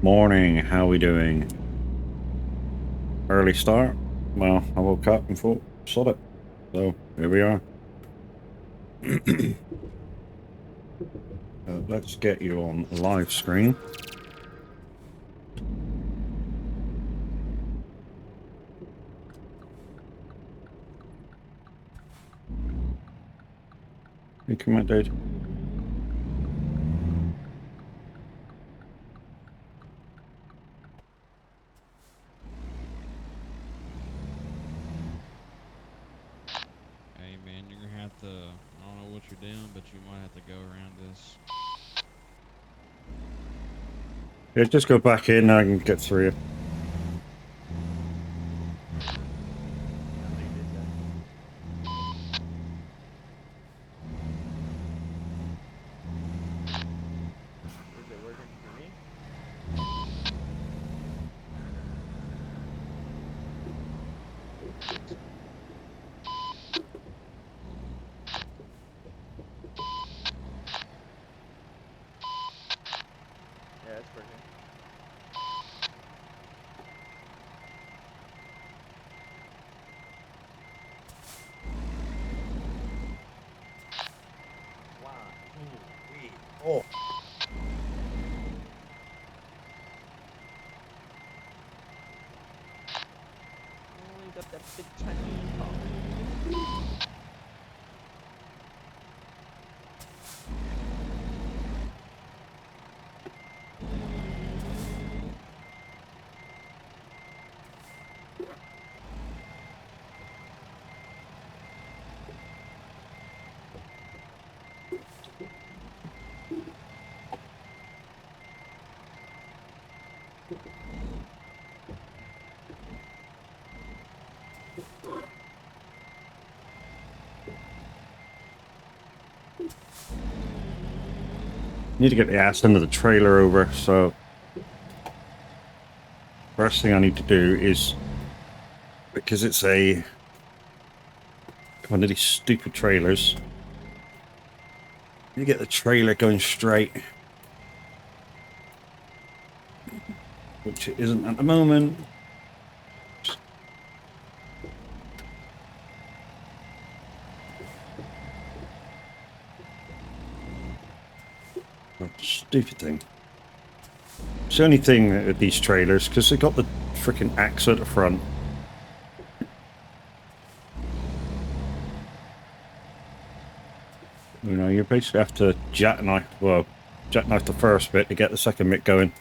Morning, how we doing? Early start? Well, I woke up and thought, sod it. So, here we are. Let's get you on live screen. You come out, dude. Hey man, you're gonna have to, I don't know what you're doing, but you might have to go around this. Yeah, just go back in, I can get through you. Is it working for me? Yeah, it's working. One, two, three, four. Oh, you got that big Chinese coffee. Need to get the ass into the trailer over, so first thing I need to do is, because it's one of these stupid trailers, you get the trailer going straight, which it isn't at the moment. Stupid thing. It's the only thing with these trailers, because they got the freaking axe at the front. You know, you basically have to jackknife the first bit to get the second bit going.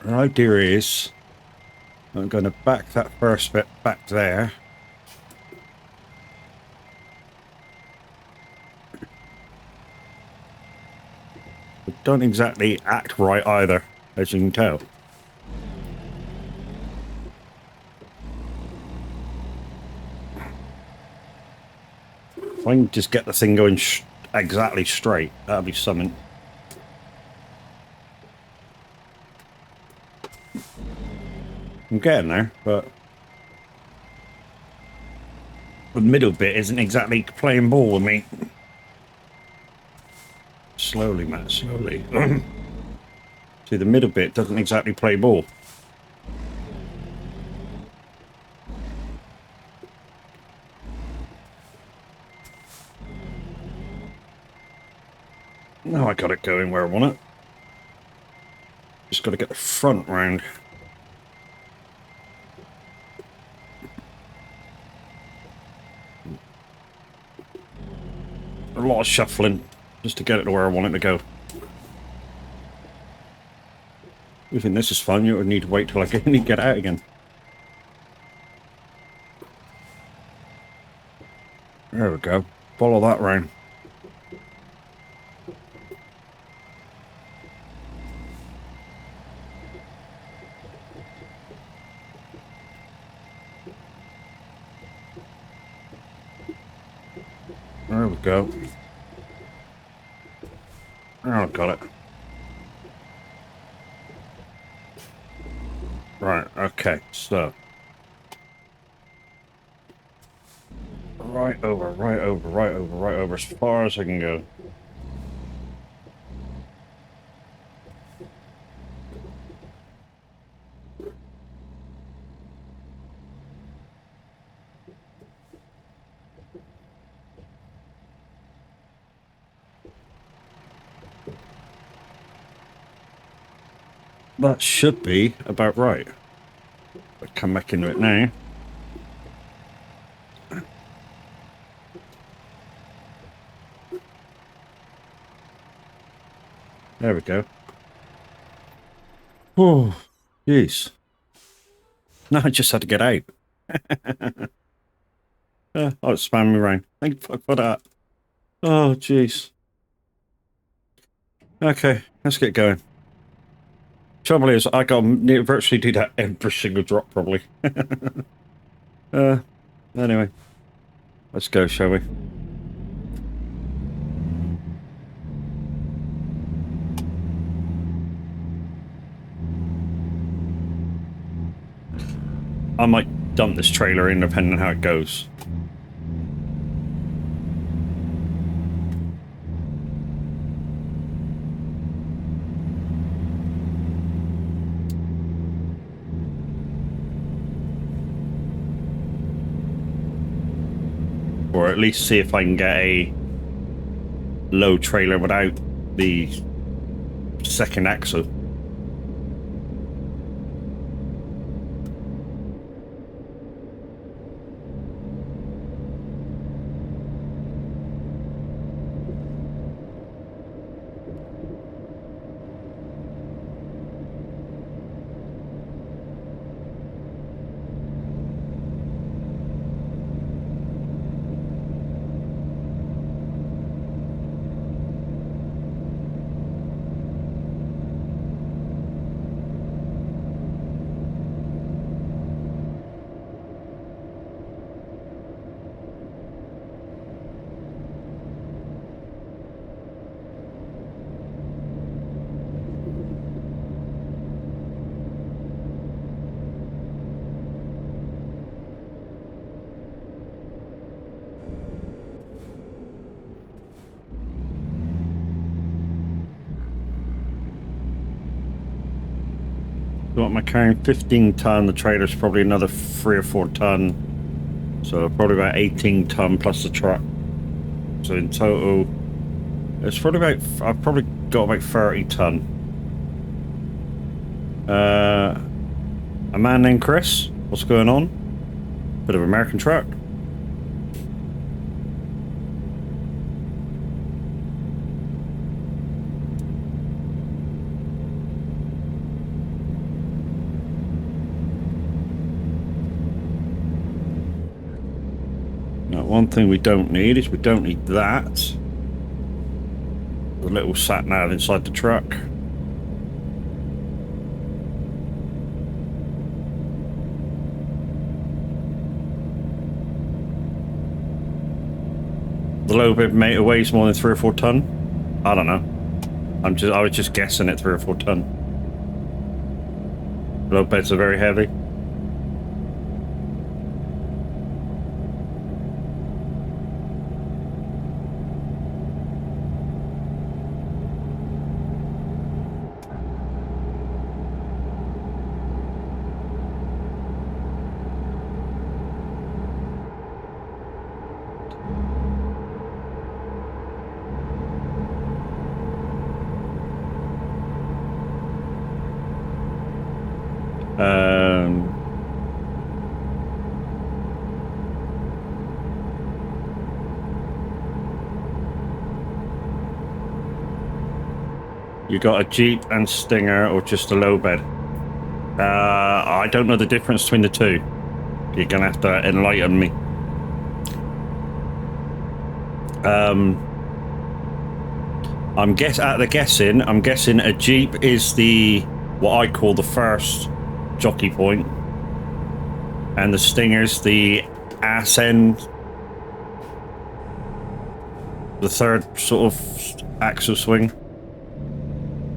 The idea is, I'm going to back that first bit back there. But don't exactly act right either, as you can tell. If I can just get the thing going exactly straight, that'll be something. I'm getting there, but the middle bit isn't exactly playing ball with me. Slowly, Matt, slowly. See, the middle bit doesn't exactly play ball. Now I got it going where I want it. Just got to get the front round. A lot of shuffling just to get it to where I want it to go. You think this is fun? You would need to wait till I get out again. There we go. Follow that round. There we go. Now I've got it. Right, okay, so. Right over, right over, right over, right over, as far as I can go. That should be about right. I'll come back into it now. There we go. Oh, jeez. No, I just had to get out. Oh, it's spamming me around. Thank fuck for that. Oh, jeez. Okay, let's get going. Trouble is, I got virtually do that every single drop, probably. Anyway, let's go, shall we? I might dump this trailer in, depending on how it goes. Or at least see if I can get a low trailer without the second axle. What am I carrying? 15 ton. The trailer's probably another 3 or 4 ton. So probably about 18 ton plus the truck. So in total, it's probably about, I've probably got about 30 ton. A man named Chris. What's going on? Bit of American truck. One thing we don't need is we don't need that. The little sat nav inside the truck. The low bed motor weighs more than 3 or 4 ton. I don't know. I was just guessing at 3 or 4 ton. Low beds are very heavy. You got a Jeep and Stinger or just a low bed? I don't know the difference between the two. You're gonna have to enlighten me. I'm guessing a Jeep is the what I call the first jockey point, and the Stinger's the ass end, the third sort of axle swing.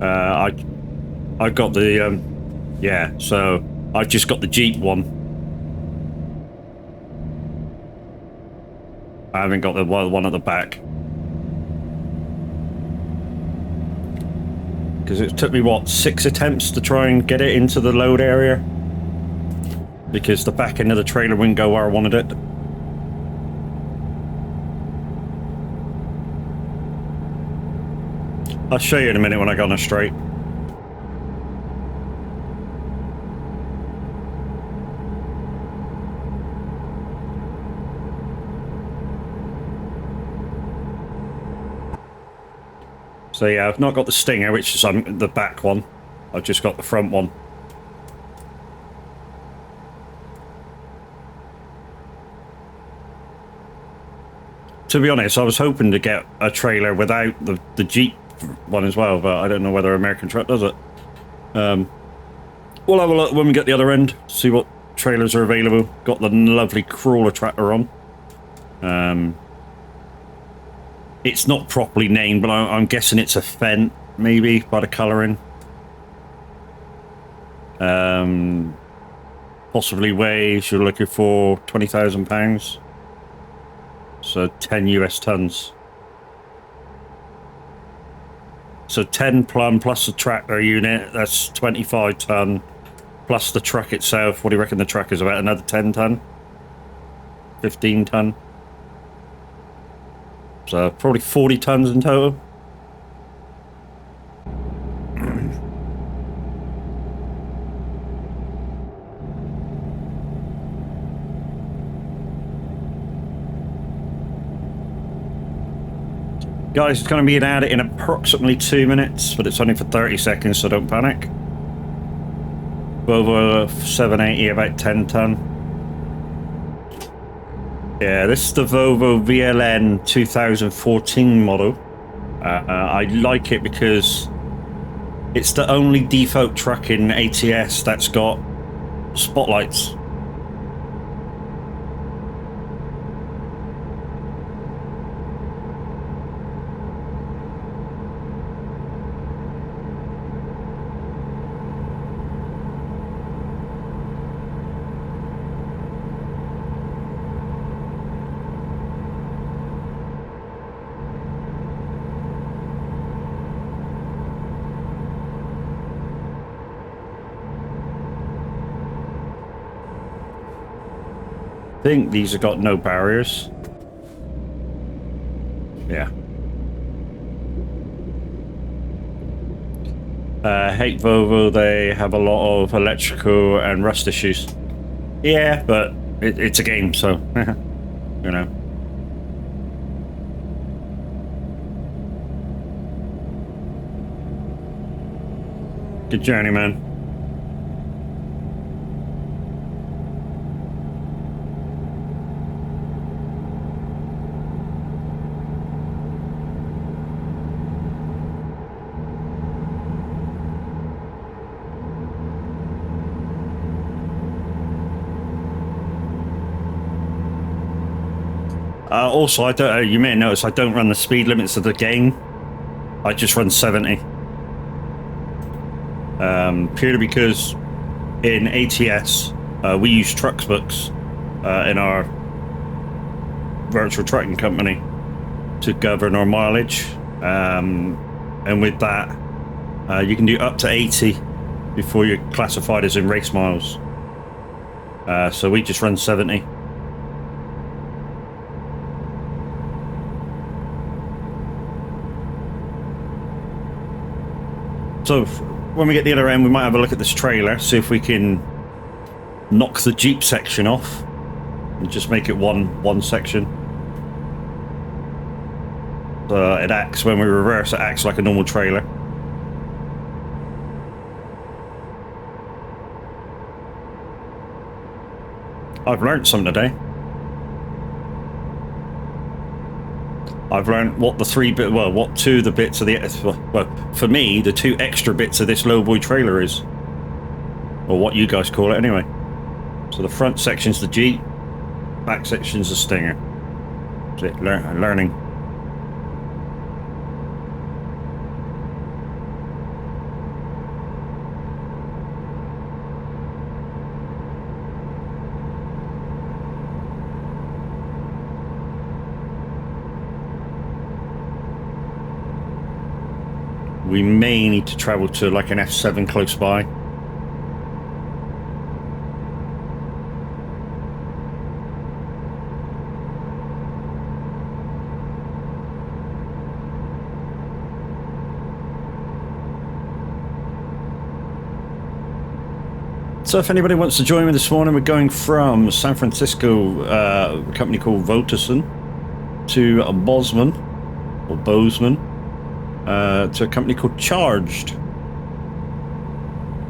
I got the yeah, so I've just got the Jeep one. I haven't got the one at the back. Because it took me, what, 6 attempts to try and get it into the load area? Because the back end of the trailer wouldn't go where I wanted it. I'll show you in a minute when I go on a straight. So yeah, I've not got the Stinger, which is the back one. I've just got the front one. To be honest, I was hoping to get a trailer without the Jeep one as well, but I don't know whether American Truck does it. We'll have a look when we get the other end, see what trailers are available. Got the lovely crawler tractor on. It's not properly named, but I'm guessing it's a Fendt, maybe, by the colouring. Possibly weighs, you're looking for £20,000. So 10 US tons. So 10 plumb plus the tractor unit, that's 25 ton. Plus the truck itself, what do you reckon the truck is about? Another 10 ton? 15 ton? So probably 40 tons in total. Guys, it's going to be an ad in approximately 2 minutes, but it's only for 30 seconds, so don't panic. Volvo 780, about 10 ton. Yeah, this is the Volvo VLN 2014 model. I like it because it's the only default truck in ATS that's got spotlights. I think these have got no barriers. Yeah. Hate Volvo, they have a lot of electrical and rust issues. Yeah, but it's a game, so, you know. Good journey, man. Also, I don't. You may notice I don't run the speed limits of the game. I just run 70. Purely because in ATS we use trucks books in our virtual trucking company to govern our mileage, and with that, you can do up to 80 before you're classified as in race miles. So we just run 70. So when we get the other end, we might have a look at this trailer, see if we can knock the Jeep section off and just make it one section. It acts, when we reverse, it acts like a normal trailer. I've learned something today. I've learned what the what two of the bits of the, well, for me, the two extra bits of this lowboy trailer is. Or what you guys call it anyway. So the front section's the Jeep, back section's the Stinger. That's it, learning. we may need to travel to like an F7 close by. So if anybody wants to join me this morning, we're going from San Francisco, a company called Voterson, to Bozeman, or Bozeman, to a company called Charged.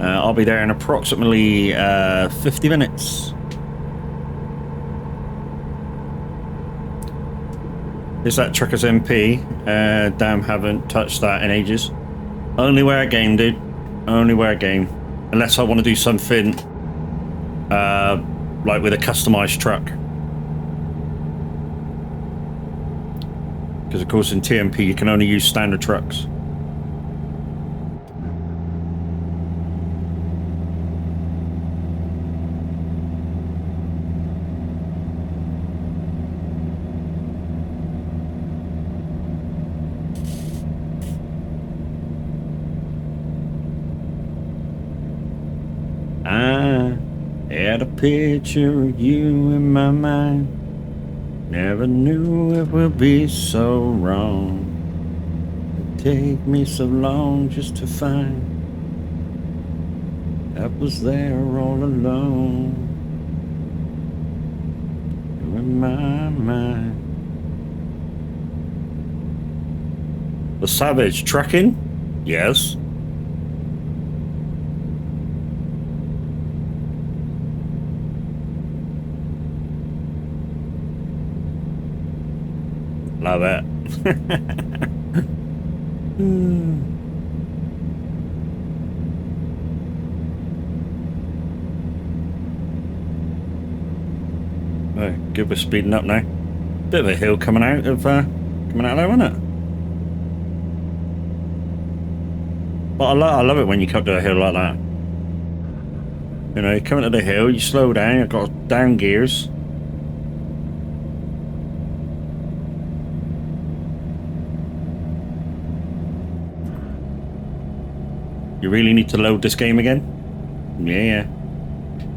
I'll be there in approximately 50 minutes. Is that Truckers MP? Damn, haven't touched that in ages. Only where I game, dude. Only where I game. Unless I want to do something like with a customized truck. Because of course in TMP you can only use standard trucks. Had a picture of you in my mind. Never knew it would be so wrong. It'd take me so long just to find I was there all alone. You in my mind. The Savage trucking? Yes. Love it. Oh, good, we're speeding up now. Bit of a hill coming out of there, isn't it? But I love it when you come to a hill like that. You know, you come into the hill, you slow down, you've got down gears. You really need to load this game again? Yeah.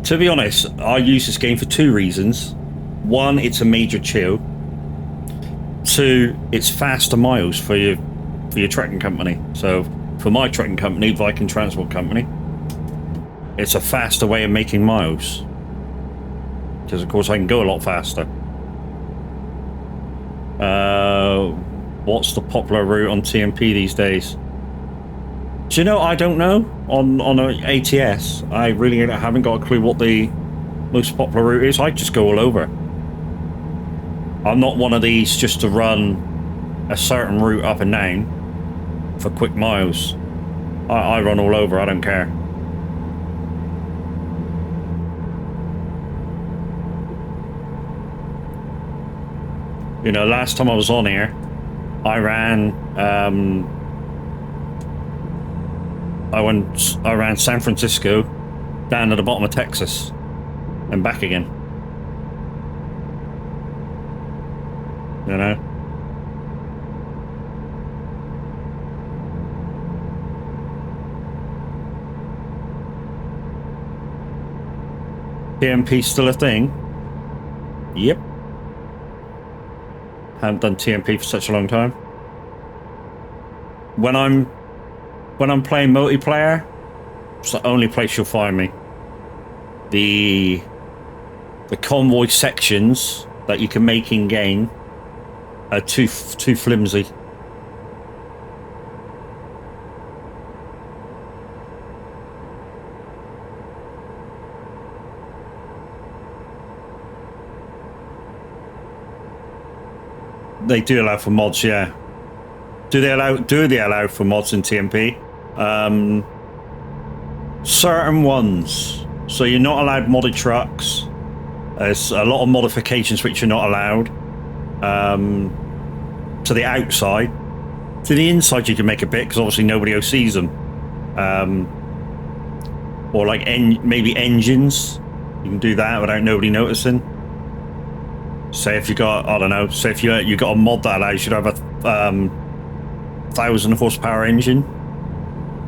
To be honest, I use this game for two reasons. One, it's a major chill. Two, it's faster miles for your trucking company. So for my trucking company, Viking Transport Company, it's a faster way of making miles. Because of course I can go a lot faster. What's the popular route on TMP these days? Do you know, I don't know. On an ATS, I really haven't got a clue what the most popular route is. I just go all over. I'm not one of these just to run a certain route up and down for quick miles. I run all over, I don't care. You know, last time I was on here, I ran I ran San Francisco down to the bottom of Texas and back again. You know? TMP still a thing? Yep. Haven't done TMP for such a long time. When I'm playing multiplayer, it's the only place you'll find me. The convoy sections that you can make in game are too flimsy. They do allow for mods, yeah. Do they allow for mods in TMP? Certain ones. So you're not allowed modded trucks. There's a lot of modifications which you're not allowed. To the outside. To the inside you can make a bit, because obviously nobody else sees them. Or like maybe engines. You can do that without nobody noticing. Say if you got, I don't know, say if you got a mod that allows you to have a 1,000 horsepower engine,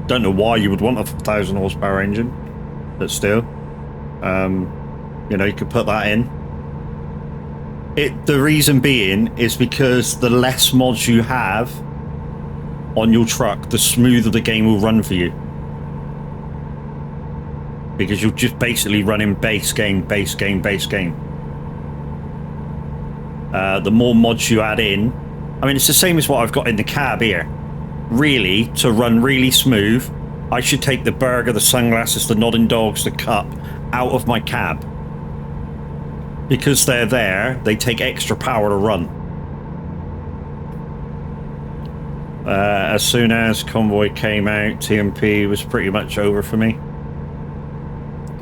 don't know why you would want a 1,000 horsepower engine, but still, you know, you could put that in. The reason being is because the less mods you have on your truck, the smoother the game will run for you. Because you're just basically running base game, base game, base game. The more mods you add in, I mean, it's the same as what I've got in the cab here. Really, to run really smooth, I should take the burger, the sunglasses, the nodding dogs, the cup out of my cab. Because they're there, they take extra power to run. As soon as Convoy came out, TMP was pretty much over for me.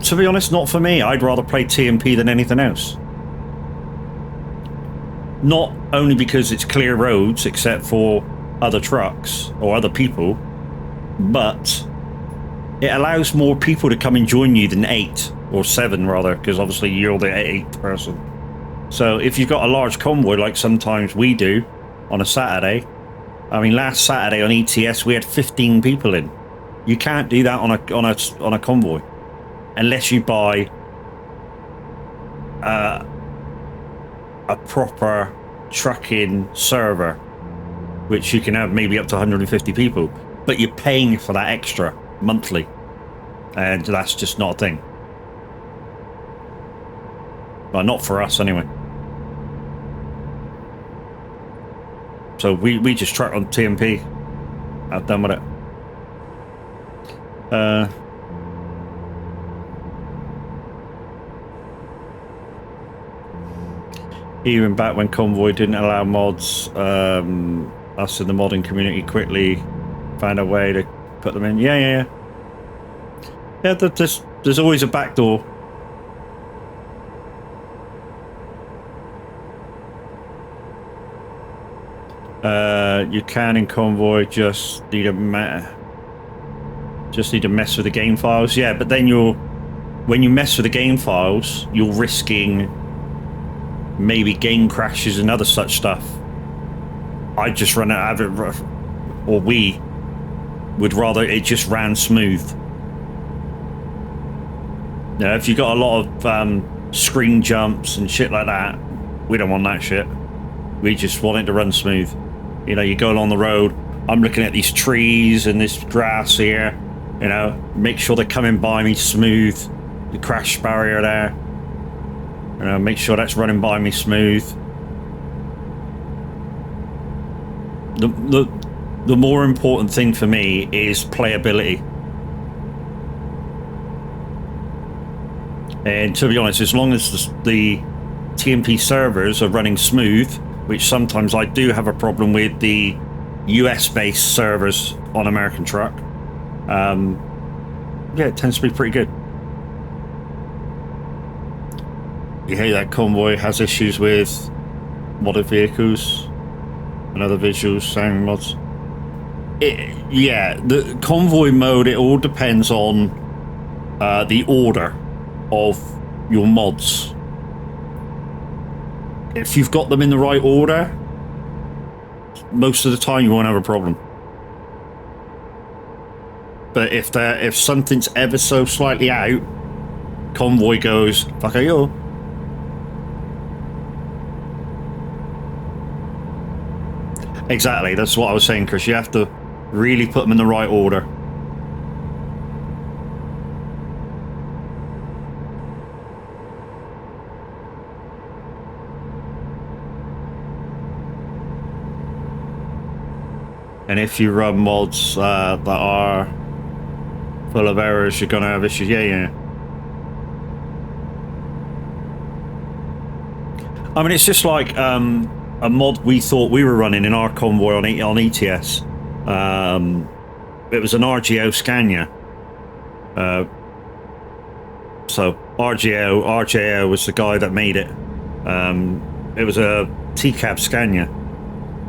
To be honest, not for me. I'd rather play TMP than anything else. Not only because it's clear roads, except for other trucks or other people, but it allows more people to come and join you than 8 or 7 rather, because obviously you're the 8th person. So if you've got a large convoy like sometimes we do on a Saturday, I mean last Saturday on ETS we had 15 people in. You can't do that on a convoy unless you buy a proper trucking server, which you can have maybe up to 150 people, but you're paying for that extra monthly, and that's just not a thing. Well, not for us anyway. So we just truck on TMP. I'm done with it. Even back when Convoy didn't allow mods, us in the modding community quickly found a way to put them in. Yeah, there's always a backdoor. You can in Convoy just need to mess with the game files. Yeah, but then when you mess with the game files, you're risking maybe game crashes and other such stuff. I'd just run out of it, or we would rather it just ran smooth. Now, if you got a lot of screen jumps and shit like that, we don't want that shit. We just want it to run smooth. You know, you go along the road, I'm looking at these trees and this grass here, you know, make sure they're coming by me smooth. The crash barrier there, you know, make sure that's running by me smooth. The more important thing for me is playability. And to be honest, as long as the TMP servers are running smooth, which sometimes I do have a problem with the US-based servers on American Truck, yeah, it tends to be pretty good. You hate that Convoy has issues with modded vehicles and other visuals, sound mods. Yeah, the Convoy mode, it all depends on the order of your mods. If you've got them in the right order, most of the time you won't have a problem. But if something's ever so slightly out, Convoy goes, fuck you. Exactly, that's what I was saying, Chris. You have to really put them in the right order. And if you run mods that are full of errors, you're going to have issues. Yeah. I mean, it's just like a mod we thought we were running in our convoy on ETS. It was an RGO Scania. So RJO was the guy that made it. It was a TCAB Scania.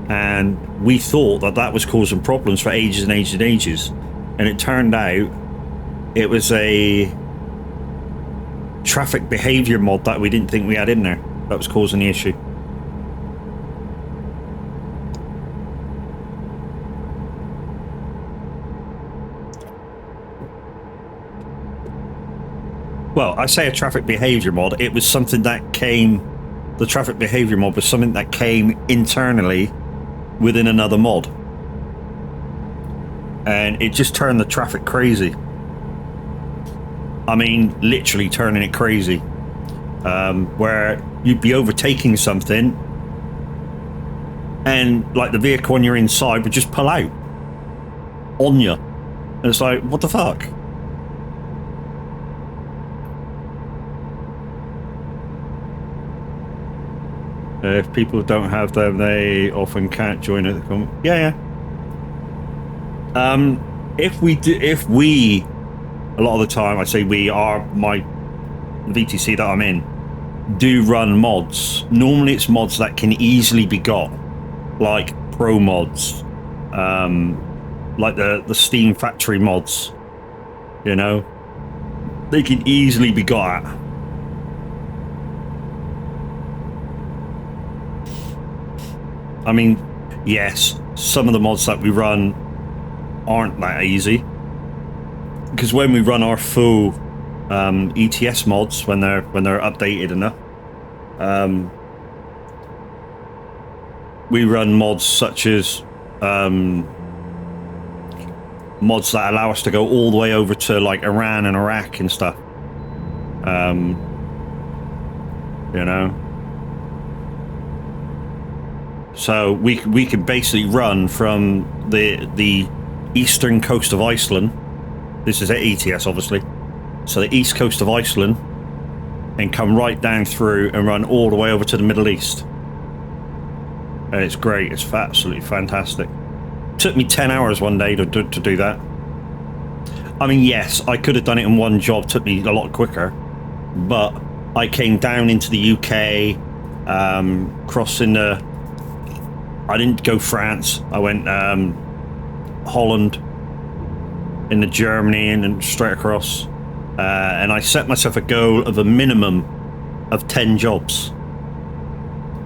And we thought that was causing problems for ages and ages and ages. And it turned out it was a traffic behavior mod that we didn't think we had in there that was causing the issue. well, I say a traffic behavior mod. It was something that came. The traffic behavior mod was something that came internally within another mod, and it just turned the traffic crazy. I mean, literally turning it crazy, where you'd be overtaking something, and like the vehicle when you're inside would just pull out on you, and it's like, what the fuck? If people don't have them, they often can't join it. Yeah. If we, a lot of the time, I say we are my VTC that I'm in, do run mods. Normally, it's mods that can easily be got, like pro mods, like the Steam Factory mods. You know, they can easily be got at. I mean, yes, some of the mods that we run aren't that easy, because when we run our full ETS mods, when they're updated enough, we run mods such as mods that allow us to go all the way over to like Iran and Iraq and stuff. You know. So we can basically run from the eastern coast of Iceland. This is at ETS, obviously. So the east coast of Iceland, and come right down through and run all the way over to the Middle East. And it's great. It's absolutely fantastic. Took me 10 hours one day to do that. I mean, yes, I could have done it in one job. Took me a lot quicker, but I came down into the UK, crossing the. I didn't go France. I went Holland, into Germany, and then straight across. And I set myself a goal of a minimum of 10 jobs.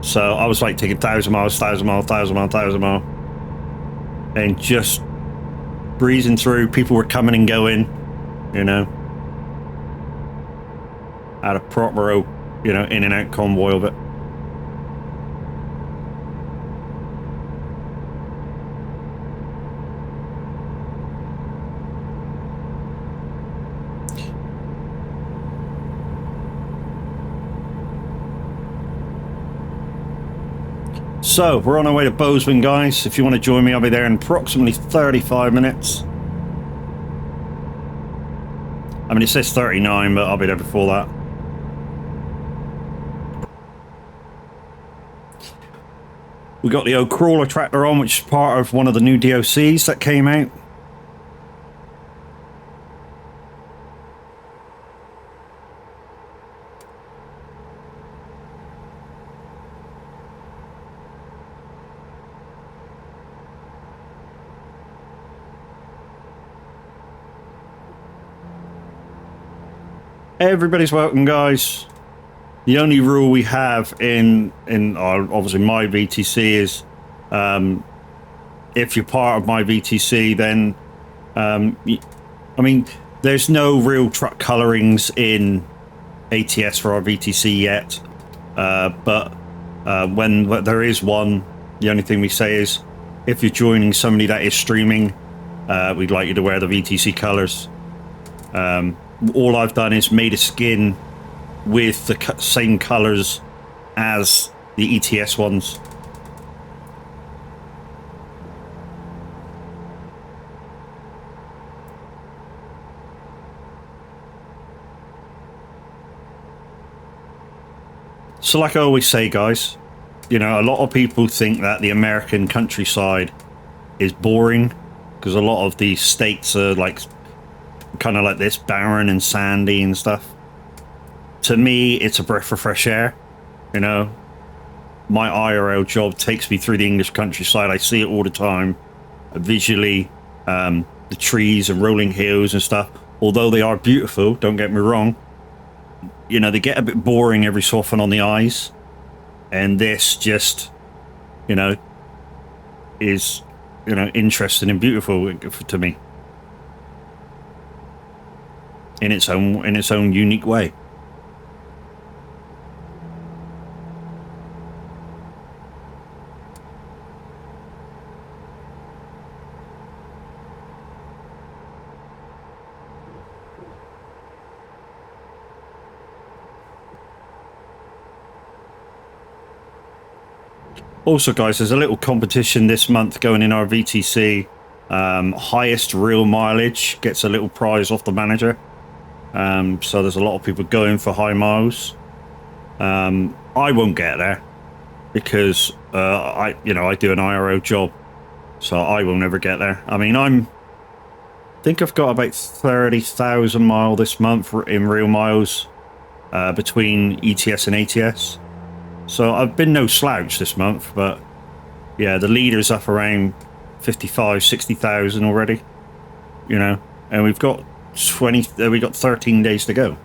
So I was like taking 1,000 miles, 1,000 miles, 1,000 miles, 1,000 miles, and just breezing through. People were coming and going, you know. Had a proper, you know, in and out convoy of it. So, we're on our way to Bozeman, guys. If you want to join me, I'll be there in approximately 35 minutes. I mean, it says 39, but I'll be there before that. We got the old crawler tractor on, which is part of one of the new DLCs that came out. Everybody's welcome, guys. The only rule we have in obviously my VTC is if you're part of my VTC, then I mean, there's no real truck colorings in ATS for our VTC yet, but when there is one, the only thing we say is if you're joining somebody that is streaming, we'd like you to wear the VTC colors. All I've done is made a skin with the same colors as the ETS ones. So like I always say, guys, you know, a lot of people think that the American countryside is boring because a lot of these states are like kind of like this, barren and sandy and stuff. To me, it's a breath of fresh air. You know, my IRL job takes me through the English countryside. I see it all the time, visually, the trees and rolling hills and stuff. Although they are beautiful, don't get me wrong, you know, they get a bit boring every so often on the eyes. And this just, you know, is, you know, interesting and beautiful to me. in its own unique way. Also, guys, there's a little competition this month going in our VTC. Highest real mileage gets a little prize off the manager. So there's a lot of people going for high miles. I won't get there because I do an IRO job, so I will never get there. I mean, I think I've got about 30,000 mile this month in real miles between ETS and ATS. So I've been no slouch this month, but yeah, the leader's up around 55, 60,000 already, you know, and we've got 13 days to go.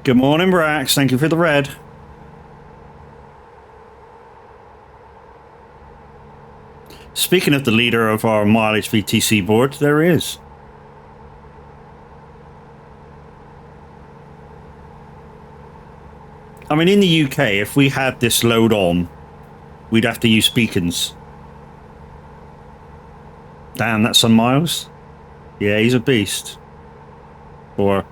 Good morning, Brax. Thank you for the red. Speaking of the leader of our mileage VTC board, there he is. I mean, in the UK, if we had this load on, we'd have to use beacons. Damn, that's some miles. Yeah, he's a beast. Or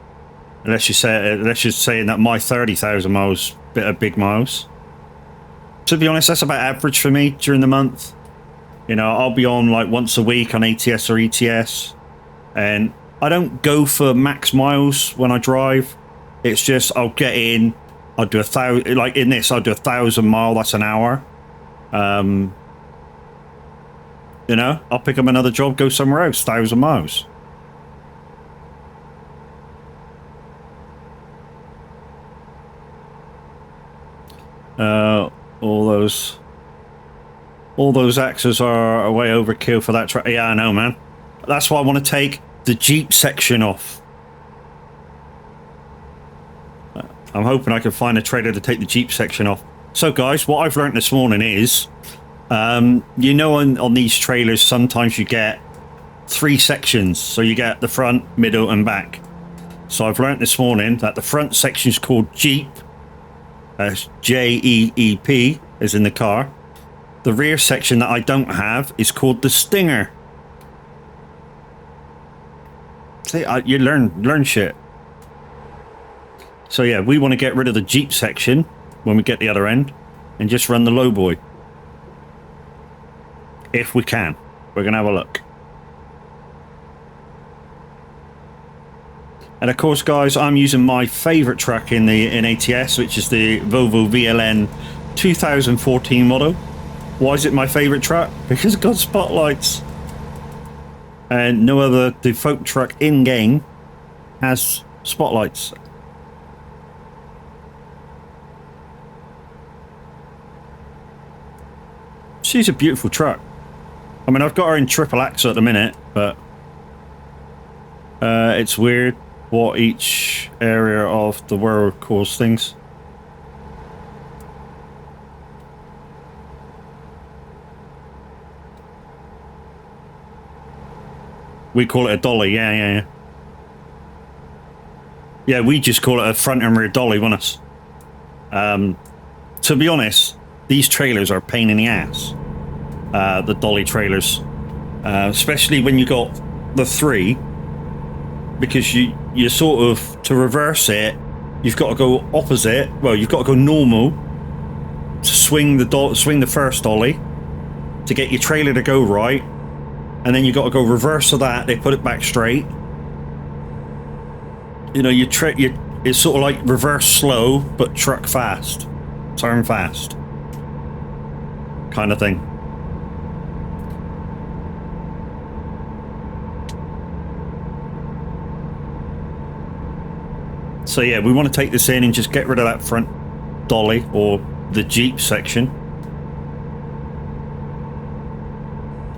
unless you're saying that my 30,000 miles bit of big miles. To be honest, that's about average for me during the month. You know, I'll be on like once a week on ATS or ETS, and I don't go for max miles when I drive. It's just I'll get in, I'll do 1,000. Like in this, I'll do 1,000 mile. That's an hour. You know, I'll pick up another job, go somewhere else. 1,000 miles. All those axes are way overkill for that track. Yeah, I know, man. That's why I want to take the Jeep section off. I'm hoping I can find a trader to take the Jeep section off. So, guys, what I've learned this morning is, you know, on these trailers, sometimes you get 3 sections. So you get the front, middle, and back. So I've learned this morning that the front section is called Jeep. Jeep, as in the car. The rear section that I don't have is called the Stinger. See, you learn shit. So yeah, we want to get rid of the Jeep section when we get the other end and just run the lowboy. If we can. We're going to have a look. And of course, guys, I'm using my favorite truck in ATS, which is the Volvo VLN 2014 model. Why is it my favorite truck? Because it's got spotlights. And no other default truck in game has spotlights. She's a beautiful truck. I mean, I've got her in triple axle at the minute, but it's weird what each area of the world calls things. We call it a dolly, yeah. Yeah, we just call it a front and rear dolly, won't us? To be honest, these trailers are a pain in the ass. The dolly trailers. Especially when you got the 3. Because you sort of, to reverse it, you've got to go opposite. Well, you've got to go normal to swing the first dolly to get your trailer to go right. And then you got to go reverse of that. They put it back straight. You know, it's sort of like reverse slow, but truck fast, turn fast, kind of thing. So yeah, we want to take this in and just get rid of that front dolly or the Jeep section,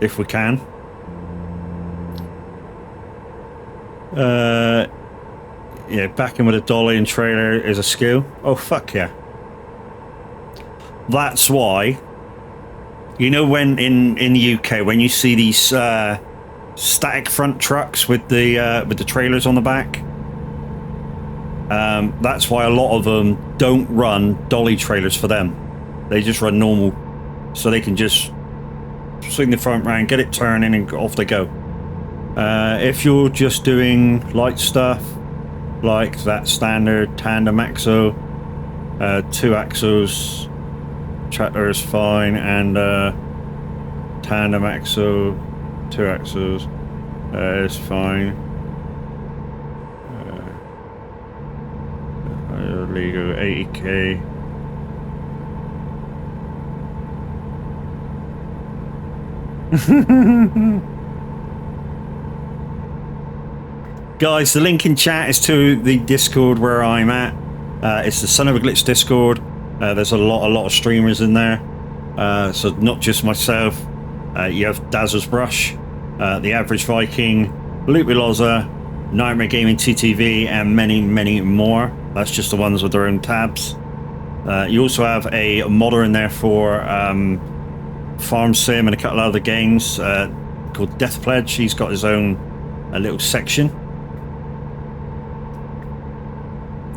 if we can. Yeah, backing with a dolly and trailer is a skill. Oh, fuck yeah. That's why, you know, when in the UK, when you see these static front trucks with the trailers on the back, that's why a lot of them don't run dolly trailers for them. They just run normal, so they can just swing the front round, get it turning, and off they go. If you're just doing light stuff, like that standard tandem axle, 2 axles, tractor is fine, and tandem axle, 2 axles is fine. Legal 80k. Guys, the link in chat is to the Discord where I'm at. It's the Son of a Glitch Discord. There's a lot of streamers in there. So not just myself. You have Dazzle's Brush, the Average Viking, Luke Loza, Nightmare Gaming TTV, and many more. That's just the ones with their own tabs. You also have a modder in there for Farm Sim and a couple of other games called Death Pledge. He's got his own little section.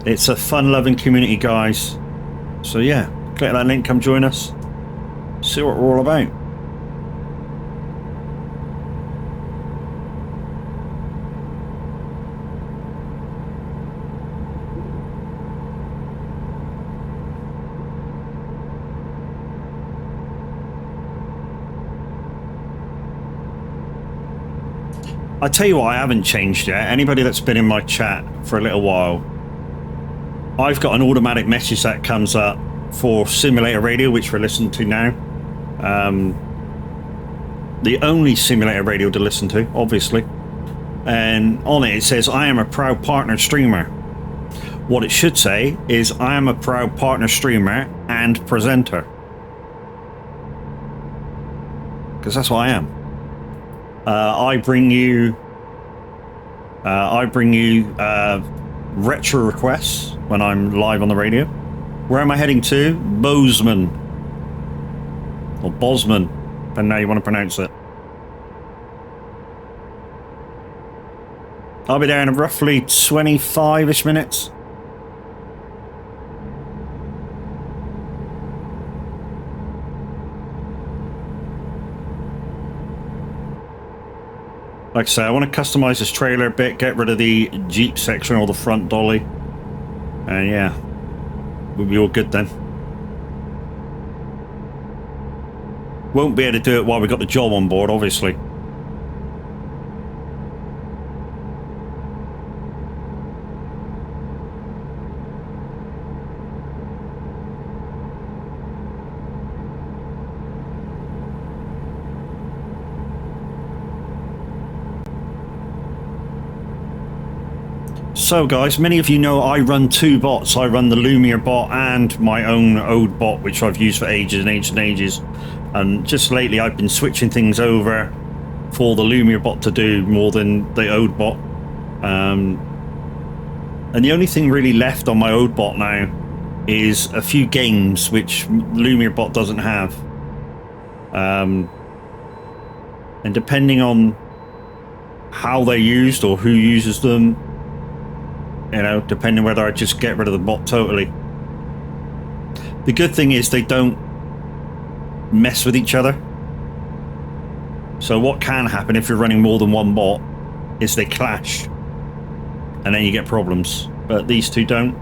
It's a fun-loving community, guys. So yeah, click that link, come join us. See what we're all about. I tell you what, I haven't changed yet. Anybody that's been in my chat for a little while, I've got an automatic message that comes up for Simulator Radio, which we're listening to now. The only Simulator Radio to listen to, obviously. And on it, it says, I am a proud partner streamer. What it should say is, I am a proud partner streamer and presenter. Because that's what I am. I bring you retro requests when I'm live on the radio. Where am I heading to? Bozeman. Or Bosman, depending how you want to pronounce it. I'll be there in roughly 25-ish minutes. Like I say, I want to customize this trailer a bit, get rid of the Jeep section or the front dolly. And yeah, we'll be all good then. Won't be able to do it while we got the job on board, obviously. So guys, many of you know I run 2 bots. I run the Lumiere bot and my own Ode bot, which I've used for ages and ages and ages. And just lately I've been switching things over for the Lumiere bot to do more than the Ode bot. And the only thing really left on my Ode bot now is a few games which Lumiere bot doesn't have. And depending on how they're used or who uses them, you know, depending whether I just get rid of the bot totally. The good thing is they don't mess with each other. So what can happen if you're running more than one bot is they clash. And then you get problems. But these two don't.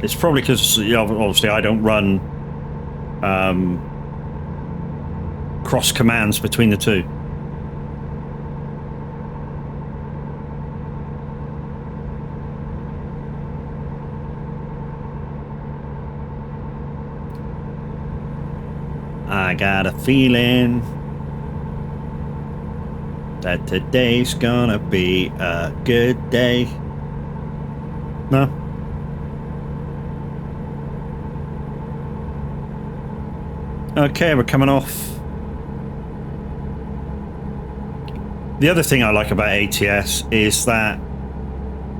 It's probably because, you know, obviously I don't run cross commands between the two. I got a feeling that today's gonna be a good day. No? Okay, we're coming off. The other thing I like about ATS is that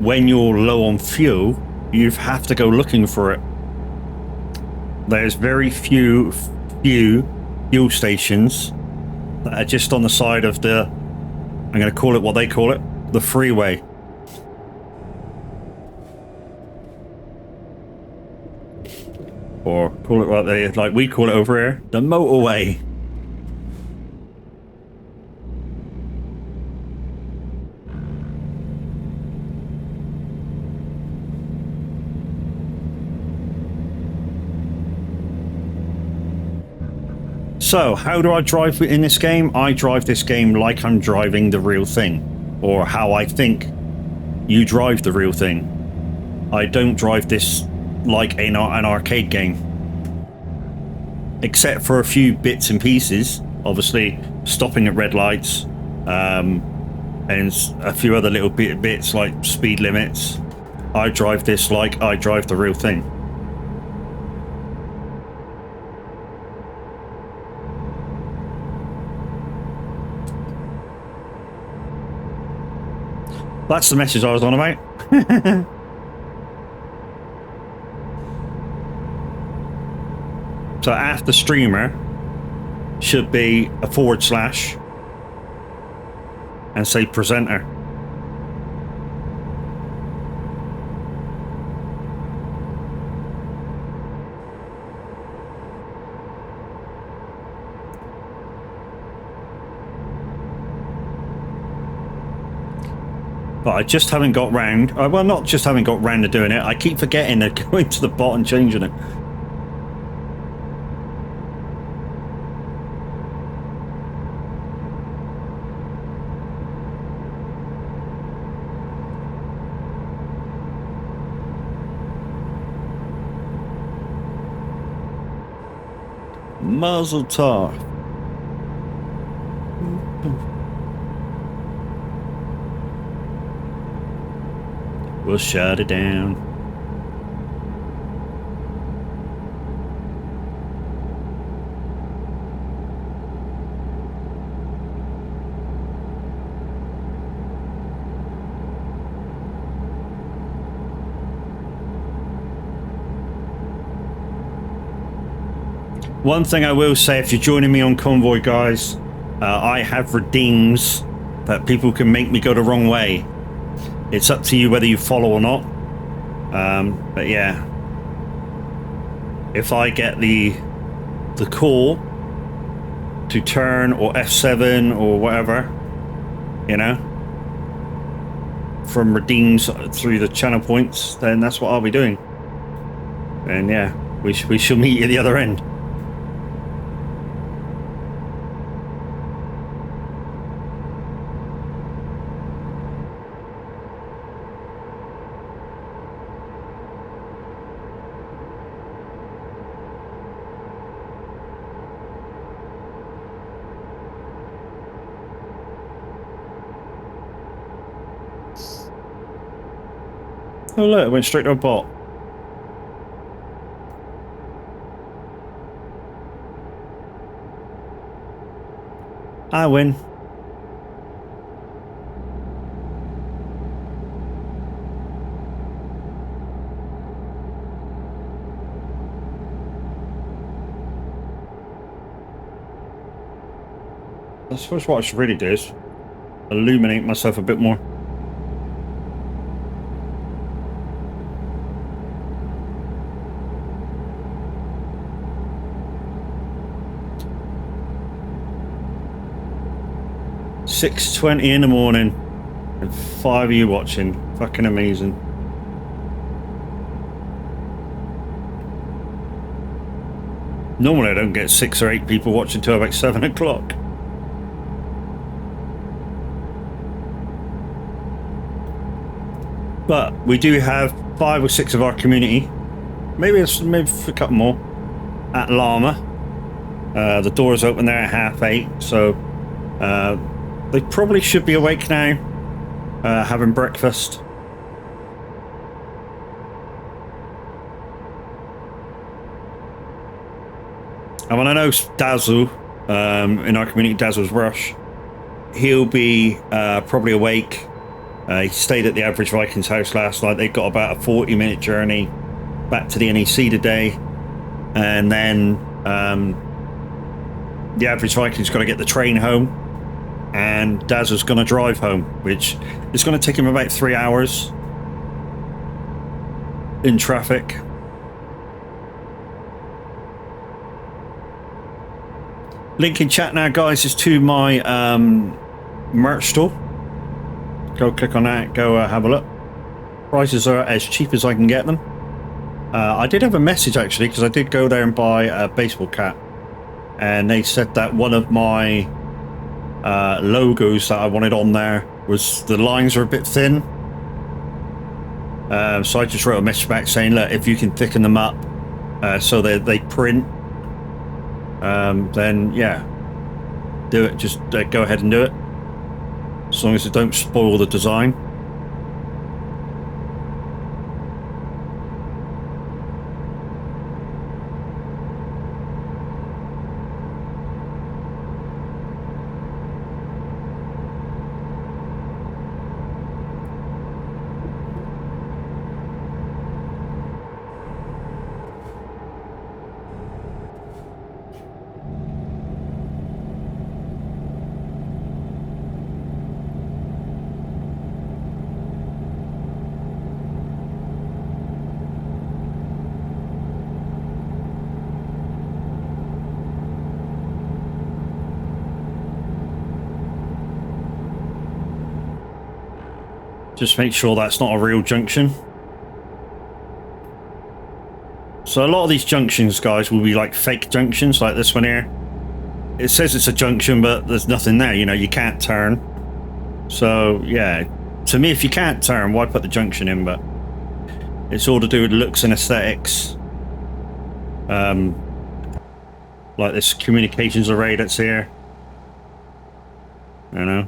when you're low on fuel, you have to go looking for it. There's very few fuel stations that are just on the side of the, I'm going to call it what they call it, the freeway. Or call it what they, like we call it over here, the motorway. So, how do I drive in this game? I drive this game like I'm driving the real thing, or how I think you drive the real thing. I don't drive this like an arcade game. Except for a few bits and pieces, obviously stopping at red lights, and a few other little bits like speed limits. I drive this like I drive the real thing. That's the message I was on about. So after streamer should be a / and say presenter. But I just haven't got round. Well, not just haven't got round to doing it. I keep forgetting to go into the bot and changing it. Mazel tov. We'll shut it down. One thing I will say, if you're joining me on Convoy, guys, I have redeems that people can make me go the wrong way. It's up to you whether you follow or not. But yeah, if I get the call to turn or F7 or whatever, you know, from redeems through the channel points, then that's what I'll be doing. And yeah, we shall meet at the other end. Oh look, it went straight to a bot. I win. I suppose what I should really do is illuminate myself a bit more. $6:20 in the morning and 5 of you watching. Fucking amazing. Normally I don't get 6 or 8 people watching till about 7 o'clock. But we do have 5 or 6 of our community, maybe a couple more, at Llama. The doors open there at 8:30, so they probably should be awake now, having breakfast. And when I know Dazzle, in our community, Dazzle's Rush, he'll be probably awake He stayed at the Average Vikings house last night. They got about a 40-minute journey back to the NEC today, and then the Average Vikings got to get the train home, and Daz was going to drive home, which is going to take him about 3 hours in traffic. Link in chat now, guys, is to my merch store. Go click on that, go have a look. Prices are as cheap as I can get them. I did have a message actually, because I did go there and buy a baseball cap, and they said that one of my logos that I wanted on there was the lines are a bit thin. So I just wrote a message back saying, look, if you can thicken them up so that they print, then yeah, do it. Just go ahead and do it, as long as it don't spoil the design. Just make sure that's not a real junction. So a lot of these junctions, guys, will be like fake junctions, like this one here. It says it's a junction, but there's nothing there. You know, you can't turn. So yeah, to me, if you can't turn, why put the junction in? But it's all to do with looks and aesthetics. Like this communications array that's here. You know.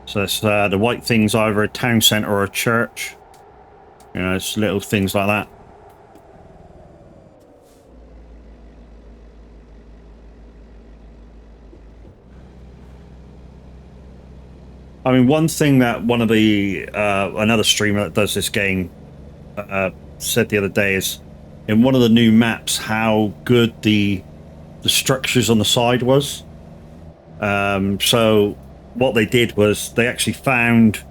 So it's, the white thing's either a town centre or a church. You know, it's little things like that. I mean, one thing that one of the another streamer that does this game said the other day is, in one of the new maps, how good the structures on the side was. So what they did was they actually found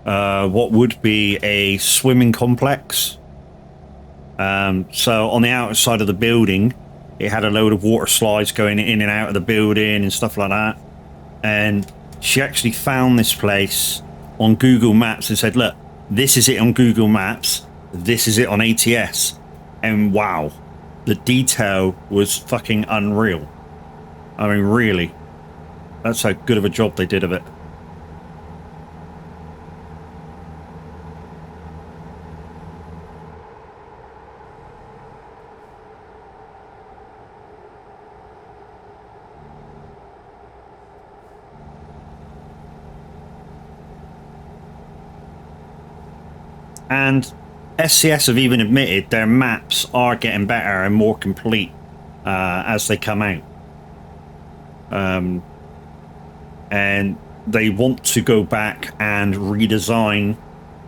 what would be a swimming complex. So on the outside of the building, it had a load of water slides going in and out of the building and stuff like that. And she actually found this place on Google Maps and said, look, this is it on Google Maps, this is it on ATS. And wow, the detail was fucking unreal. I mean, really. That's how good of a job they did of it. And SCS have even admitted their maps are getting better and more complete as they come out. And they want to go back and redesign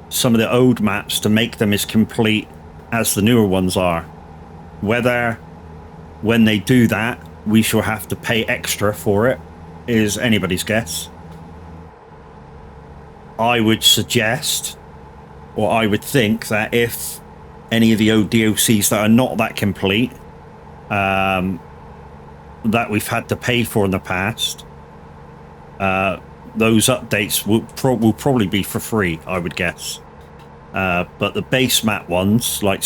some of the old maps to make them as complete as the newer ones are. Whether when they do that we shall have to pay extra for it is anybody's guess. I would suggest, or I would think, that if any of the old DLCs that are not that complete that we've had to pay for in the past, those updates will probably be for free, I would guess. But the base map ones, like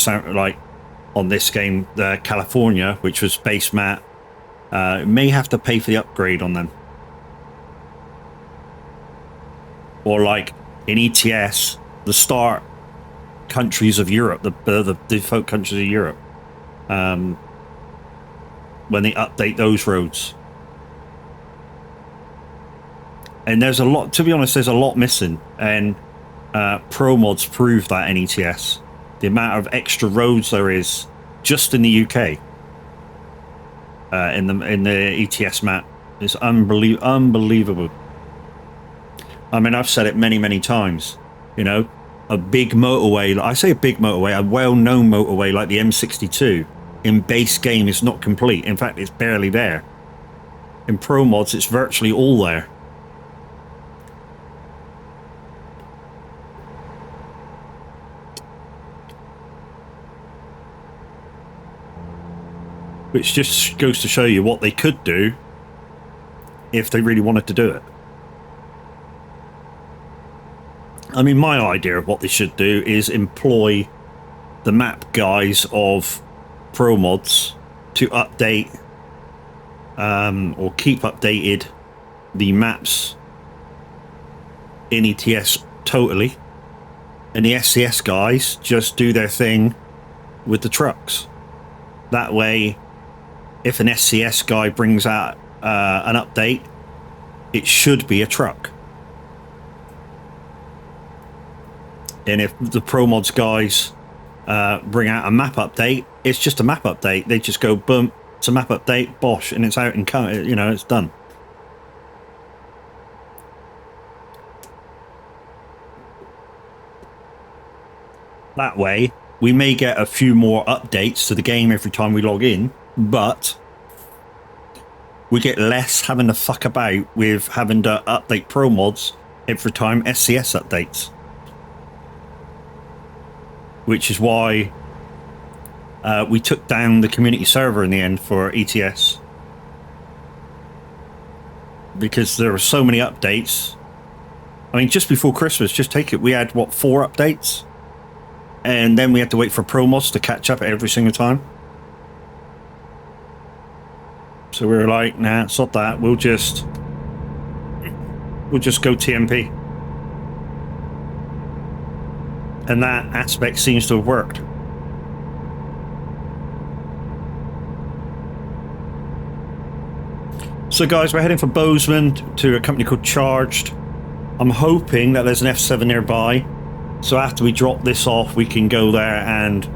on this game, the California, which was base map, may have to pay for the upgrade on them. Or like in ETS, the start countries of Europe, the default countries of Europe, when they update those roads. And there's a lot, to be honest, there's a lot missing, and pro mods prove that in ETS. The amount of extra roads there is just in the UK, in the ETS map. It's unbelievable. I mean, I've said it many, many times. You know, a big motorway, I say a big motorway, a well-known motorway like the M62 in base game is not complete. In fact, it's barely there. In Pro Mods, it's virtually all there. Which just goes to show you what they could do if they really wanted to do it. I mean, my idea of what they should do is employ the map guys of Pro Mods to update or keep updated the maps in ETS totally, and the SCS guys just do their thing with the trucks. That way, if an SCS guy brings out an update, it should be a truck. And if the Pro Mods guys bring out a map update, it's just a map update. They just go, boom, it's a map update, bosh, and it's out and you know, it's done. That way, we may get a few more updates to the game every time we log in, but we get less having to fuck about with having to update Pro Mods every time SCS updates. Which is why we took down the community server in the end for ETS. Because there were so many updates. I mean, just before Christmas, just take it, we had, what, 4 updates? And then we had to wait for Pro Mods to catch up every single time. So we were like, nah, it's not that. We'll just go TMP. And that aspect seems to have worked. So guys, we're heading from Bozeman to a company called Charged. I'm hoping that there's an F7 nearby. So after we drop this off, we can go there and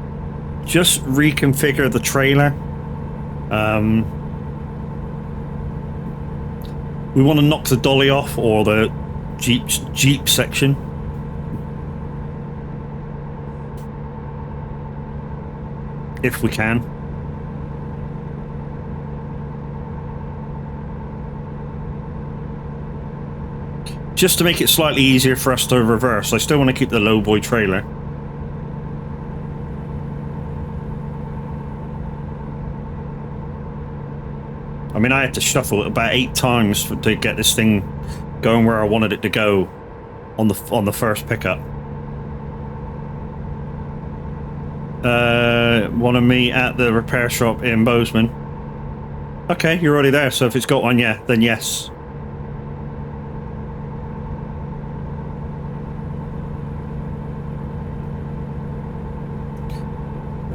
just reconfigure the trailer. We want to knock the dolly off, or the Jeep section. If we can. Just to make it slightly easier for us to reverse. I still want to keep the lowboy trailer. I mean, I had to shuffle it about 8 times to get this thing going where I wanted it to go on the first pickup. Want to meet at the repair shop in Bozeman. Okay, you're already there, so if it's got one, yeah, then yes.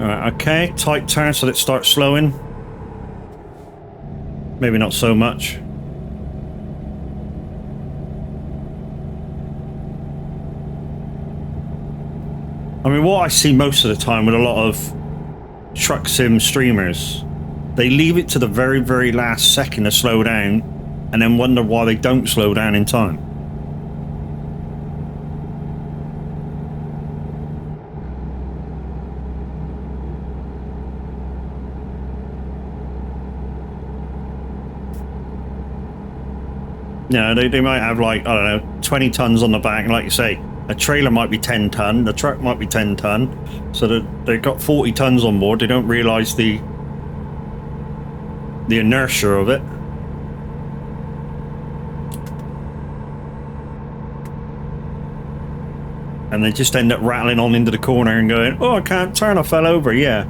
Alright, okay, tight turn so that it starts slowing. Maybe not so much. I mean, what I see most of the time with a lot of truck sim streamers, they leave it to the very, very last second to slow down and then wonder why they don't slow down in time. You know, they might have, like, I don't know, 20 tons on the back, and like you say, a trailer might be 10 ton, the truck might be 10 ton, so that they've got 40 tons on board. They don't realise the inertia of it. And they just end up rattling on into the corner and going, oh, I can't turn, I fell over. Yeah,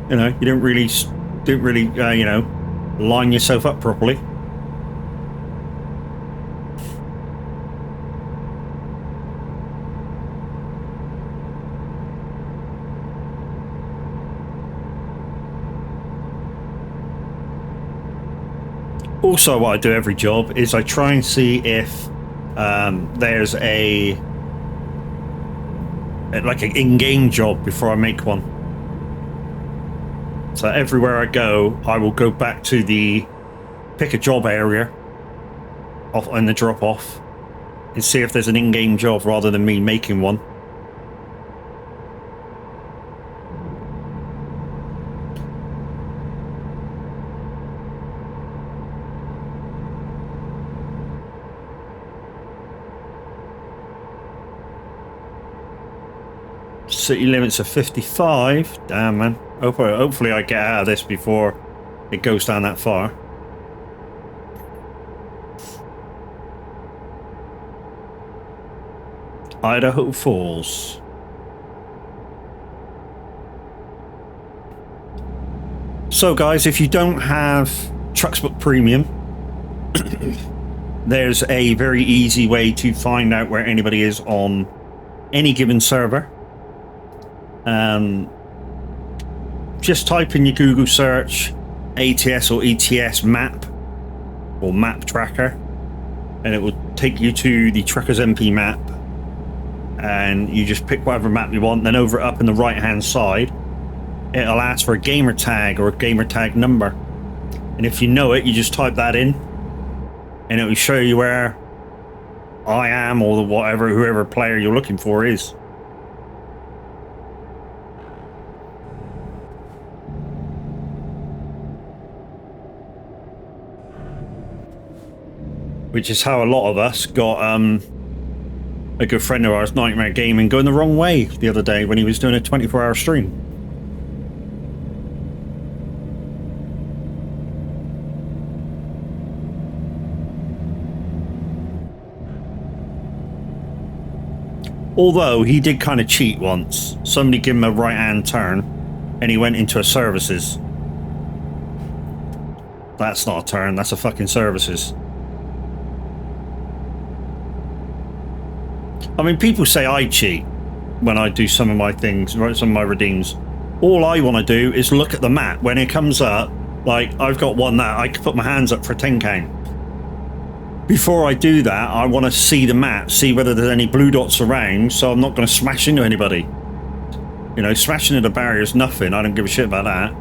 you know, you didn't really you know, line yourself up properly. Also, what I do every job is I try and see if there's like an in-game job before I make one. So everywhere I go, I will go back to the pick a job area off in the drop off and see if there's an in-game job rather than me making one. City limits are 55. Damn, man. Hopefully I get out of this before it goes down that far. Idaho Falls. So guys, if you don't have Trucksbook Premium, there's a very easy way to find out where anybody is on any given server. Just type in your Google search ATS or ETS map or map tracker, and it will take you to the Truckers MP map, and you just pick whatever map you want. Then over up in the right hand side it'll ask for a gamer tag or a gamer tag number, and if you know it, you just type that in and it will show you where I am or whoever player you're looking for is. Which is how a lot of us got a good friend of ours, Nightmare Gaming, going the wrong way the other day when he was doing a 24-hour stream. Although he did kind of cheat once. Somebody gave him a right-hand turn and he went into a services. That's not a turn, that's a fucking services. I mean, people say I cheat when I do some of my things, some of my redeems. All I want to do is look at the map. When it comes up, like, I've got one that I can put my hands up for a 10 count. Before I do that, I want to see the map, see whether there's any blue dots around, so I'm not going to smash into anybody. You know, smashing into the barrier is nothing. I don't give a shit about that.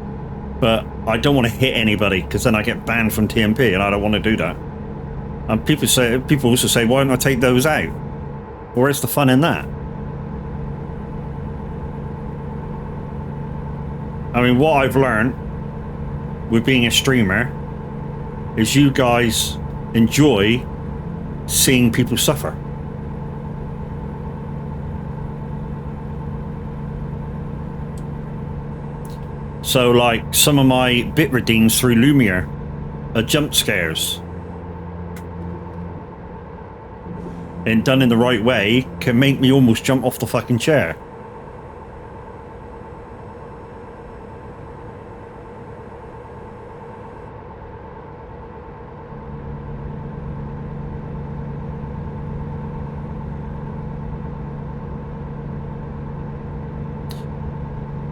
But I don't want to hit anybody, because then I get banned from TMP, and I don't want to do that. And people also say, why don't I take those out? Where's the fun in that? I mean, what I've learned with being a streamer is you guys enjoy seeing people suffer. So, like, some of my bit redeems through Lumiere are jump scares. And done in the right way can make me almost jump off the fucking chair.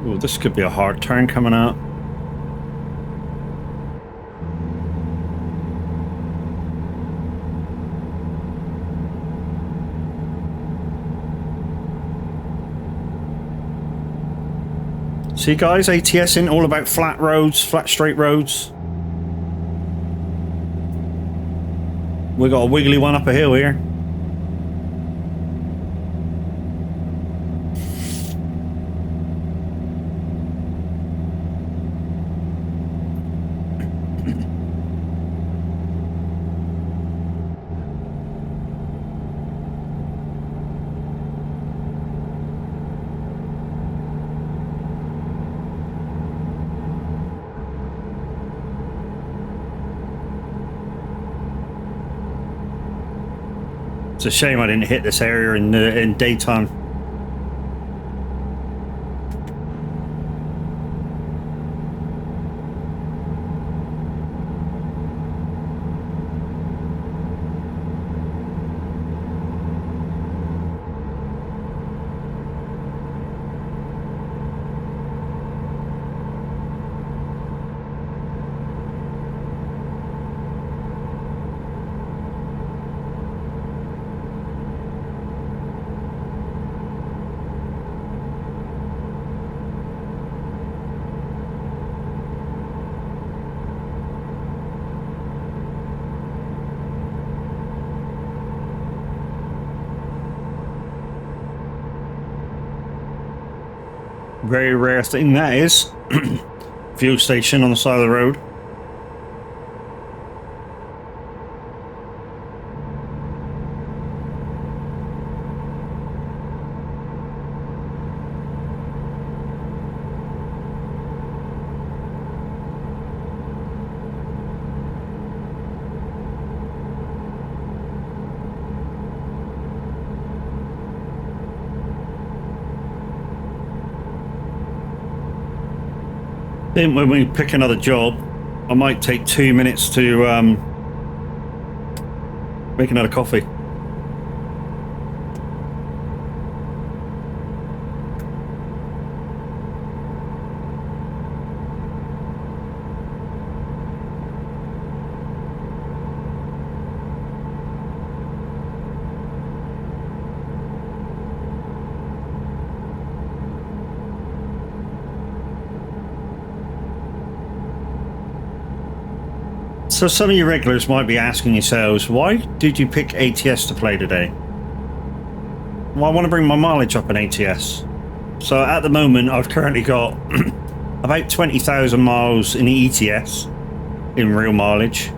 Oh, this could be a hard turn coming out. See guys, ATS isn't all about flat roads, flat straight roads. We got a wiggly one up a hill here. It's a shame I didn't hit this area in daytime. Very rare thing that is. Fuel station on the side of the road. Then when we pick another job, I might take 2 minutes to make another coffee. So some of you regulars might be asking yourselves, why did you pick ATS to play today? Well, I want to bring my mileage up in ATS. So at the moment, I've currently got about 20,000 miles in ETS in real mileage.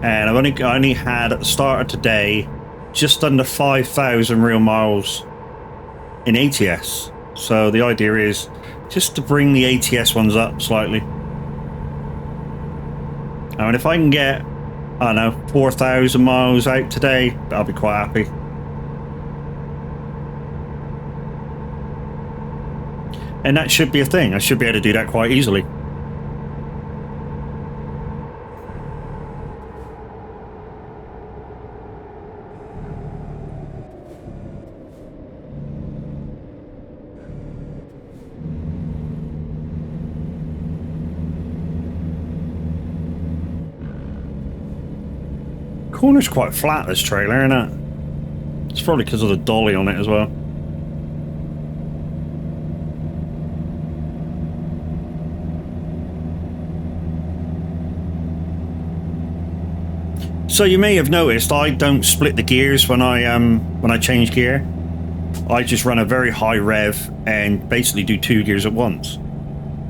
And I only had at the start of today just under 5,000 real miles in ATS. So the idea is just to bring the ATS ones up slightly. I mean, if I can get, I don't know, 4,000 miles out today, I'll be quite happy. And that should be a thing. I should be able to do that quite easily. Corner's quite flat, this trailer, isn't it? It's probably because of the dolly on it as well. So you may have noticed I don't split the gears when I change gear. I just run a very high rev and basically do 2 gears at once.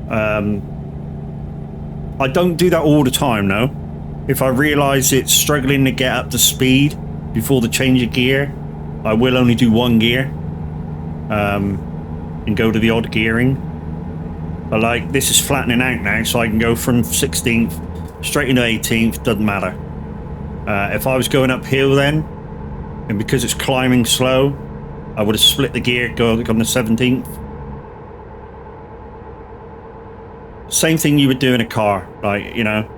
I don't do that all the time, no. If I realise it's struggling to get up to speed before the change of gear, I will only do 1 gear and go to the odd gearing. But like, this is flattening out now, so I can go from 16th straight into 18th, doesn't matter. If I was going uphill then, and because it's climbing slow, I would have split the gear, go on the 17th. Same thing you would do in a car, like, you know.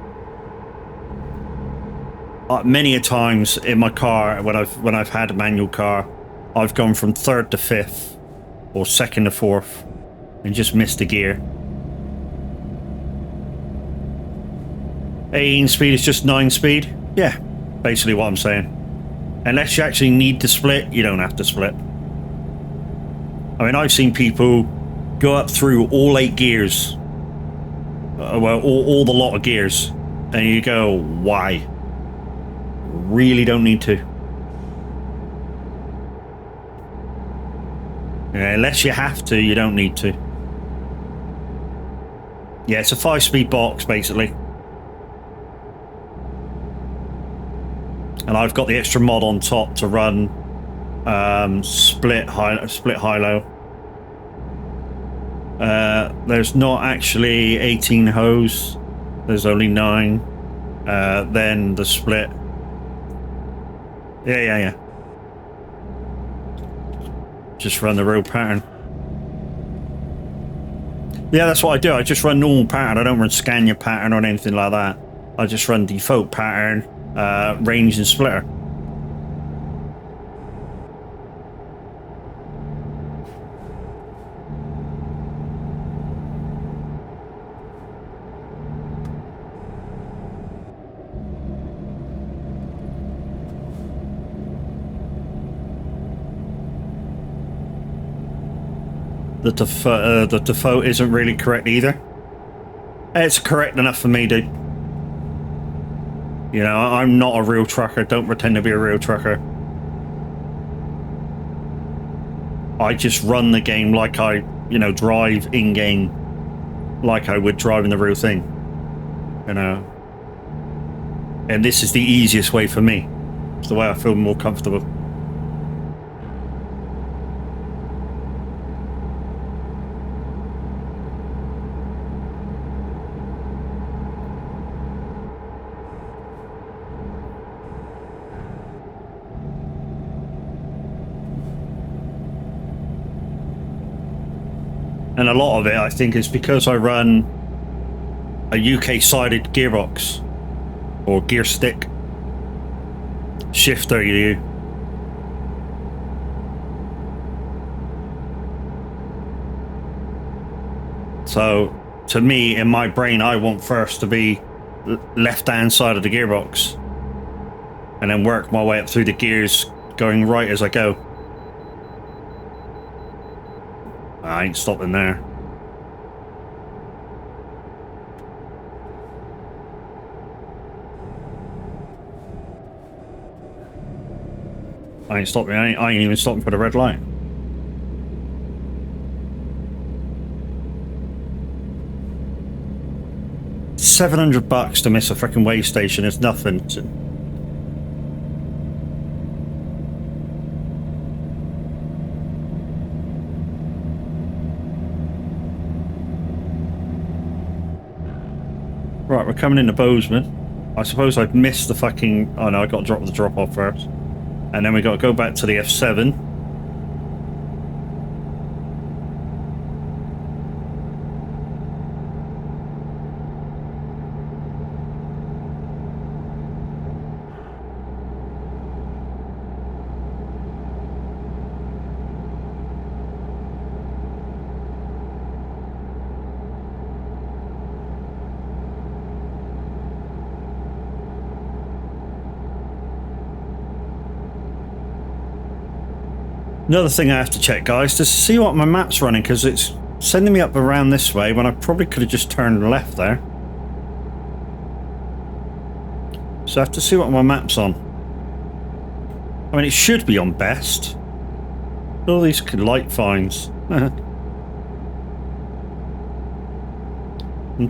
Many a times in my car, when I've had a manual car, I've gone from 3rd to 5th, or 2nd to 4th, and just missed a gear. 18 speed is just 9 speed? Yeah, basically what I'm saying. Unless you actually need to split, you don't have to split. I mean, I've seen people go up through all 8 gears. Well, all the lot of gears. And you go, why? Really don't need to. Yeah, unless you have to, you don't need to. Yeah, it's a 5-speed box, basically. And I've got the extra mod on top to run split high-low. There's not actually 18 hose. There's only 9. Then the split. Yeah. Just run the real pattern. Yeah, that's what I do. I just run normal pattern. I don't run Scania pattern or anything like that. I just run default pattern, range and splitter. The default isn't really correct either. It's correct enough for me, dude. You know, I'm not a real trucker. Don't pretend to be a real trucker. I just run the game like I you know, drive in game like I would driving the real thing, you know. And this is the easiest way for me. It's the way I feel more comfortable. And a lot of it, I think, is because I run a UK-sided gearbox or gear stick shifter. You. So, to me, in my brain, I want first to be left-hand side of the gearbox, and then work my way up through the gears, going right as I go. I ain't stopping there. I ain't stopping. I ain't even stopping for the red light. $700 to miss a freaking way station is nothing. Right, we're coming into Bozeman. I suppose I've missed the fucking... Oh no, I got to drop the drop off first. And then we got to go back to the F7. Another thing I have to check, guys, to see what my map's running, because it's sending me up around this way when I probably could have just turned left there. So I have to see what my map's on. I mean, it should be on best. All these light finds. I'm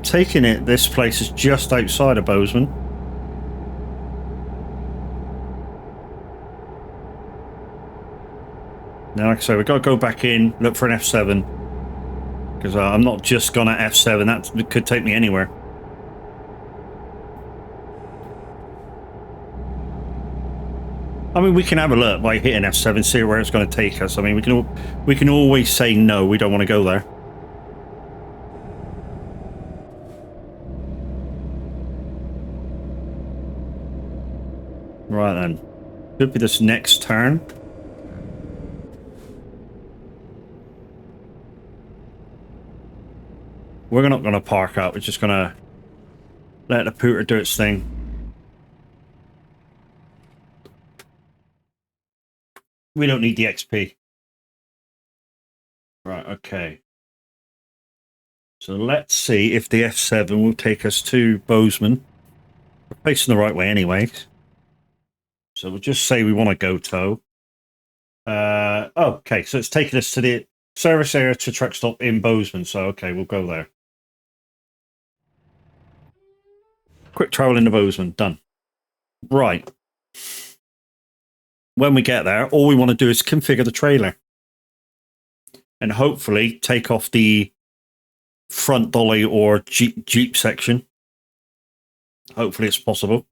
taking it this place is just outside of Bozeman. Now, like I say, we've got to go back in, look for an F7. Because I'm not just gonna F7, that could take me anywhere. I mean, we can have a look by hitting F7, see where it's going to take us. I mean, we can always say no, we don't want to go there. Right then, could be this next turn. We're not going to park up. We're just going to let the pooter do its thing. We don't need the XP. Right, okay. So let's see if the F7 will take us to Bozeman. We're facing the right way anyway. So we'll just say we want to go tow. Okay, so it's taking us to the service area to truck stop in Bozeman. So, okay, we'll go there. Quick travel into Bozeman. Done. Right. When we get there, all we want to do is configure the trailer. And hopefully take off the front dolly or Jeep section. Hopefully it's possible.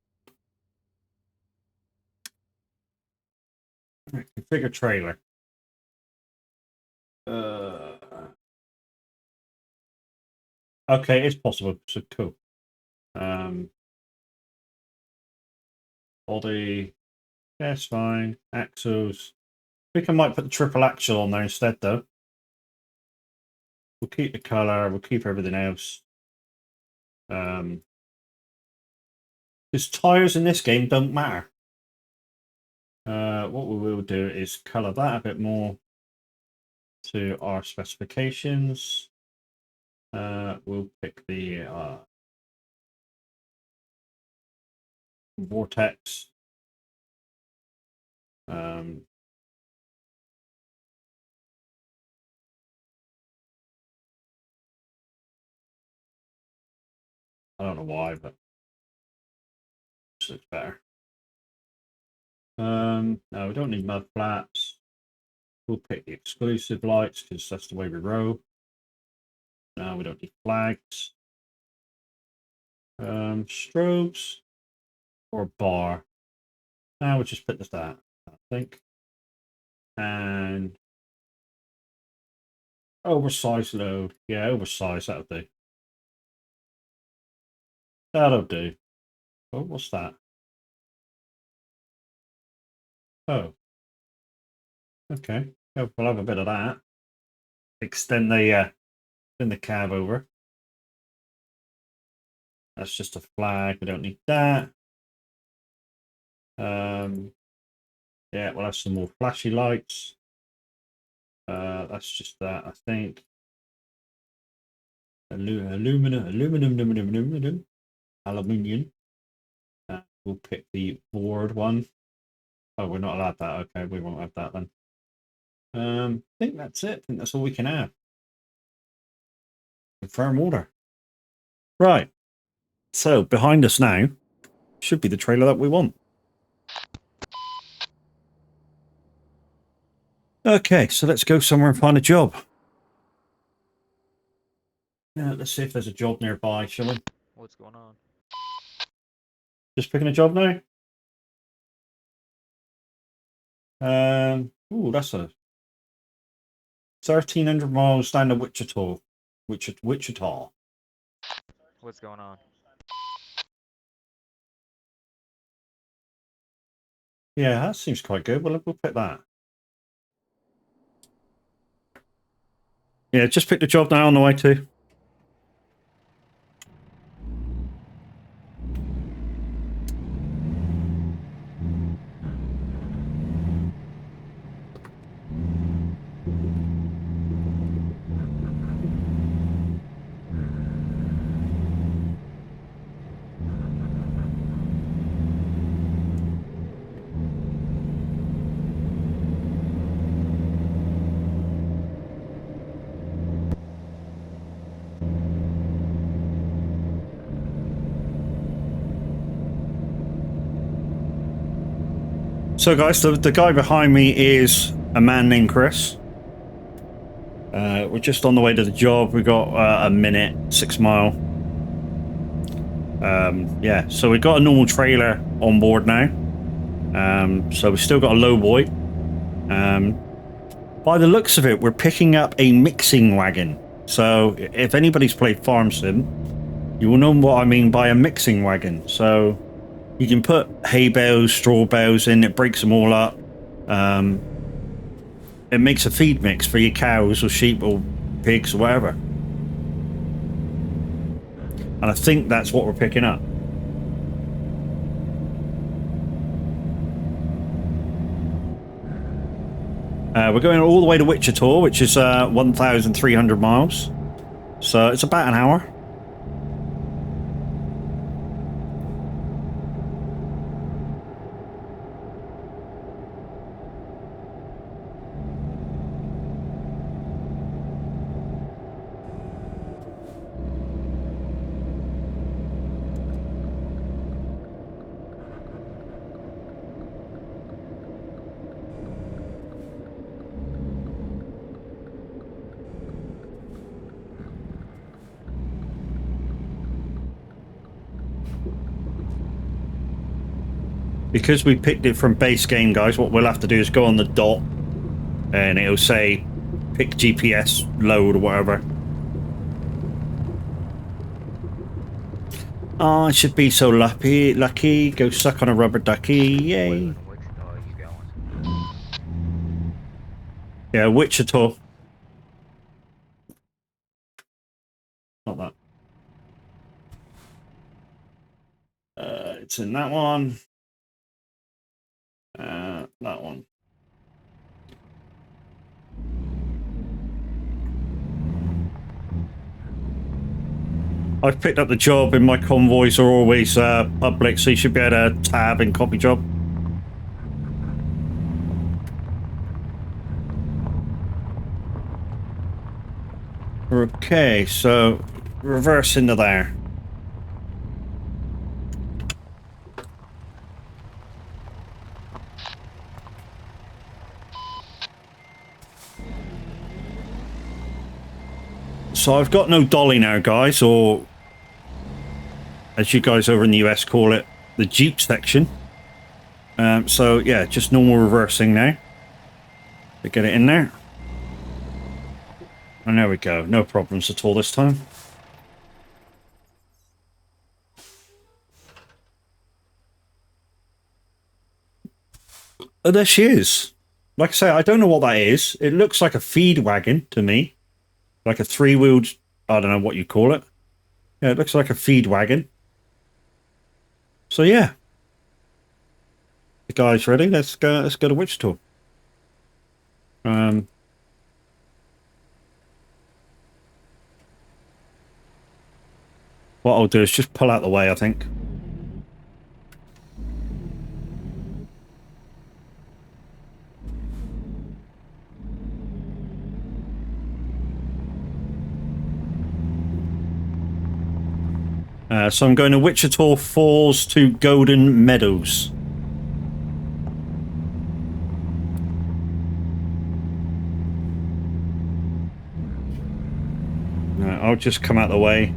Configure trailer. Okay, it's possible. So cool. Body. Yeah, it's fine. Axles. I think I might put the triple axle on there instead, though. We'll keep the color. We'll keep everything else. Because tires in this game don't matter. What we will do is color that a bit more to our specifications. We'll pick the Vortex. don't know why, but this looks better. No, we don't need mud flaps. We'll pick the exclusive lights because that's the way we row. No, we don't need flags. Strobes or a bar. Now we'll just put this that, I think. And oversized load. Yeah, oversized, that'll do. That'll do. Oh, what's that? Oh. Okay. Oh, we'll have a bit of that. Extend the cab over. That's just a flag. We don't need that. Yeah, we'll have some more flashy lights. That's just that, I think. Aluminum. We'll pick the board one. Oh, we're not allowed that. Okay, we won't have that then. I think that's it. I think that's all we can have. Confirm order. Right. So behind us now should be the trailer that we want. Okay, so let's go somewhere and find a job. Let's see if there's a job nearby, shall we? What's going on? Just picking a job now? Ooh, that's a 1,300 miles down to Wichita. Wichita. What's going on? Yeah, that seems quite good. We'll pick that. Yeah, just pick the job now on the way to. So guys, the guy behind me is a man named Chris. We're just on the way to the job. We got a minute, 6 mile. Yeah, so we've got a normal trailer on board now. So we've still got a low boy. By the looks of it, we're picking up a mixing wagon. So if anybody's played Farm Sim, you will know what I mean by a mixing wagon. So you can put hay bales, straw bales in, it breaks them all up. It makes a feed mix for your cows or sheep or pigs or whatever. And I think that's what we're picking up. We're going all the way to Wichita, which is 1,300 miles. So it's about an hour. Because we picked it from base game, guys, what we'll have to do is go on the dot and it'll say pick GPS load or whatever. Oh, I should be so lucky. Go suck on a rubber ducky. Yay. Wichita are you going? Yeah, Wichita. Not that. It's in that one. That one. I've picked up the job and my convoys are always public, so you should be able to tab and copy job. Okay, so reverse into there. So I've got no dolly now, guys, or as you guys over in the US call it, the Jeep section. So yeah, just normal reversing now to get it in there. And there we go. No problems at all this time. Oh, there she is. Like I say, I don't know what that is. It looks like a feed wagon to me. Like a three-wheeled, I don't know what you call it. Yeah, it looks like a feed wagon. So yeah. The guys ready? Let's go to Wichita. What I'll do is just pull out the way, I think. So I'm going to Wichita Falls to Golden Meadows. I'll just come out the way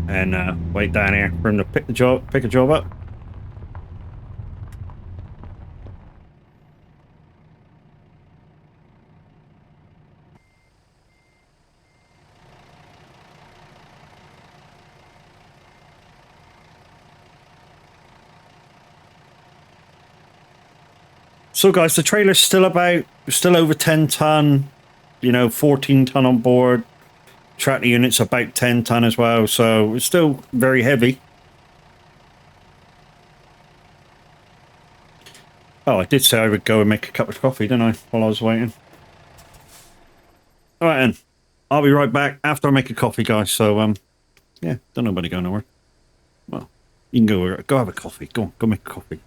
and wait down here for him to pick a job up. So guys, the trailer's still over 10 ton, 14 ton on board. Tractor unit's about 10 ton as well, so it's still very heavy. Oh, I did say I would go and make a cup of coffee, didn't I, while I was waiting? All right, then. I'll be right back after I make a coffee, guys. So, yeah, don't nobody go nowhere. Well, you can go have a coffee. Go on, go make a coffee.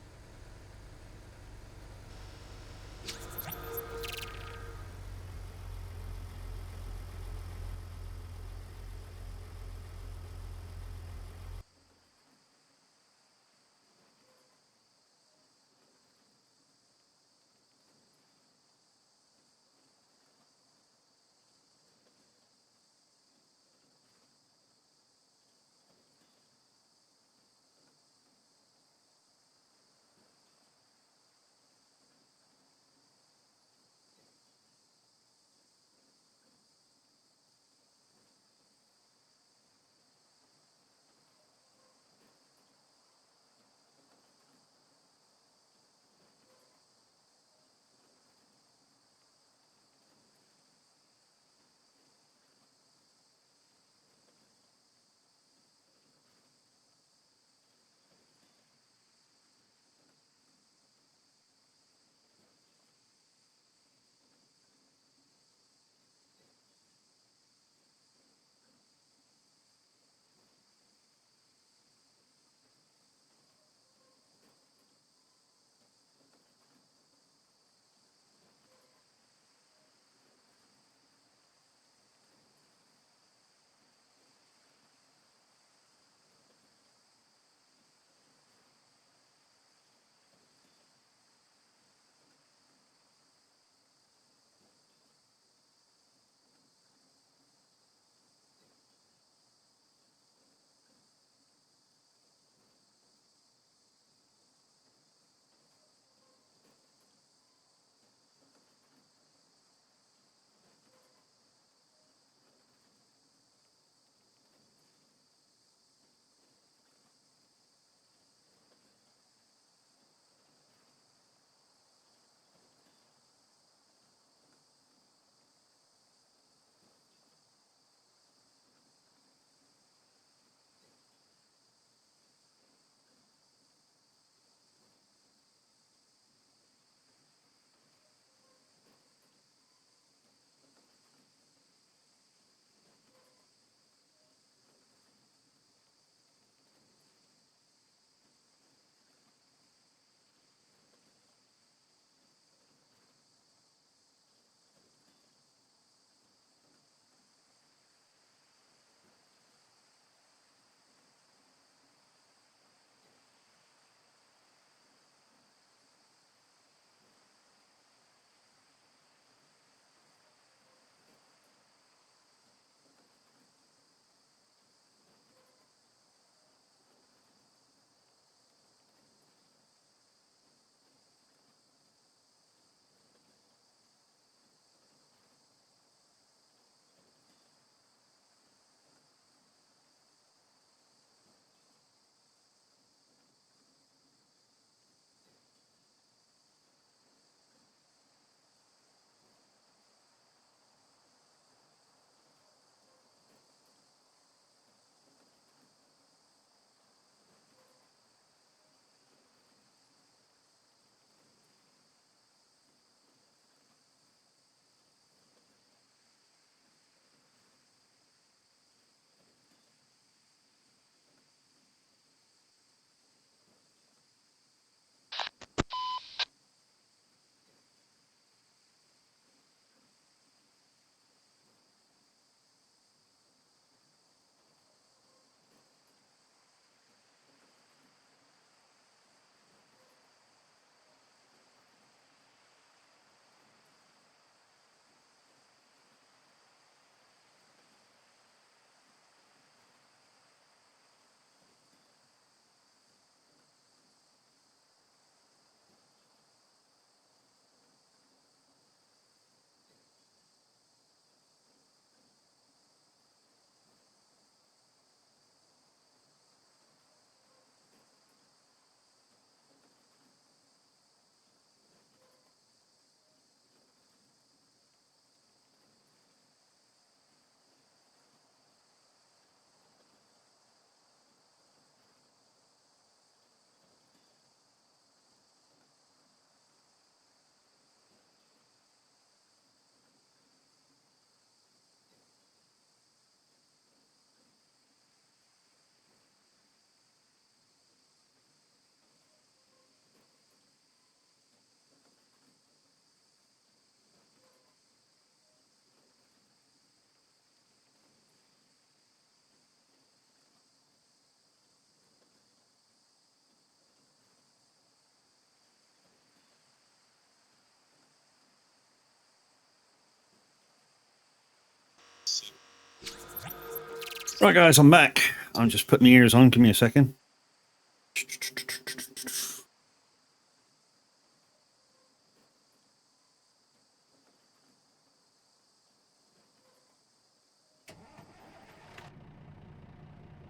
Right, guys, I'm back. I'm just putting my ears on. Give me a second.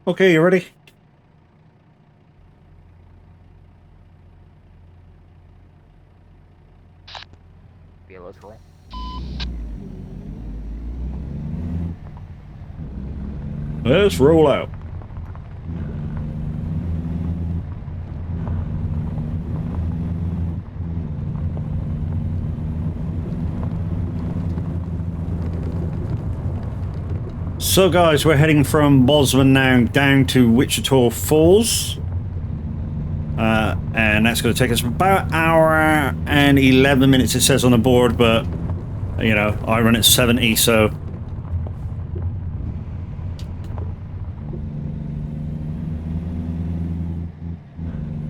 Okay, you ready? Yeah, let's roll. Let's roll out. So, guys, we're heading from Bosman now down to Wichita Falls. And that's going to take us about an hour and 11 minutes, it says on the board, but, you know, I run at 70, so...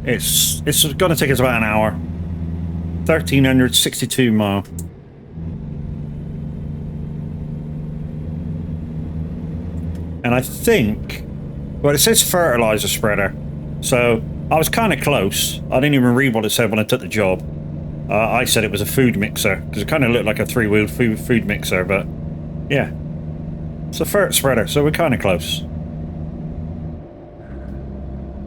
It's going to take us about an hour. 1,362 miles. And I think... Well, it says fertilizer spreader. So, I was kind of close. I didn't even read what it said when I took the job. I said it was a food mixer, because it kind of looked like a three-wheeled food mixer, but... Yeah. It's a fert spreader, so we're kind of close.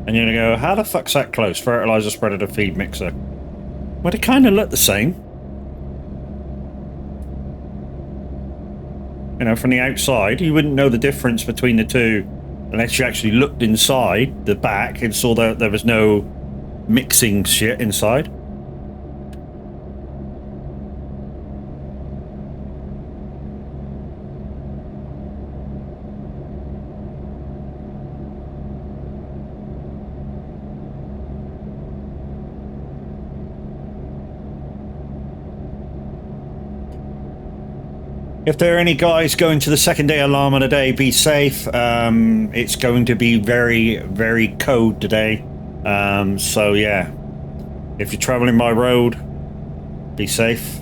And you're going to go, how the fuck's that close? Fertilizer spreader to feed mixer. Well, they kind of look the same. You know, from the outside, you wouldn't know the difference between the two unless you actually looked inside the back and saw that there was no mixing shit inside. If there are any guys going to the second day of Llama today, be safe. It's going to be very, very cold today. So yeah, if you're traveling by road, be safe.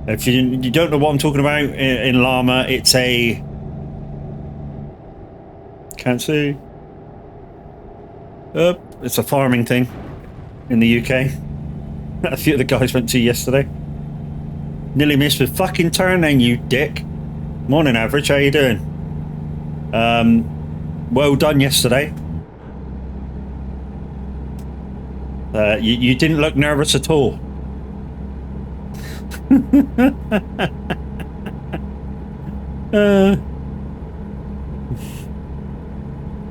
If you don't know what I'm talking about in Llama, it's a... Can't see. It's a farming thing in the UK. A few of the guys went to yesterday. Nearly missed with fucking turn then, you dick. Morning, Average. How you doing? Well done yesterday. You didn't look nervous at all.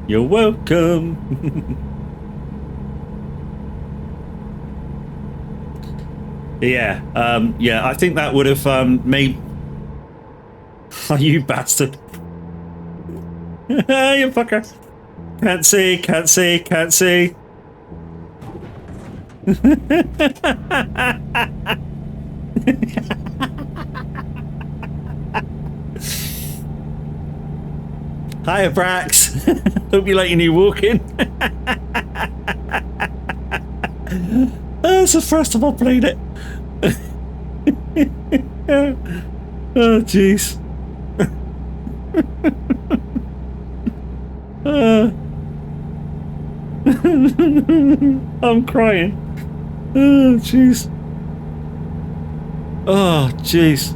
You're welcome. Yeah, yeah, I think that would have made... Oh, you bastard. You fucker. Can't see, can't see, can't see. Hiya, Brax. Hope you like your new walk-in. That's the first time I played it. Oh, jeez. I'm crying. Oh, jeez. Oh, jeez.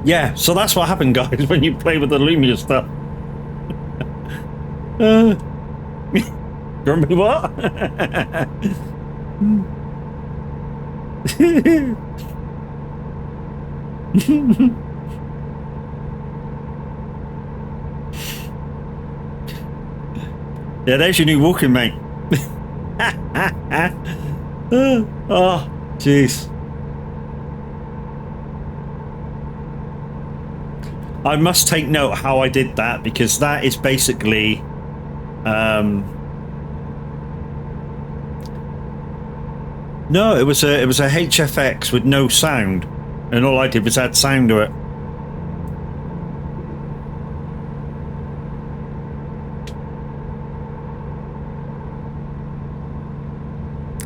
Yeah, so that's what happened, guys, when you play with the Lumia stuff. Remember what? Yeah, there's your new walking, mate. Oh, jeez. I must take note how I did that, because that is basically no, it was a HFX with no sound, and all I did was add sound to it.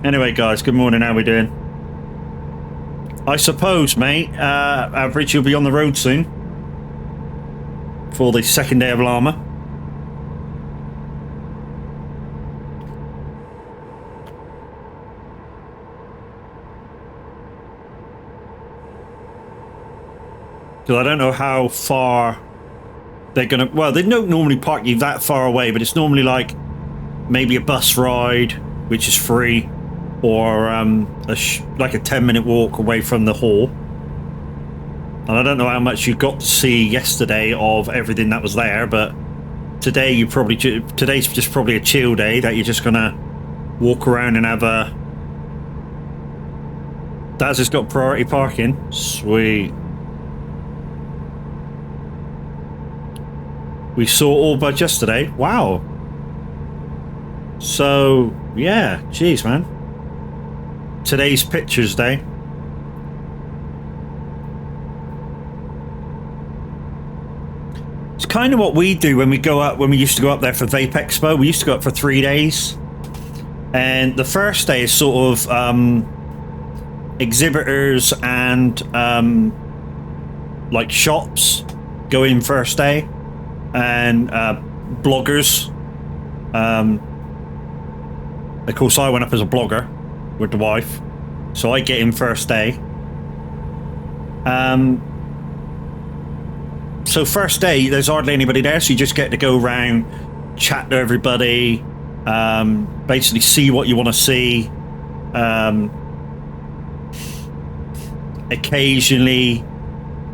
Anyway, guys, good morning. How we doing? I suppose, mate, average, you'll be on the road soon for the second day of Llama. Because I don't know how far they're gonna. Well, they don't normally park you that far away, but it's normally like maybe a bus ride, which is free, or like a 10-minute walk away from the hall. And I don't know how much you got to see yesterday of everything that was there, but today today's just probably a chill day that you're just gonna walk around and have a. Daz has got priority parking. Sweet. We saw Allbud yesterday. Wow. So, yeah. Jeez, man. Today's Pictures Day. It's kind of what we do when we used to go up there for Vape Expo. We used to go up for 3 days. And the first day is sort of exhibitors and like shops go in first day. And bloggers. Of course, I went up as a blogger with the wife, so I get in first day. So first day, there's hardly anybody there, so you just get to go around, chat to everybody, basically see what you want to see. Occasionally,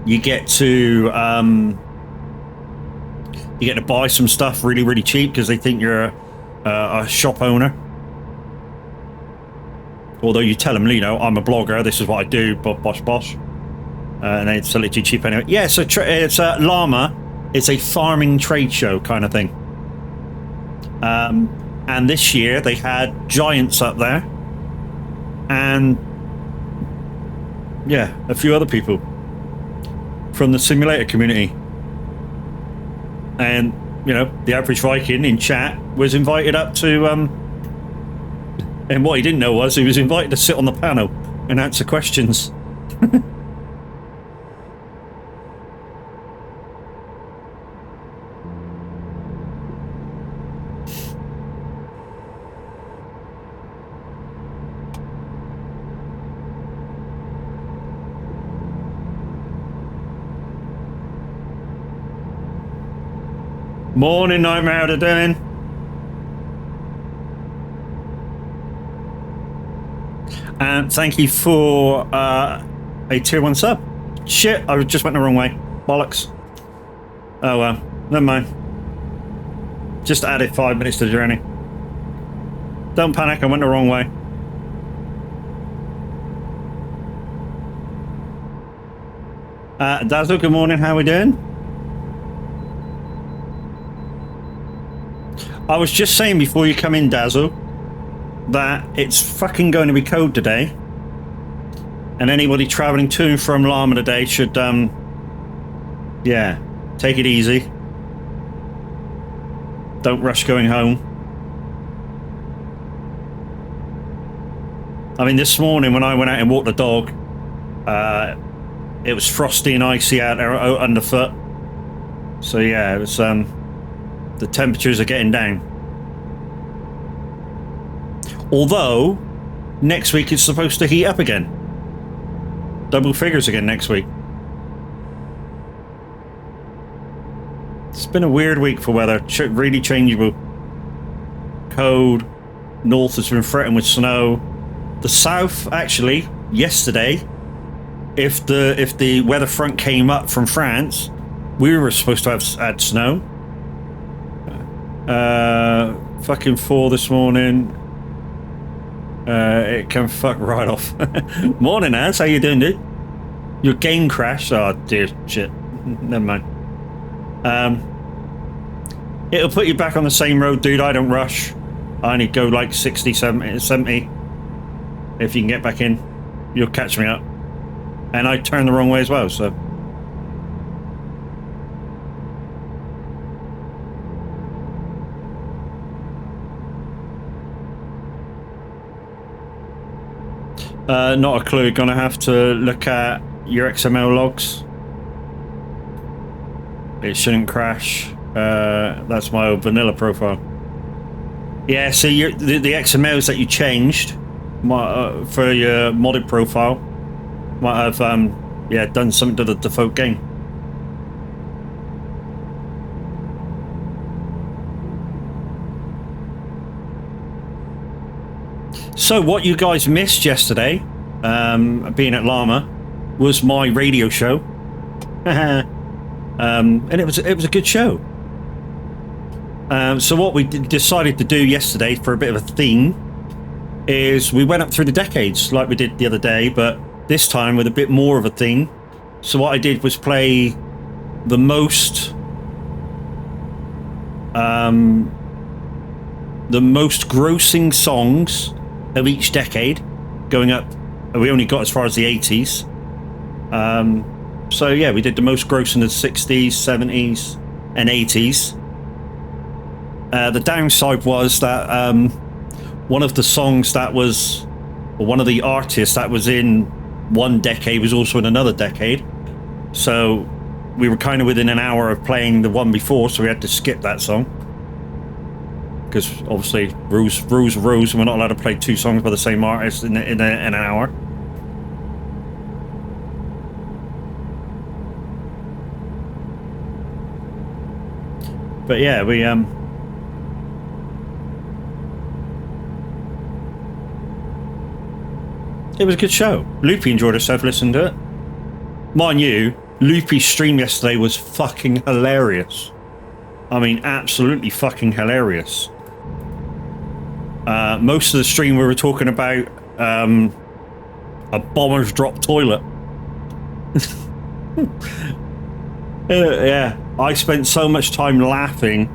you get to buy some stuff really, really cheap because they think you're a shop owner. Although you tell them, you know, I'm a blogger, this is what I do, bosh bosh. And they sell it too cheap anyway. Yeah, so it's a Llama. It's a farming trade show kind of thing. And this year they had giants up there. And yeah, a few other people from the simulator community. And, you know, the average Viking in chat was invited up to, and what he didn't know was he was invited to sit on the panel and answer questions. Morning, Nightmare, how you doing? And thank you for a tier 1 sub. Shit, I just went the wrong way. Bollocks. Oh well, never mind. Just added 5 minutes to the journey. Don't panic, I went the wrong way. Dazzle, good morning, how we doing? I was just saying before you come in, Dazzle, that it's fucking going to be cold today. And anybody travelling to and from Llama today should, yeah, take it easy. Don't rush going home. I mean, this morning when I went out and walked the dog, it was frosty and icy out there underfoot. So yeah, it was, the temperatures are getting down. Although, next week it's supposed to heat up again. Double figures again next week. It's been a weird week for weather. Really changeable. Cold. North has been threatened with snow. The south, actually, yesterday, if the weather front came up from France, we were supposed to have had snow. Fucking 4 this morning. It can fuck right off. Morning, Az. How you doing, dude? Your game crashed. Oh, dear. Shit. Never mind. It'll put you back on the same road, dude. I don't rush. I only go like 60, 70. If you can get back in, you'll catch me up. And I turn the wrong way as well, so... Not a clue. Gonna have to look at your XML logs. It shouldn't crash. That's my old vanilla profile. Yeah, so the XMLs that you changed for your modded profile might have yeah, done something to the default game. So what you guys missed yesterday, being at Llama, was my radio show, and it was a good show. So what we decided to do yesterday for a bit of a theme is we went up through the decades like we did the other day, but this time with a bit more of a theme. So what I did was play the most grossing songs of each decade, going up. We only got as far as the 80s. So yeah, we did the most grossing of the 60s, 70s, and 80s. The downside was that one of the songs that was, or one of the artists that was in one decade was also in another decade. So we were kind of within an hour of playing the one before, so we had to skip that song. Because obviously rules, and we're not allowed to play two songs by the same artist in an hour. But yeah, we it was a good show. Loopy enjoyed herself listening to it. Mind you, Loopy's stream yesterday was fucking hilarious. I mean, absolutely fucking hilarious. Most of the stream we were talking about a bomber's drop toilet. Yeah, I spent so much time laughing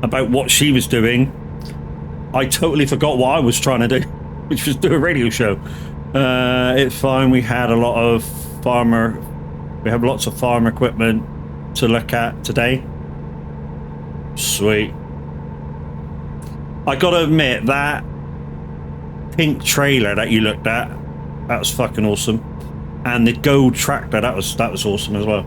about what she was doing. I totally forgot what I was trying to do, which was do a radio show. It's fine. We had lots of farm equipment to look at today. Sweet. I gotta admit, that pink trailer that you looked at, that was fucking awesome. And the gold tractor, that was awesome as well.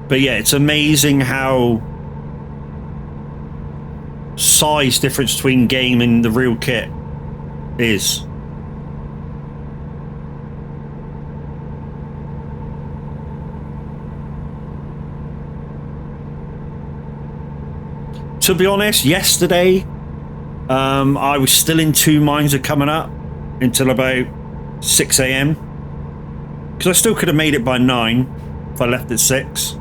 But yeah, it's amazing how size difference between game and the real kit is. To be honest, yesterday I was still in two minds of coming up until about 6 a.m. because I still could have made it by 9 if I left at 6.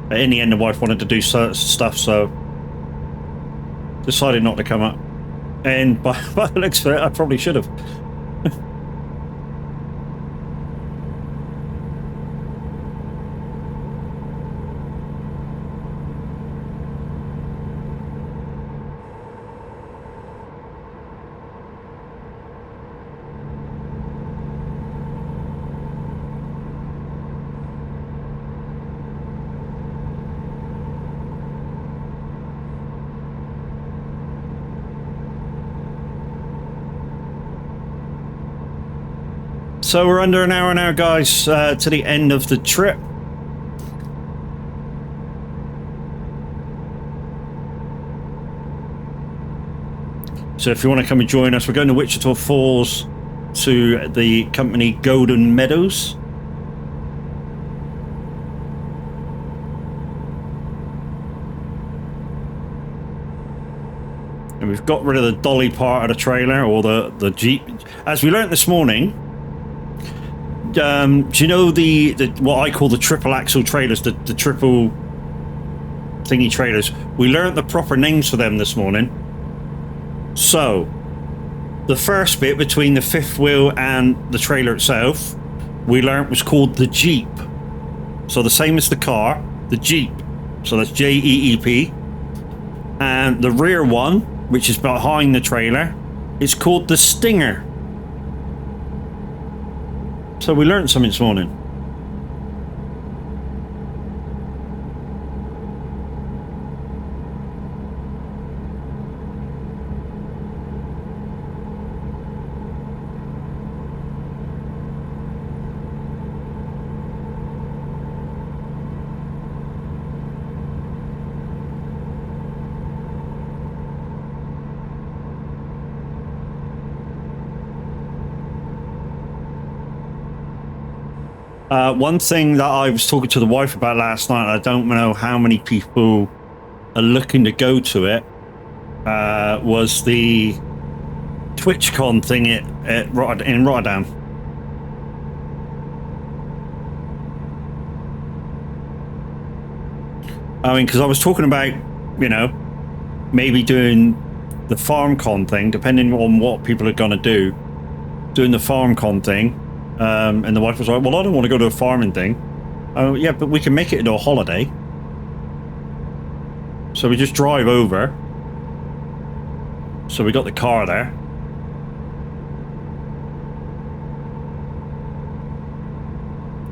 But in the end, the wife wanted to do stuff, so decided not to come up. And by the looks of it, I probably should have. So we're under an hour now, guys, to the end of the trip. So if you want to come and join us, we're going to Wichita Falls to the company Golden Meadows. And we've got rid of the dolly part of the trailer, or the Jeep. As we learnt this morning, do you know the what I call the triple axle trailers, the triple thingy trailers? We learnt the proper names for them this morning. So the first bit between the fifth wheel and the trailer itself, we learnt was called the Jeep. So the same as the car, the Jeep. So that's Jeep. And the rear one, which is behind the trailer, is called the Stinger. So we learned something this morning. One thing that I was talking to the wife about last night, I don't know how many people are looking to go to it, was the TwitchCon thing in Rotterdam. I mean, because I was talking about, you know, maybe doing the FarmCon thing, depending on what people are going to do, doing the FarmCon thing. And the wife was like, well, I don't want to go to a farming thing. Oh, yeah, but we can make it into a holiday. So we just drive over. So we got the car there.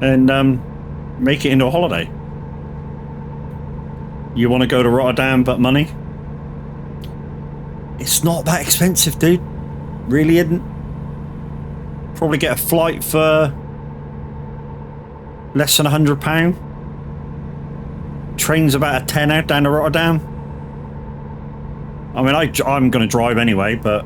And make it into a holiday. You want to go to Rotterdam, but money? It's not that expensive, dude. Really isn't. Probably get a flight for less than £100. Train's about a tenner down to Rotterdam. I mean, I'm going to drive anyway, but...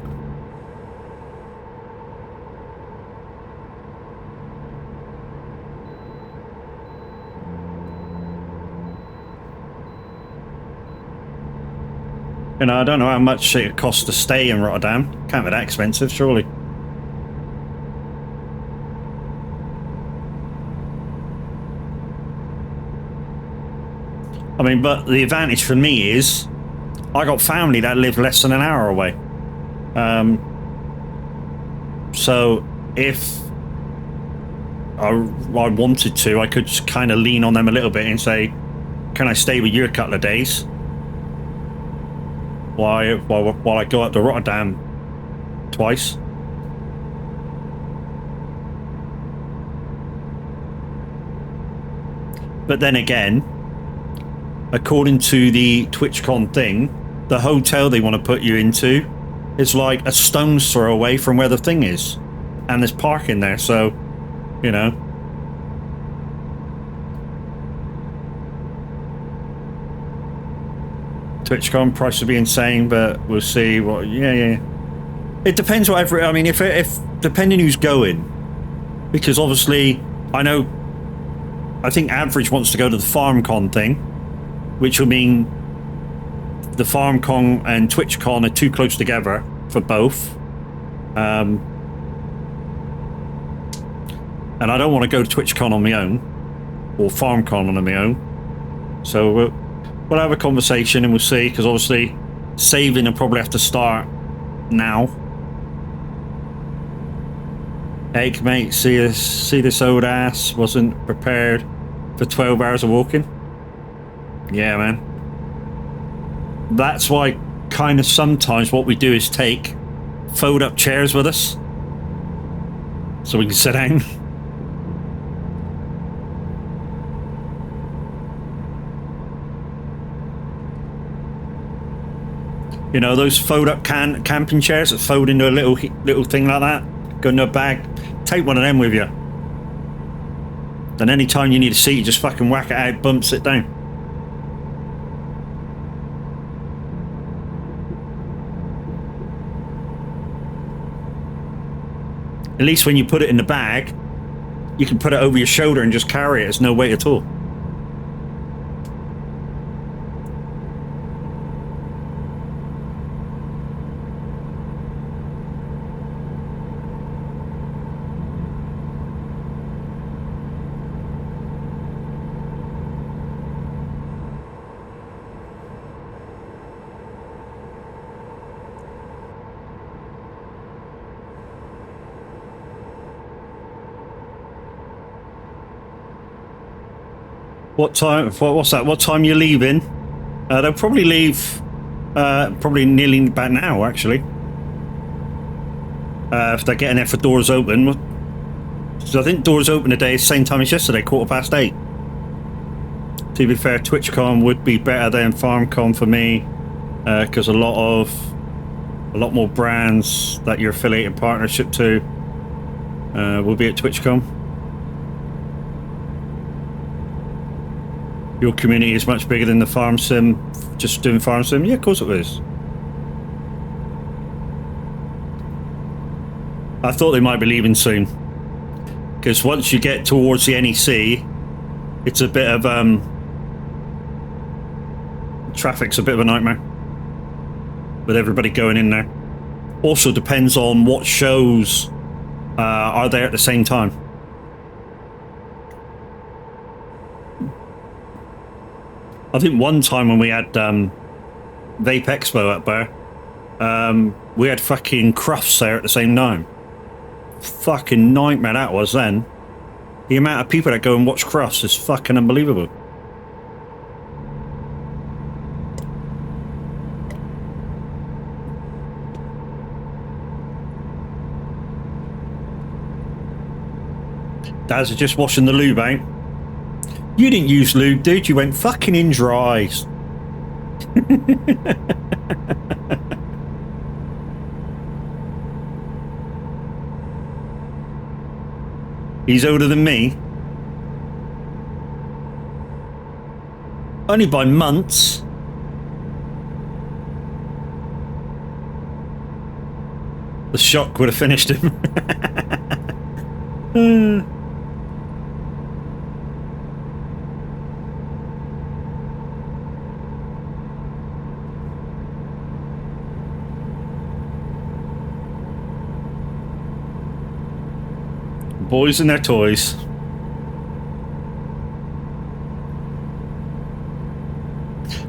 You know, I don't know how much it costs to stay in Rotterdam. Can't be that expensive, surely. I mean, but the advantage for me is I got family that live less than an hour away. So if I wanted to, I could just kind of lean on them a little bit and say, can I stay with you a couple of days? While I go up to Rotterdam twice. But then again, according to the TwitchCon thing, the hotel they want to put you into is like a stone's throw away from where the thing is. And there's parking there, so, you know. TwitchCon price would be insane, but we'll see what. Yeah. It depends whatever. I mean, if depending who's going, because obviously I think Average wants to go to the FarmCon thing, which will mean the FarmCon and TwitchCon are too close together for both. And I don't want to go to TwitchCon on my own or FarmCon on my own, so. We'll have a conversation and we'll see, because obviously saving will probably have to start now. Hey, mate, see this old ass wasn't prepared for 12 hours of walking? Yeah, man. That's why kind of sometimes what we do is take fold up chairs with us so we can sit down. You know, those fold-up camping chairs that fold into a little thing like that? Go into a bag. Take one of them with you. Then any time you need a seat, you just fucking whack it out, bump, sit down. At least when you put it in the bag, you can put it over your shoulder and just carry it. It's no weight at all. What time? What's that? What time you leaving? They'll probably leave. Probably nearly about now, actually. If they're getting there for doors open. So I think doors open today, same time as yesterday, 8:15. To be fair, TwitchCon would be better than FarmCon for me, because a lot more brands that you're affiliated partnership to will be at TwitchCon. Your community is much bigger than the farm sim, just doing farm sim? Yeah, of course it is. I thought they might be leaving soon. Because once you get towards the NEC, it's a bit of traffic's a bit of a nightmare with everybody going in there. Also depends on what shows are there at the same time. I think one time when we had Vape Expo up there, we had fucking Crufts there at the same time. Fucking nightmare that was then. The amount of people that go and watch Crufts is fucking unbelievable. Daz is just washing the lube out. You didn't use lube, dude. You went fucking in dries. He's older than me. Only by months. The shock would have finished him. Boys and their toys.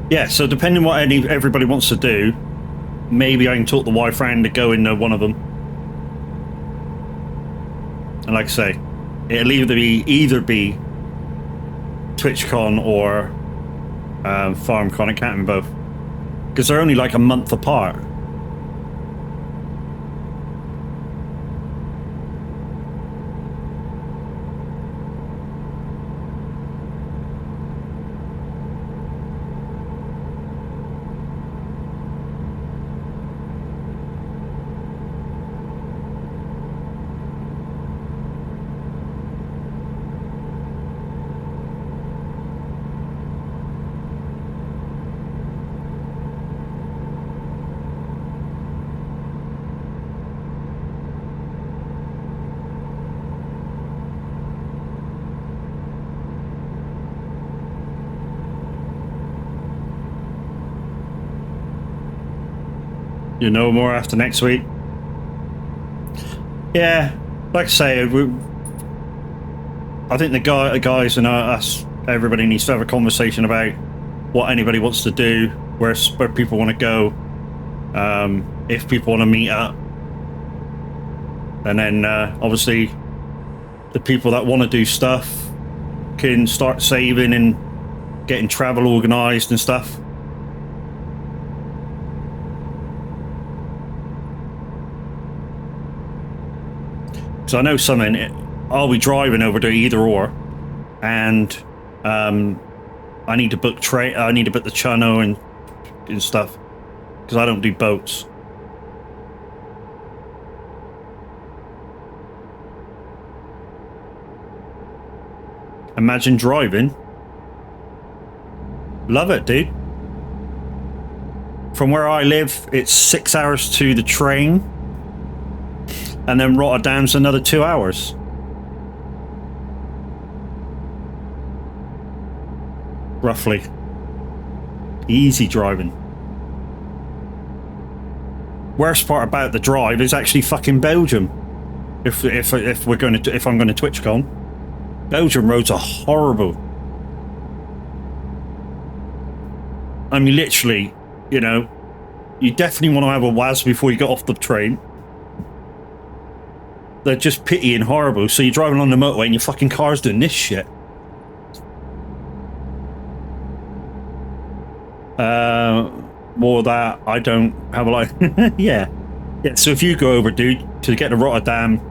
Yeah, so depending what everybody wants to do, maybe I can talk the wife round to go into one of them. And like I say, it'll either be TwitchCon or FarmCon. I can't remember both, because they're only like a month apart. You know more after next week. Yeah, like I say, I think the guys and us, everybody needs to have a conversation about what anybody wants to do, where people want to go, if people want to meet up, and then obviously the people that want to do stuff can start saving and getting travel organised and stuff. So I know something. I'll be driving over to either or, and I need to book I need to book the channel and stuff, because I don't do boats. Imagine driving. Love it, dude. From where I live, it's 6 hours to the train. And then Rotterdam's another 2 hours. Roughly. Easy driving. Worst part about the drive is actually fucking Belgium. If I'm going to TwitchCon, Belgium roads are horrible. I mean, literally, you know, you definitely want to have a WAS before you get off the train. They're just pity and horrible. So you're driving on the motorway and your fucking car's doing this shit. More that I don't have a lot. Yeah. So if you go over, dude, to get to Rotterdam,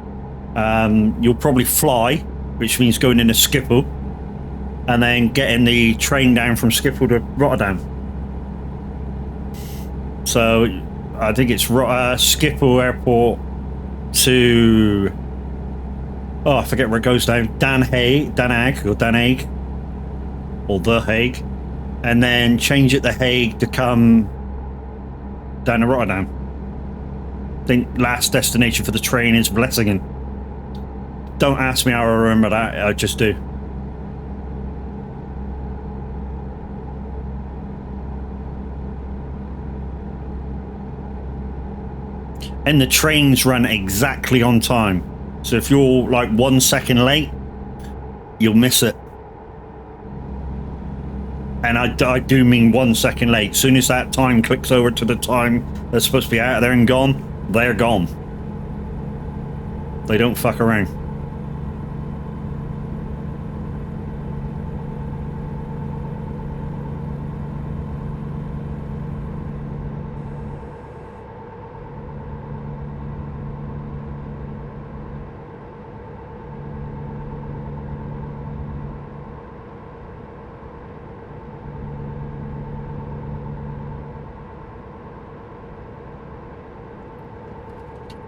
you'll probably fly, which means going into Schiphol, and then getting the train down from Schiphol to Rotterdam. So I think it's Schiphol Airport to, oh, I forget where it goes down, Den Haag, or The Hague, and then change it to Hague to come down to Rotterdam. I think last destination for the train is Vlissingen. Don't ask me how I remember that. I just do. And the trains run exactly on time. So if you're like 1 second late, you'll miss it. And I do mean 1 second late. As soon as that time clicks over to the time they're supposed to be out of there and gone, they're gone. They don't fuck around.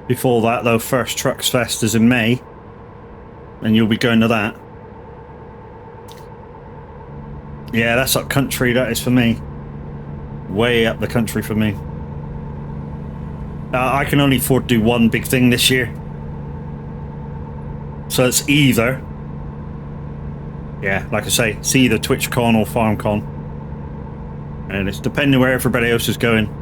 Before that, though, First Trucks Fest is in May, and you'll be going to that. Yeah, that's up country, that is for me. Way up the country for me. I can only afford to do one big thing this year. So it's either, yeah, like I say, it's either TwitchCon or FarmCon. And it's depending where everybody else is going.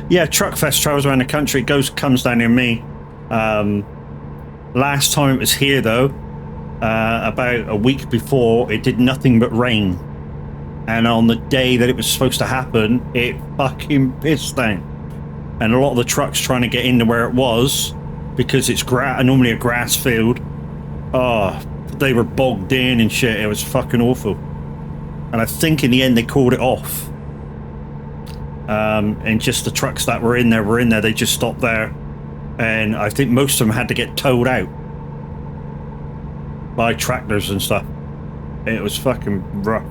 Yeah, Truckfest travels around the country. It comes down near me. Last time it was here, though, about a week before, it did nothing but rain. And on the day that it was supposed to happen, it fucking pissed down. And a lot of the trucks trying to get into where it was, because it's normally a grass field, they were bogged in and shit. It was fucking awful. And I think in the end they called it off. And just the trucks that were in there, they just stopped there. And I think most of them had to get towed out by tractors and stuff. It was fucking rough.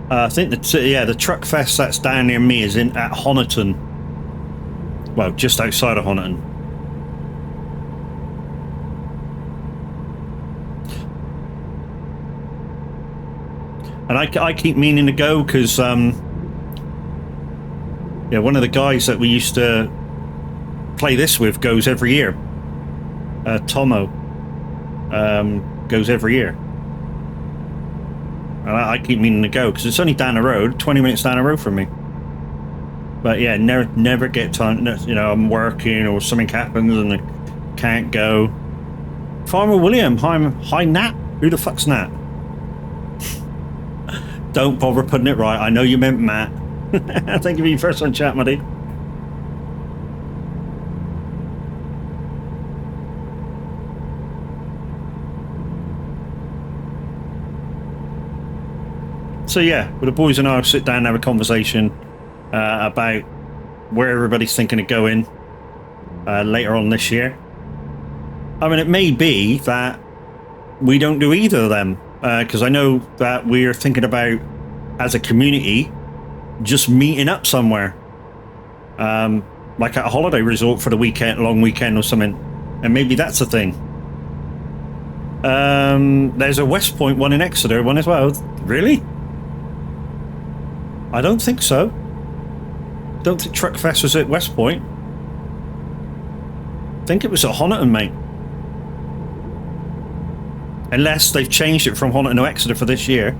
I think the Truck Fest that's down near me is at Honiton. Well, just outside of Honiton. And I keep meaning to go because, one of the guys that we used to play this with goes every year. Tomo goes every year. And I keep meaning to go because it's only down the road, 20 minutes down the road from me. But yeah, never get time. I'm working or something happens and I can't go. Farmer William, hi Nat. Who the fuck's Nat? Don't bother putting it right. I know you meant Matt. Thank you for your first on chat, buddy. So yeah, well, the boys and I will sit down and have a conversation about where everybody's thinking of going later on this year. I mean, it may be that we don't do either of them. Because I know that we're thinking about, as a community, just meeting up somewhere. Like at a holiday resort for the long weekend or something. And maybe that's a thing. There's a West Point one in Exeter one as well. Really? I don't think so. Don't think Truckfest was at West Point. I think it was at Honiton, mate. Unless they've changed it from Honiton to Exeter for this year.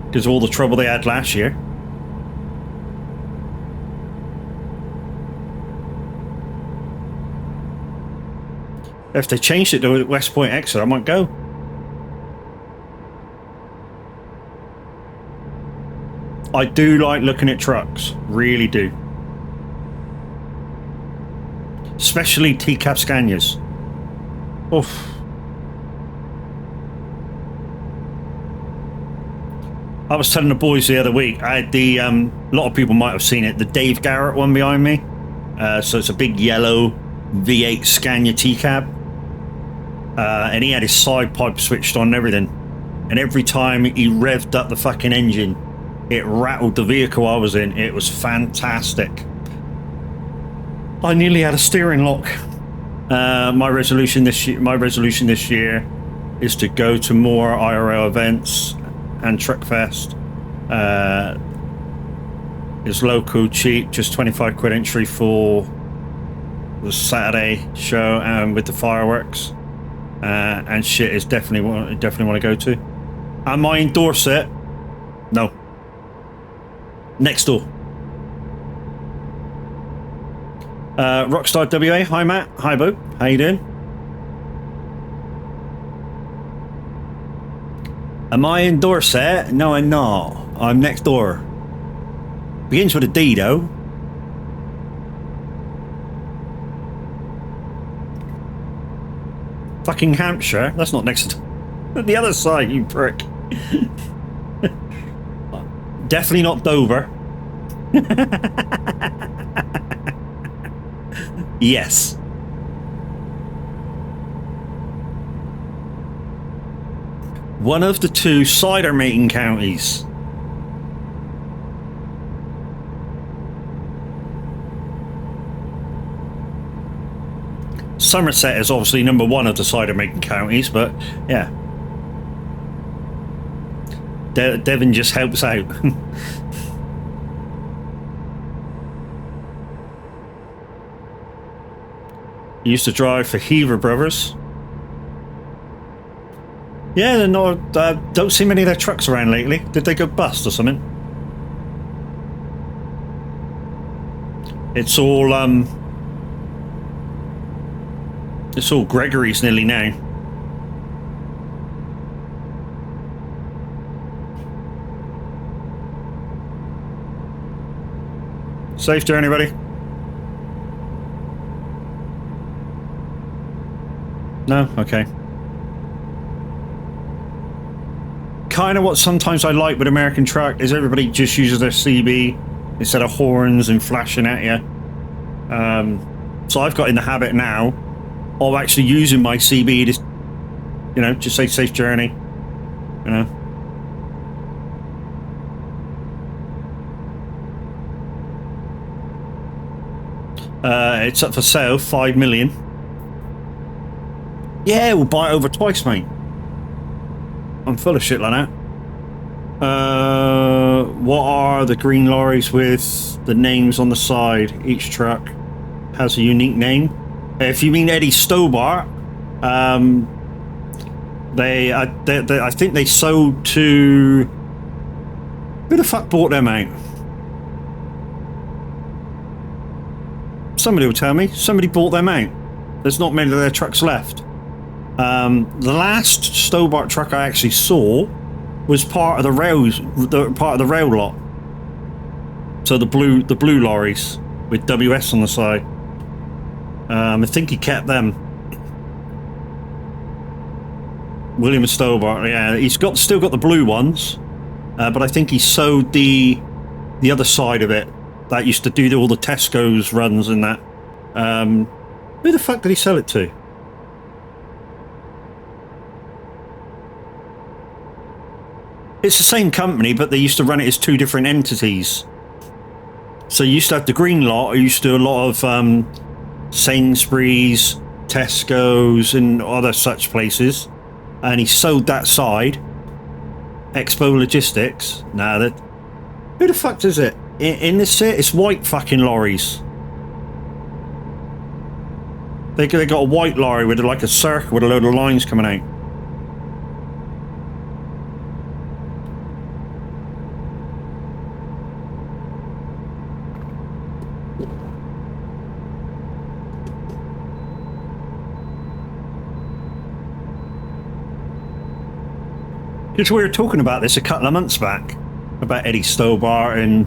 Because of all the trouble they had last year. If they changed it to West Point Exeter, I might go. I do like looking at trucks. Really do. Especially TCAP Scanias. Oof. I was telling the boys the other week, I had a lot of people might have seen it, the Dave Garrett one behind me. So it's a big yellow V8 Scania T-cab. And he had his side pipe switched on and everything. and every time he revved up the fucking engine, it rattled the vehicle I was in. It was fantastic. I nearly had a steering lock. My resolution this year is to go to more IRL events and Truckfest. It's local, cheap, just 25 quid entry for the Saturday show and with the fireworks. And shit is definitely want to go to. Am I in Dorset? No. Next door. Rockstar WA, hi Matt, hi Boo, how you doing? Am I in Dorset? No, I'm not. I'm next door. Begins with a D though. Fucking Hampshire? That's not next to the other side, you prick. Definitely not Dover. Yes. One of the two cider making counties. Somerset is obviously number one of the cider making counties, but yeah. Devon just helps out. Used to drive for Heaver Brothers. Yeah, they're not, don't see many of their trucks around lately. Did they go bust or something? It's all Gregory's nearly now. Safe journey, buddy. No? Okay. Kind of what sometimes I like with American truck is everybody just uses their CB instead of horns and flashing at you. So I've got in the habit now of actually using my CB to, you know, just say safe journey, you know. It's up for sale, 5 million. Yeah, we'll buy it over twice, mate. I'm full of shit like that. What are the green lorries with the names on the side? Each truck has a unique name. If you mean Eddie Stobart, I think they sold to... Who the fuck bought them out? Somebody will tell me. Somebody bought them out. There's not many of their trucks left. The last Stobart truck I actually saw was part of the rail lot. So the blue lorries with WS on the side. I think he kept them. William Stobart, yeah, he's still got the blue ones, but I think he sold the other side of it that used to do all the Tesco's runs and that. Who the fuck did he sell it to? It's the same company, but they used to run it as two different entities. So you used to have the green lot, you used to do a lot of Sainsbury's, Tesco's and other such places. And he sold that side. Expo Logistics. Nah, who the fuck does it? In this set, it's white fucking lorries. They got a white lorry with like a circle with a load of lines coming out. Because we were talking about this a couple of months back about Eddie Stobart and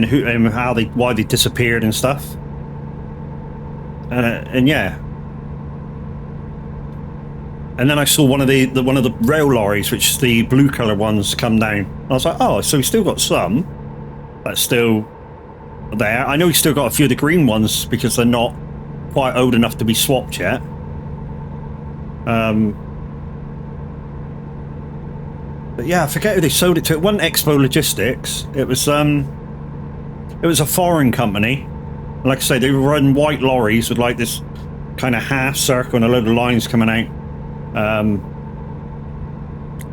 who and why they disappeared and stuff. And yeah. And then I saw one of the rail lorries, which is the blue colour ones, come down. I was like, oh, so he's still got some that's still there. I know he's still got a few of the green ones because they're not quite old enough to be swapped yet. But yeah, I forget who they sold it to. It wasn't Expo Logistics. It was a foreign company. Like I say, they were running white lorries with like this kind of half circle and a load of lines coming out.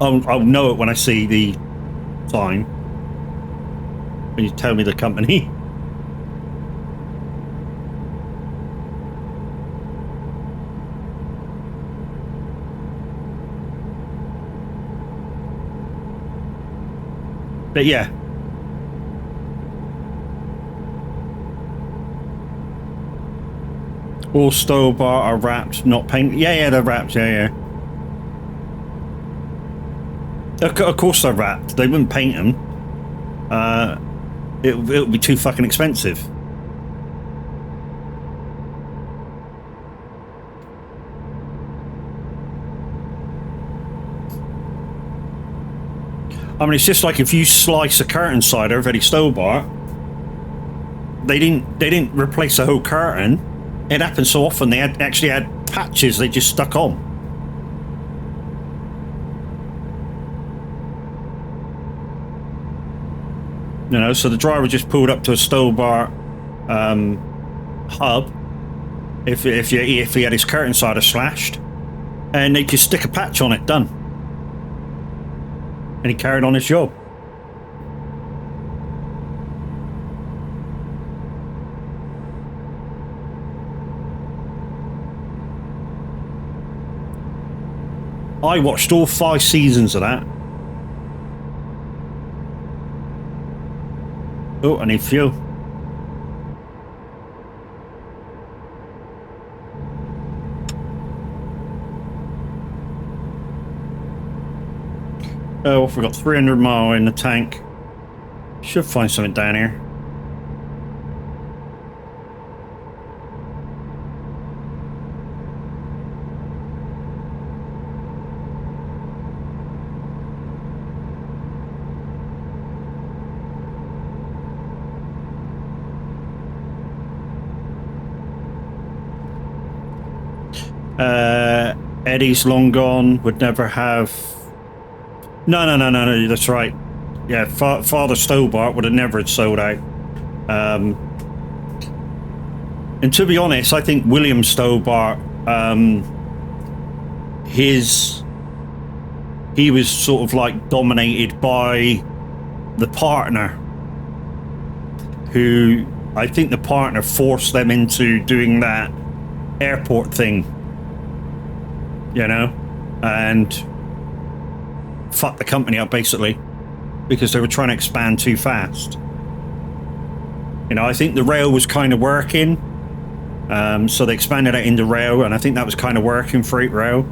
I'll know it when I see the sign. When you tell me the company. But yeah. All steel bar are wrapped, not painted. Yeah, they're wrapped. Yeah. Of course they're wrapped. They wouldn't paint them. It would be too fucking expensive. I mean, it's just like if you slice a curtain side over any steel bar, they didn't replace the whole curtain. It happened so often they actually had patches they just stuck on. You know, so the driver just pulled up to a steel bar hub if he had his curtain side slashed, and they just stick a patch on it, done. And he carried on his job. I watched all 5 seasons of that. Oh, I need fuel. Oh, we've got 300 mile in the tank. Should find something down here. Eddie's long gone, would never have... No, that's right. Yeah, Father Stobart would have never had sold out. And to be honest, I think William Stobart, he was sort of like dominated by the partner, who I think the partner forced them into doing that airport thing. You know, and fucked the company up basically because they were trying to expand too fast. You know, I think the rail was kind of working, so they expanded it into rail, and I think that was kind of working, freight rail.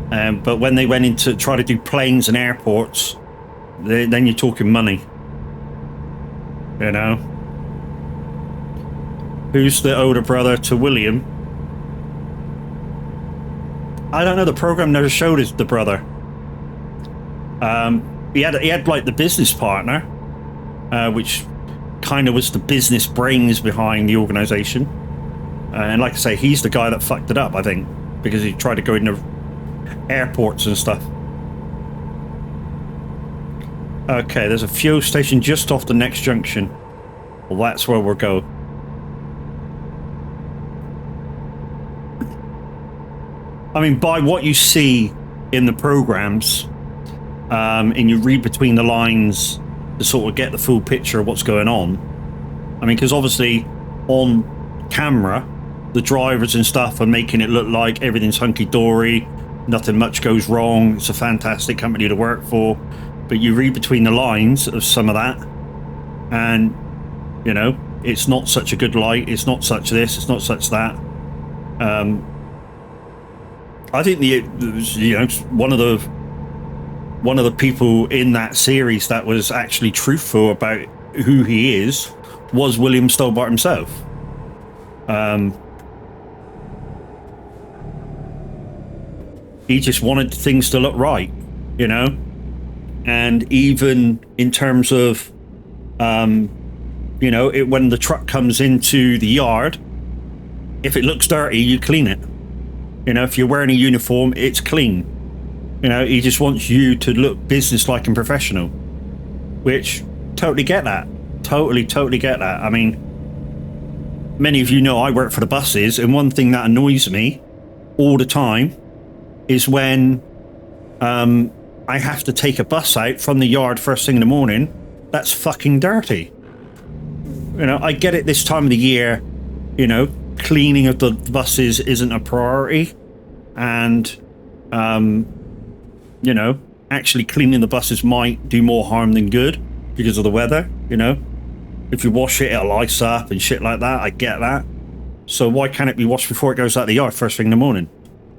But when they went into try to do planes and airports, then you're talking money. You know, who's the older brother to William? I don't know. The program never showed us the brother. He had like the business partner, which kind of was the business brains behind the organization. And like I say, he's the guy that fucked it up, I think, because he tried to go into airports and stuff. Okay, there's a fuel station just off the next junction. Well, that's where we'll go. I mean, by what you see in the programs, and you read between the lines to sort of get the full picture of what's going on. I mean, because obviously on camera, the drivers and stuff are making it look like everything's hunky-dory, nothing much goes wrong, it's a fantastic company to work for. But you read between the lines of some of that, and, you know, it's not such a good light, it's not such this, it's not such that. I think one of the people in that series that was actually truthful about who he is was William Stobart himself. He just wanted things to look right, you know, and even in terms of, you know, when the truck comes into the yard, if it looks dirty, you clean it. You know, if you're wearing a uniform, it's clean. You know, he just wants you to look businesslike and professional, which totally get that. Totally get that. I mean, many of you know I work for the buses, and one thing that annoys me all the time is when I have to take a bus out from the yard first thing in the morning. That's fucking dirty. You know, I get it this time of the year, you know, cleaning of the buses isn't a priority, and you know, actually cleaning the buses might do more harm than good because of the weather. You know, if you wash it, it'll ice up and shit like that. I get that. So why can't it be washed before it goes out the yard first thing in the morning?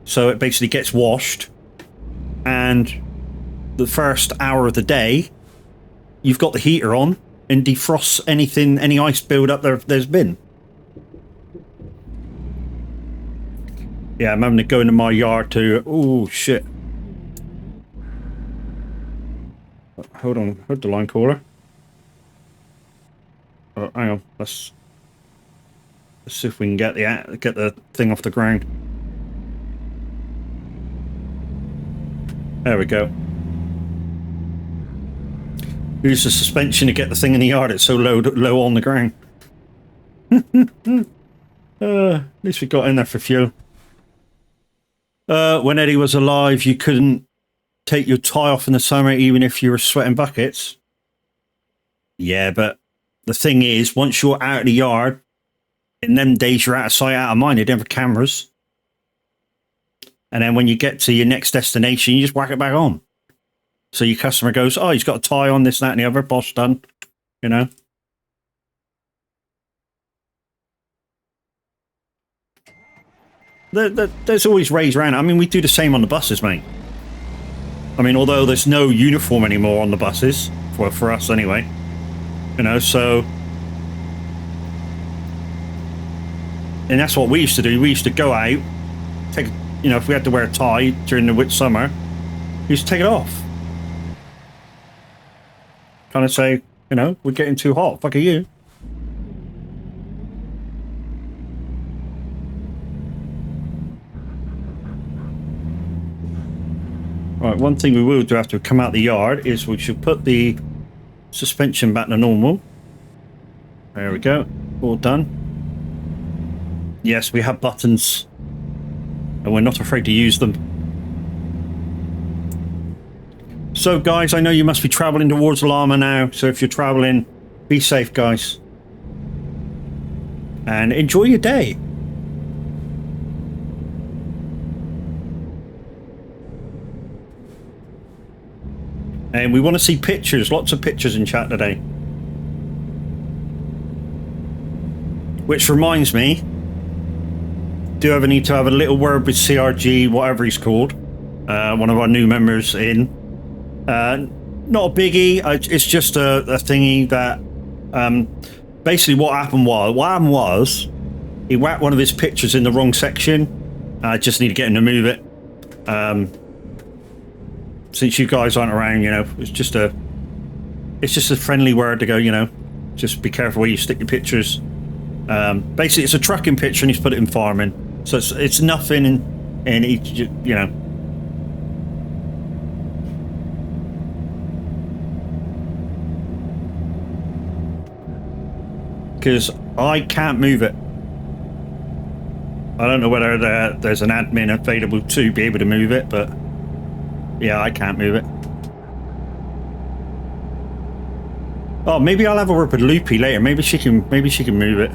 So it basically gets washed, and the first hour of the day you've got the heater on and defrosts anything, any ice build up there's been. Yeah, I'm having to go into my yard to... Oh, shit. Hold on. Hold the line caller. Oh, hang on. Let's see if we can get the thing off the ground. There we go. Use the suspension to get the thing in the yard. It's so low on the ground. At least we got in there for fuel. When Eddie was alive, you couldn't take your tie off in the summer even if you were sweating buckets. Yeah, but the thing is, once you're out of the yard, in them days you're out of sight, out of mind. They didn't have cameras. And then when you get to your next destination, you just whack it back on. So your customer goes, oh, he's got a tie on, this, that, and the other. Boss done. You know? There's always rays around. I mean, we do the same on the buses, mate. I mean, although there's no uniform anymore on the buses, for us anyway. You know, so... And that's what we used to do. We used to go out, take, you know, if we had to wear a tie during the wet summer, we used to take it off. Kind of say, you know, we're getting too hot. Fuck are you? Right, one thing we will do after we come out the yard is we should put the suspension back to normal. There we go. All done. Yes, we have buttons. And we're not afraid to use them. So, guys, I know you must be travelling towards Llama now. So if you're travelling, be safe, guys. And enjoy your day. And we want to see pictures, lots of pictures in chat today. Which reminds me, do ever need to have a little word with CRG, whatever he's called. One of our new members in. Not a biggie, it's just a thingy that... basically what happened was, he whacked one of his pictures in the wrong section. I just need to get him to move it. Since you guys aren't around, you know, it's just a friendly word to go, you know, just be careful where you stick your pictures. Basically, it's a trucking picture and he's put it in farming, so it's nothing, and he, you know. Because I can't move it. I don't know whether there's an admin available to be able to move it, but yeah, I can't move it. Oh, maybe I'll have a word with Loopy later. Maybe she can move it.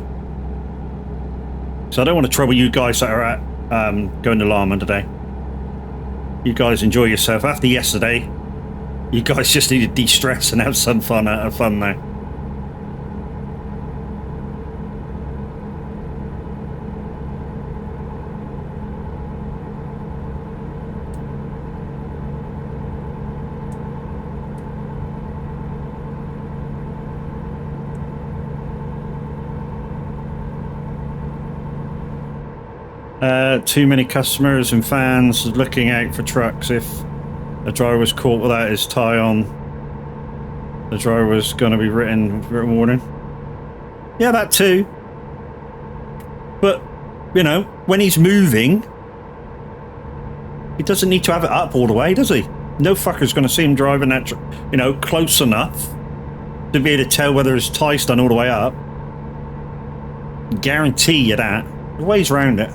So I don't want to trouble you guys that are at going to Llama today. You guys enjoy yourself. After yesterday, you guys just need to de-stress and have some fun now. Too many customers and fans looking out for trucks. If a driver was caught without his tie on, the driver was going to be written warning. Yeah, that too. But, you know, when he's moving, He doesn't need to have it up all the way, does he? No fucker's going to see him driving that, you know, close enough to be able to tell whether his tie's done all the way up. Guarantee you that. The ways around it.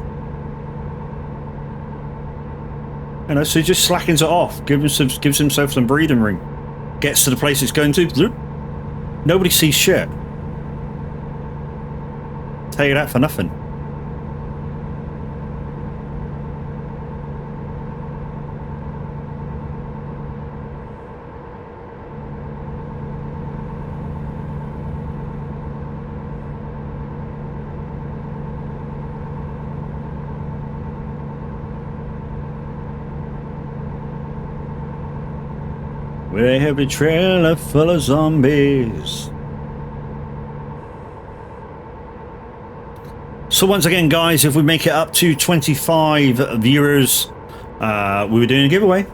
You know, so he just slackens it off, gives himself some breathing room. Gets to the place it's going to. Zoop. Nobody sees shit. Tell you that for nothing. We have a trailer full of zombies. So once again, guys, if we make it up to 25 viewers, we were doing a giveaway.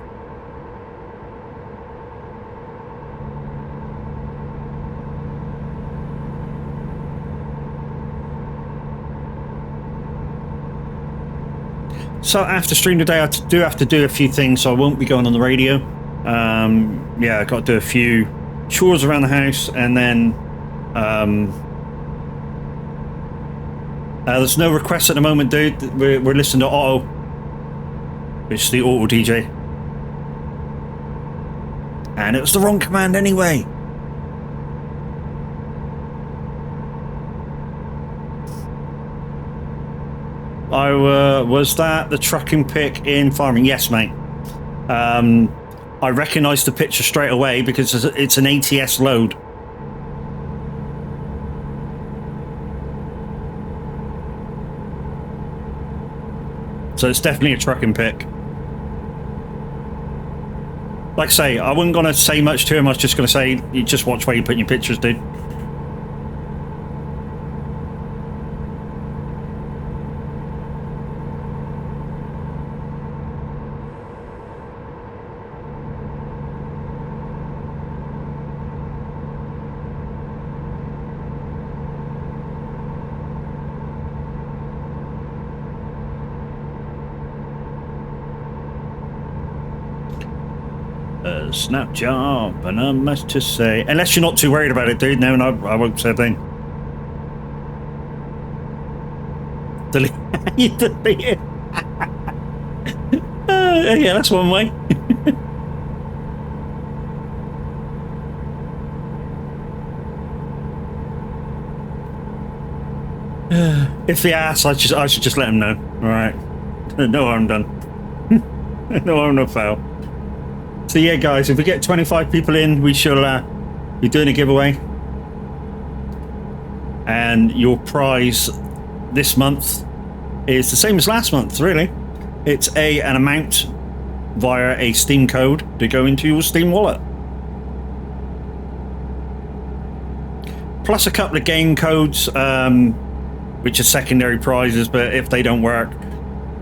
So after stream today, I do have to do a few things, so I won't be going on the radio. Yeah, I got to do a few chores around the house, and then there's no requests at the moment, dude. We're listening to Auto, which is the Auto DJ, and it was the wrong command anyway. Was that the trucking pick in farming? Yes, mate. I recognised the picture straight away because it's an ATS load. So it's definitely a trucking pick. Like I say, I wasn't going to say much to him. I was just going to say, you just watch where you put your pictures, dude. Snap job, and not much to say. Unless you're not too worried about it, dude. No, I won't say a thing. Delete. You delete it. Yeah, that's one way. If he asks, I should just let him know. All right. No harm done. No harm, no foul. So yeah, guys, if we get 25 people in, we shall be doing a giveaway, and your prize this month is the same as last month. Really, it's an amount via a Steam code to go into your Steam wallet, plus a couple of game codes, which are secondary prizes. But if they don't work,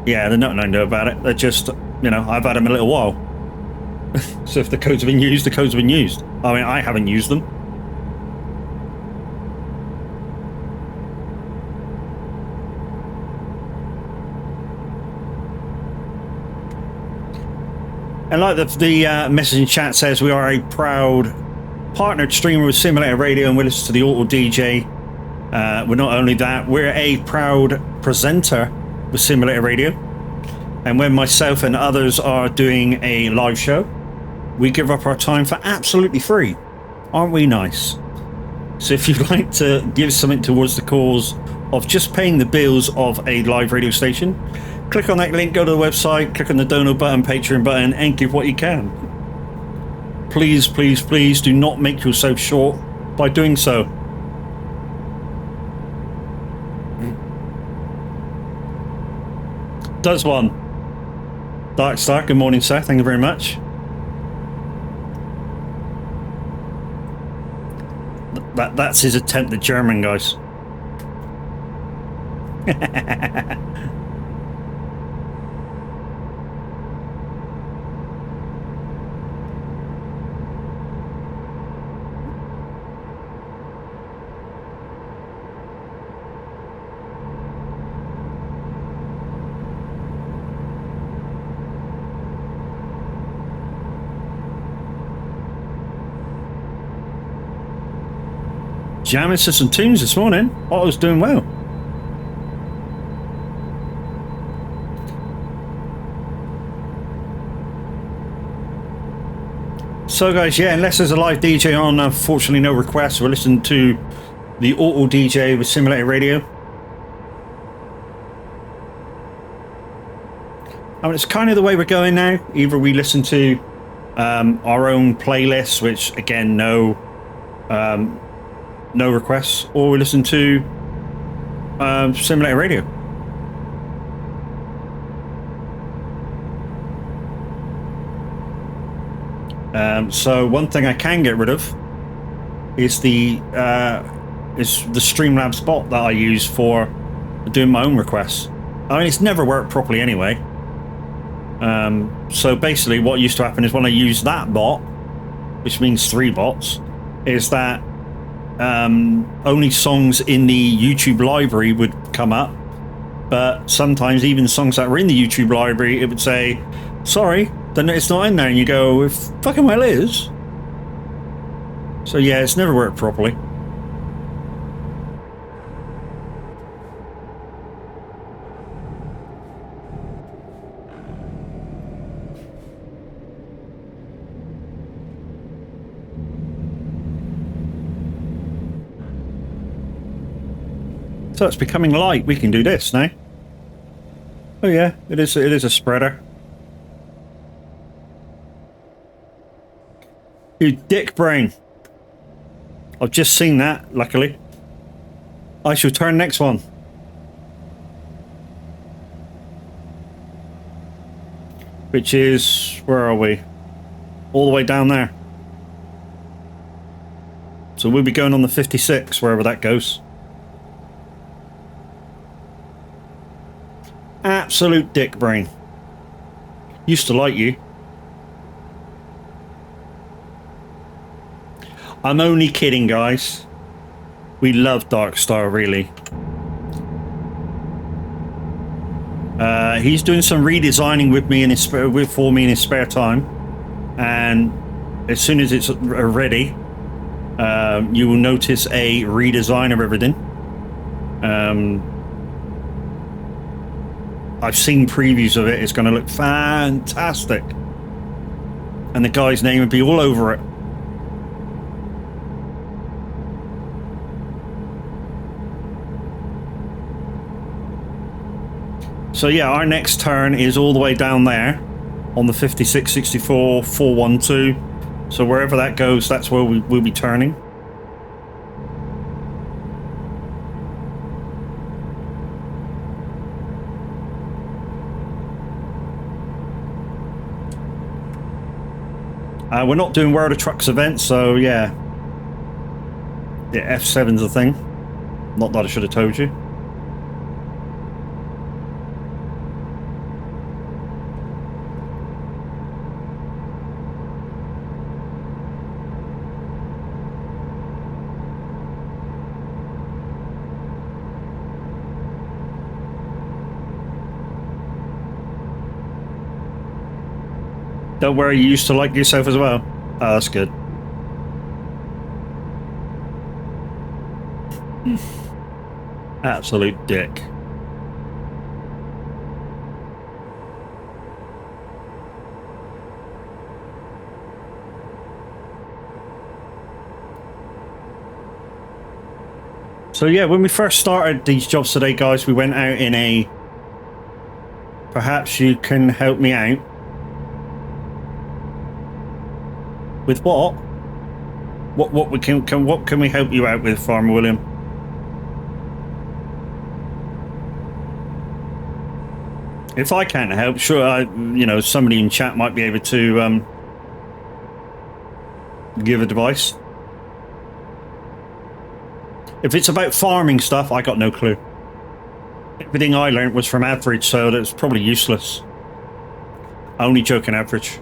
yeah, there's nothing I know about it. They're just, you know, I've had them a little while. So if the codes have been used, the codes have been used. I mean, I haven't used them. And like the messaging chat says, we are a proud partnered streamer with Simulator Radio, and we listen to the Auto DJ. We're not only that, we're a proud presenter with Simulator Radio. And when myself and others are doing a live show, we give up our time for absolutely free. Aren't we nice? So if you'd like to give something towards the cause of just paying the bills of a live radio station, click on that link, go to the website, click on the donate button, Patreon button, and give what you can. Please, please, please do not make yourself short by doing so. Does one. Darkstar, good morning, sir. Thank you very much. That's his attempt at German, guys. jamming to some tunes this morning. Otto's doing well. So guys, yeah, unless there's a live DJ on, unfortunately no requests. We're listening to the Auto DJ with Simulator Radio. I mean, it's kind of the way we're going now. Either we listen to our own playlists, which again, no requests, or we listen to Simulator Radio. So one thing I can get rid of is the Streamlabs bot that I use for doing my own requests. I mean, it's never worked properly anyway. So basically what used to happen is when I use that bot, which means 3 bots, is that only songs in the YouTube library would come up, but sometimes even songs that were in the YouTube library, it would say, sorry, then it's not in there, and you go, it fucking well is. So yeah, it's never worked properly. So it's becoming light. We can do this now. Oh yeah, it is a spreader. You dick brain. I've just seen that, luckily. I shall turn next one. Which is, where are we? All the way down there. So we'll be going on the 56, wherever that goes. Absolute dick brain. Used to like you. I'm only kidding, guys. We love Darkstar, really. He's doing some redesigning with me in his for me in his spare time, and as soon as it's ready, you will notice a redesign of everything. I've seen previews of it. It's going to look fantastic, and the guy's name would be all over it. So yeah, our next turn is all the way down there on the 56, 64, 412. So wherever that goes, that's where we'll be turning. We're not doing World of Trucks events, so yeah. Yeah, F7's a thing. Not that I should have told you. Don't worry, you used to like yourself as well. Oh, that's good. Absolute dick. So yeah, when we first started these jobs today, guys, we went out in a perhaps you can help me out. With what? What we what can we help you out with, Farmer William? If I can't help, sure, you know, somebody in chat might be able to give advice. If it's about farming stuff, I got no clue. Everything I learned was from Average, so that's probably useless. Only joking, Average.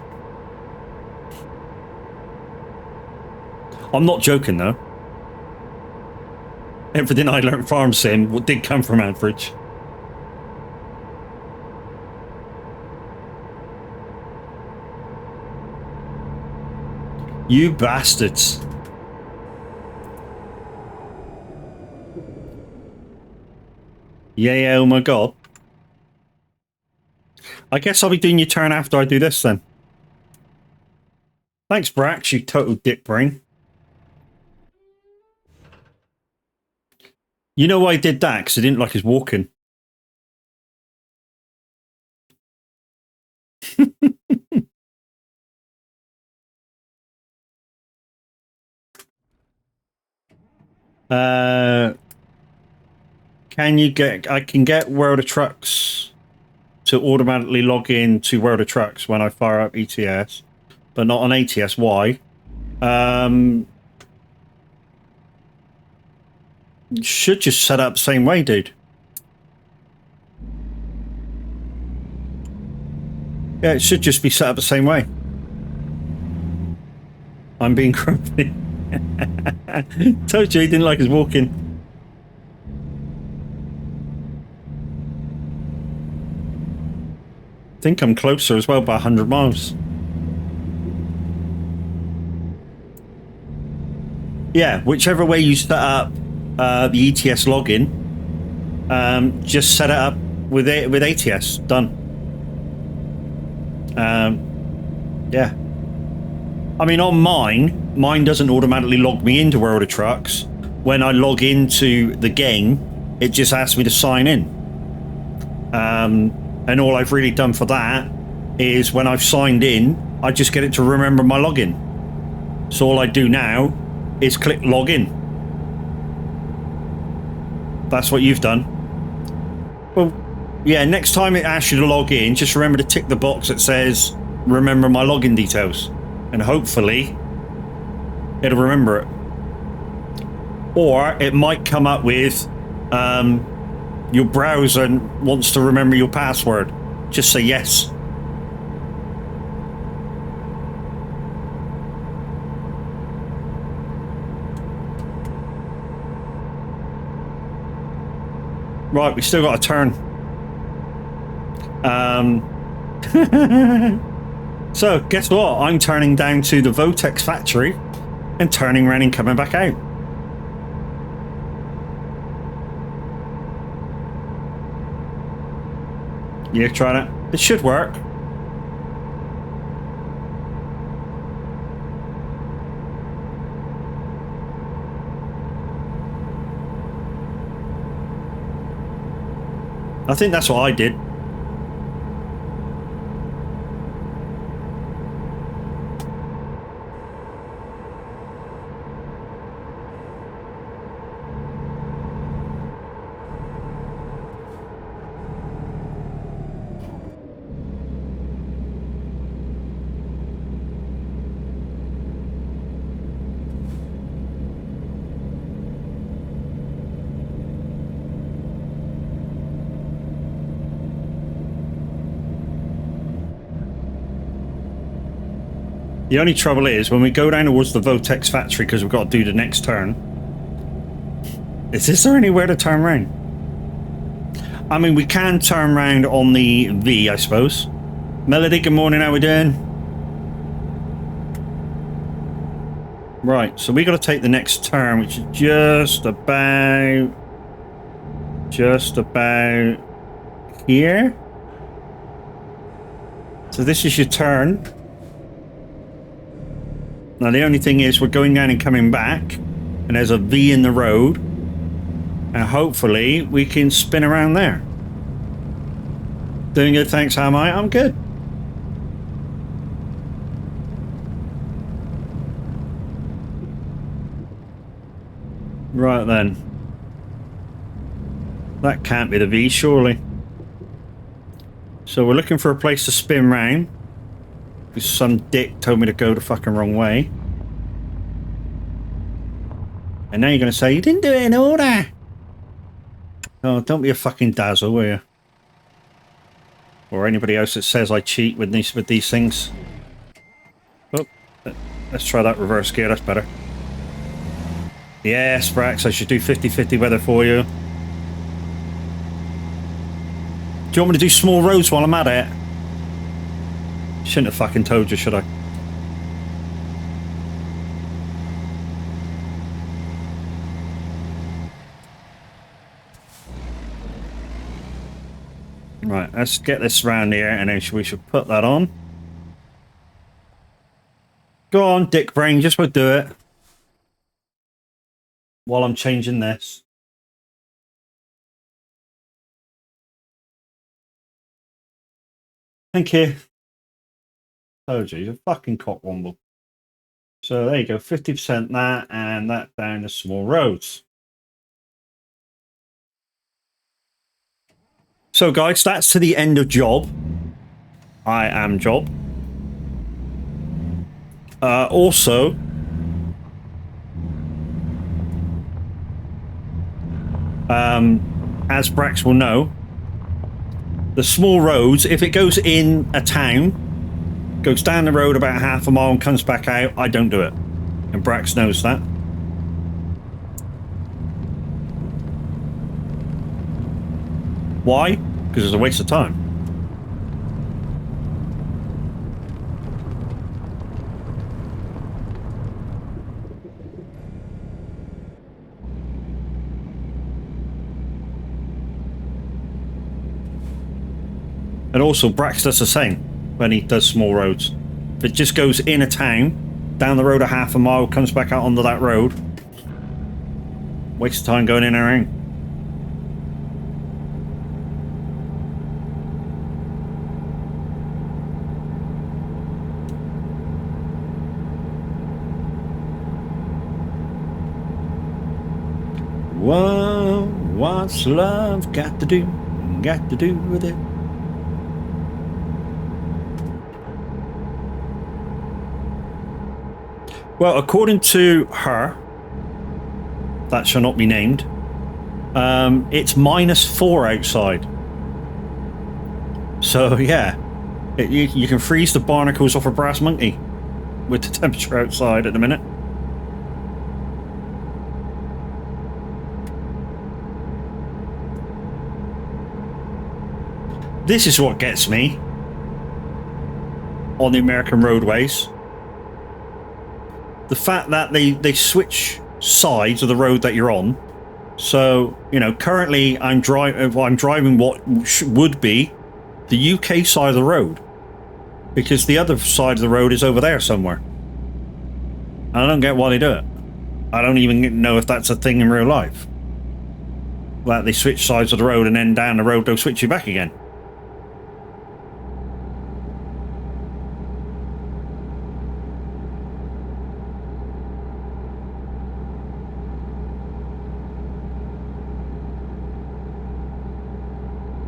I'm not joking though. Everything I learned farm sim did come from Average. You bastards. Yeah, oh my god. I guess I'll be doing your turn after I do this then. Thanks, Brax, you total dick brain. You know why I did that? Because I didn't like his walking. Can you get... I can get World of Trucks to automatically log in to World of Trucks when I fire up ETS, but not on ATS. Why? Should just set up the same way, dude. Yeah, it should just be set up the same way. I'm being grumpy. Told you he didn't like his walking. I think I'm closer as well by 100 miles. Yeah, whichever way you set up the ETS login, just set it up with ATS. Done. Yeah. I mean, on mine doesn't automatically log me into World of Trucks. When I log into the game, it just asks me to sign in. And all I've really done for that is when I've signed in, I just get it to remember my login. So all I do now is click login. That's what you've done. Well, yeah, next time it asks you to log in, just remember to tick the box that says remember my login details. And hopefully it'll remember it. Or it might come up with your browser wants to remember your password. Just say yes. Right, we still got a turn. So, guess what? I'm turning down to the Votex factory and turning around and coming back out. Yeah, try it. It should work. I think that's what I did. The only trouble is, when we go down towards the Votex factory, because we've got to do the next turn, is there anywhere to turn around? I mean, we can turn around on the V, I suppose. Melody, good morning, how we doing? Right, so we got to take the next turn, which is just about here. So this is your turn. Now the only thing is we're going down and coming back, and there's a V in the road, and hopefully we can spin around there. Doing good, thanks. How am I? I'm good. Right then. That can't be the V, surely. So we're looking for a place to spin round. Because some dick told me to go the fucking wrong way. And now you're going to say, you didn't do it in order. Oh, don't be a fucking dazzle, will you? Or anybody else that says I cheat with these things. Oh, let's try that reverse gear, that's better. Yes, Brax, I should do 50-50 weather for you. Do you want me to do small roads while I'm at it? Shouldn't have fucking told you, should I? Right, let's get this round here, and then we should put that on. Go on, Dick Brain, just would do it. While I'm changing this. Thank you. Oh, geez, a fucking cockwomble. So there you go, 50% that, and that down to small roads. So, guys, that's to the end of job. I am job. Also, as Brax will know, the small roads, if it goes in a town, goes down the road about half a mile and comes back out, I don't do it. And Brax knows that. Why? Because it's a waste of time. And also, Brax does the same when he does small roads. If it just goes in a town, down the road a half a mile, comes back out onto that road, waste of time going in and out. Whoa, what's love got to do with it? Well, according to her, that shall not be named, it's -4 outside. So, yeah, you can freeze the barnacles off a brass monkey with the temperature outside at the minute. This is what gets me on the American roadways. The fact that they switch sides of the road that you're on. So, you know, currently I'm driving what would be the UK side of the road, because the other side of the road is over there somewhere. And I don't get why they do it. I don't even know if that's a thing in real life. That they switch sides of the road and then down the road they'll switch you back again.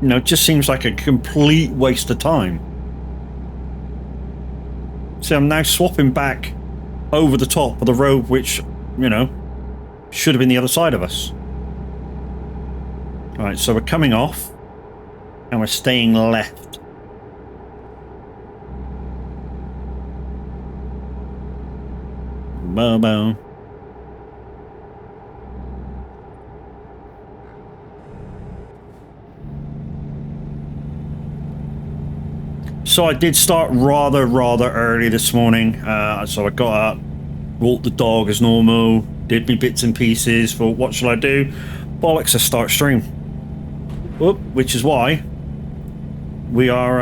You know, it just seems like a complete waste of time. See, I'm now swapping back over the top of the road, which, you know, should have been the other side of us. Alright, so we're coming off, and we're staying left. Bobo. So I did start rather early this morning. So I got up, walked the dog as normal, did me bits and pieces, thought, what shall I do? Bollocks, I start stream. Whoop, which is why we are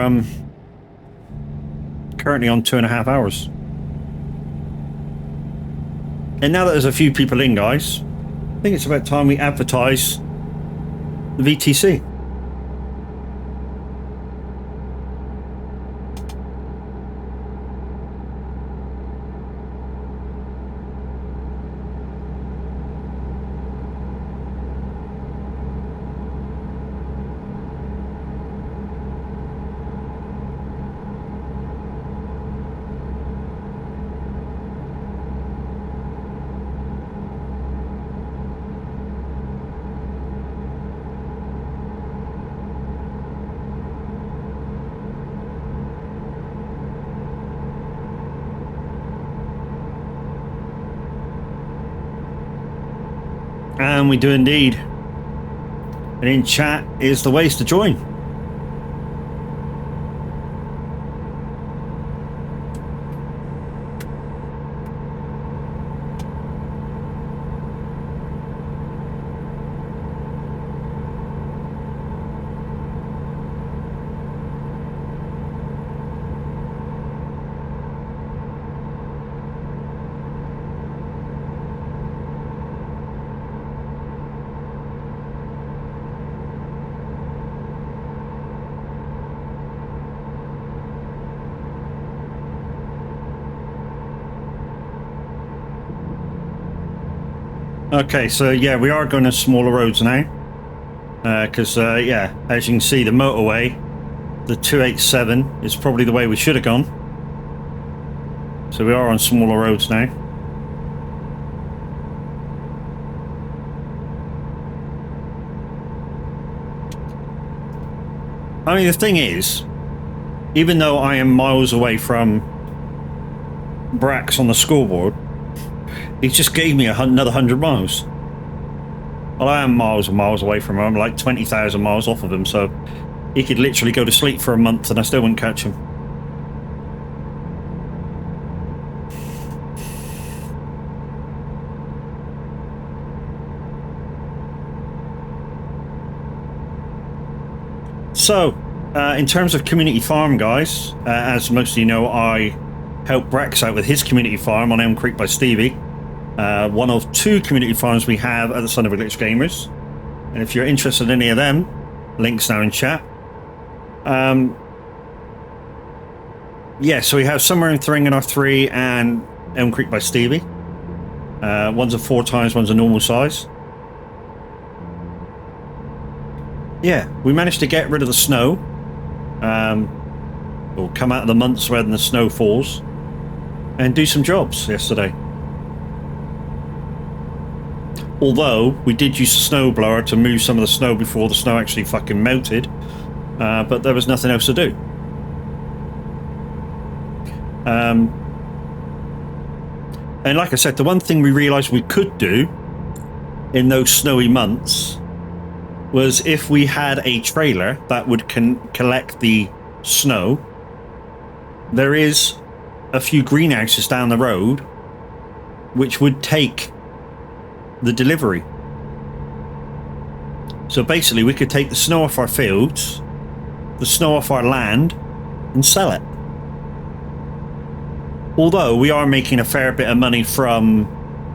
currently on 2.5 hours. And now that there's a few people in, guys, I think it's about time we advertise the VTC. And we do indeed. And in chat is the ways to join. Okay, so yeah, we are going to smaller roads now. Because, yeah, as you can see, the motorway, the 287, is probably the way we should have gone. So we are on smaller roads now. I mean, the thing is, even though I am miles away from Brax on the scoreboard, he just gave me another 100 miles. Well, I am miles and miles away from him. I'm like 20,000 miles off of him, so he could literally go to sleep for a month and I still wouldn't catch him. So, in terms of community farm, guys, as most of you know, I helped Brax out with his community farm on Elm Creek by Stevie. One of 2 community farms we have at the Son of a Glitch Gamers. And if you're interested in any of them, links now in chat. Yeah, so we have Somewhere in Thring and R3 and Elm Creek by Stevie. One's a 4 times, one's a normal size. Yeah, we managed to get rid of the snow. Or come out of the months when the snow falls. And do some jobs yesterday. Although, we did use a snowblower to move some of the snow before the snow actually fucking melted. But there was nothing else to do. And like I said, the one thing we realised we could do in those snowy months was if we had a trailer that would collect the snow. There is a few greenhouses down the road which would take the delivery. So basically we could take the snow off our fields, the snow off our land, and sell it. Although we are making a fair bit of money from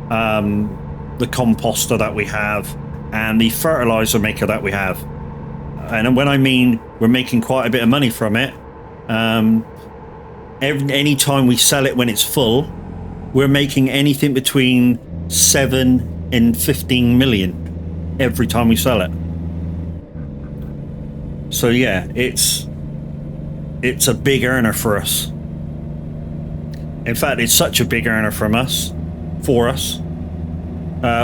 the composter that we have and the fertilizer maker that we have. And when I mean we're making quite a bit of money from it, any time we sell it when it's full, we're making anything between 7 and 15 million every time we sell it. So yeah, it's a big earner for us. In fact, it's such a big earner for us.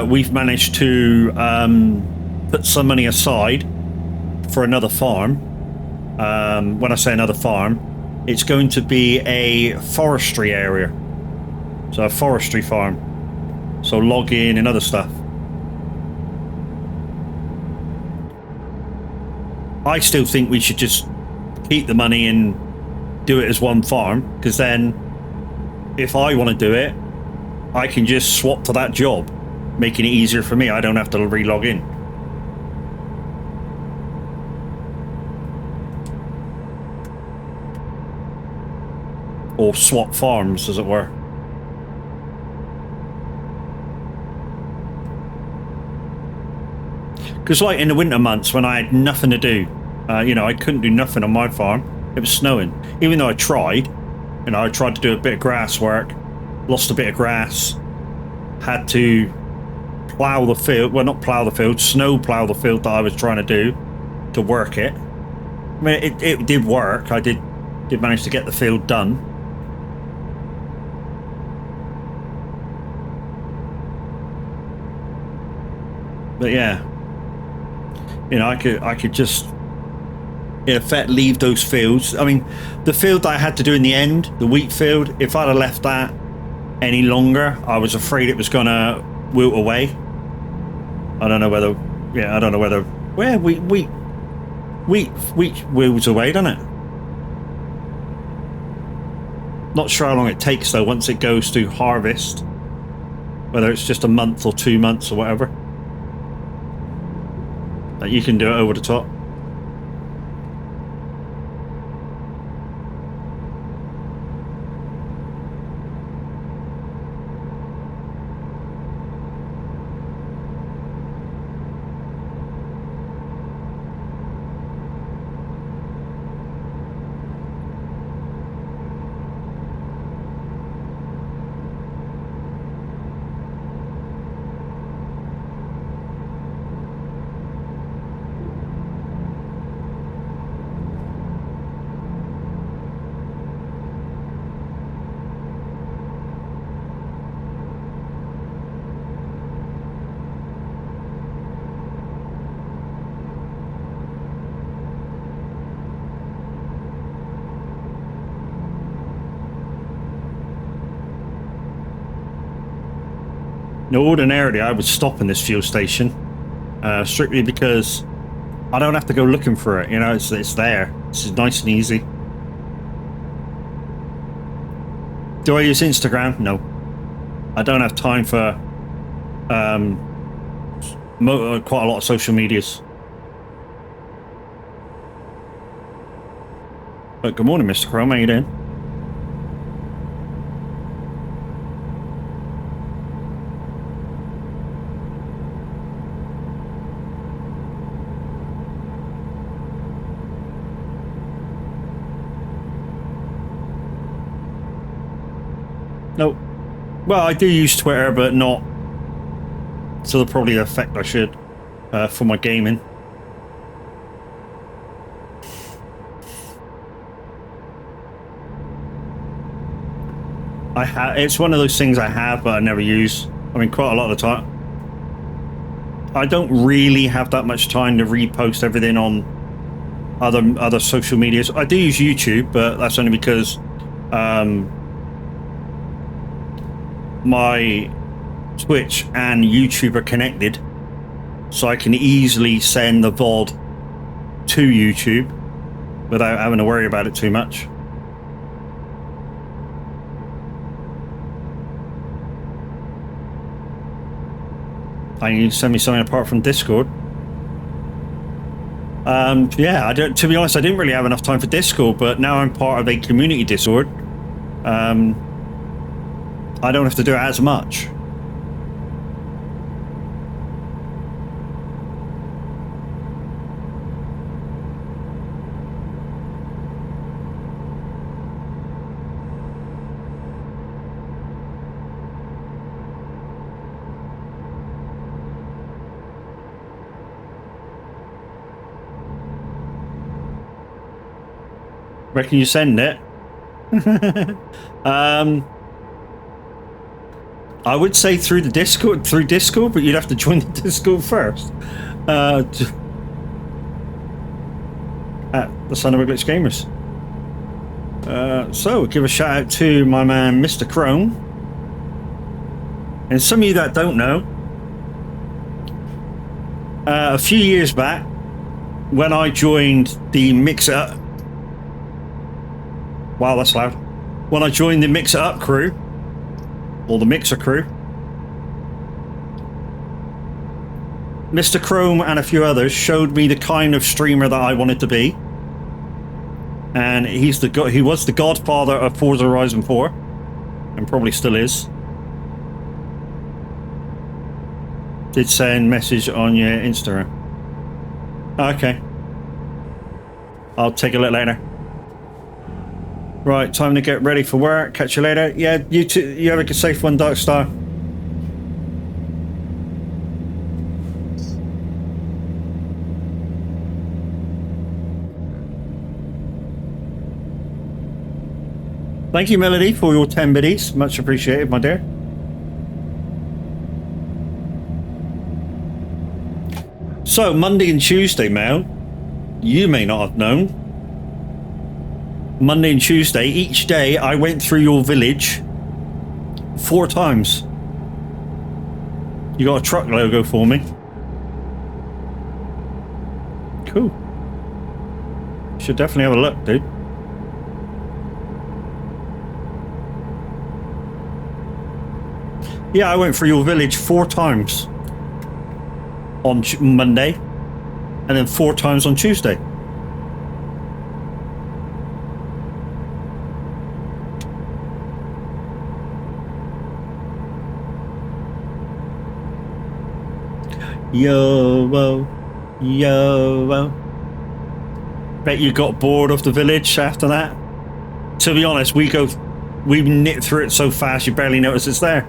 We've managed to put some money aside for another farm. When I say another farm, it's going to be a forestry area. So a forestry farm. So logging and other stuff. I still think we should just keep the money and do it as one farm, because then if I want to do it, I can just swap to that job, making it easier for me. I don't have to re-log in. Or swap farms, as it were. Because like in the winter months when I had nothing to do, I couldn't do nothing on my farm. It was snowing. Even though I tried, I tried to do a bit of grass work, lost a bit of grass, had to plough the field, well not plough the field, snow plough the field that I was trying to do to work it. I mean, it did work. I did manage to get the field done. But yeah, I could just in effect leave those fields. I mean, the field that I had to do in the end, the wheat field, if I'd have left that any longer, I was afraid it was gonna wilt away. I don't know whether where wheat wilts away, doesn't it? Not sure how long it takes though once it goes to harvest, whether it's just a month or 2 months or whatever. That you can do it over the top. Ordinarily, I would stop in this fuel station, strictly because I don't have to go looking for it. You know, it's there. It's nice and easy. Do I use Instagram? No. I don't have time for quite a lot of social medias. But good morning, Mr. Chrome. How you doing? Nope. Well, I do use Twitter, but not to the probably effect I should for my gaming. It's one of those things I have, but I never use. I mean, quite a lot of the time. I don't really have that much time to repost everything on other social medias. I do use YouTube, but that's only because my Twitch and YouTube are connected, so I can easily send the VOD to YouTube without having to worry about it too much. I need to send me something apart from Discord. Yeah, to be honest, I didn't really have enough time for Discord, but now I'm part of a community Discord. I don't have to do it as much. Reckon you send it? I would say through Discord, but you'd have to join the Discord first. At the Son of a Glitch Gamers. So give a shout out to my man Mr. Chrome. And some of you that don't know, a few years back, when I joined the Mixer, wow, that's loud. When I joined the Mixer Up crew, or the Mixer crew, Mr. Chrome and a few others showed me the kind of streamer that I wanted to be, and he was the godfather of Forza Horizon 4, and probably still is. Did send message on your Instagram. Okay, I'll take a look later. Right, time to get ready for work. Catch you later. Yeah, you too. You have a safe one, Darkstar. Thank you, Melody, for your 10 biddies. Much appreciated, my dear. So, Monday and Tuesday, Mel, you may not have known. Monday and Tuesday, each day I went through your village 4 times. You got a truck logo for me. Cool. Should definitely have a look, dude. Yeah, I went through your village 4 times on Monday, and then 4 times on Tuesday. Yo-wo, yo-wo. Bet you got bored of the village after that. To be honest, we knit through it so fast you barely notice it's there.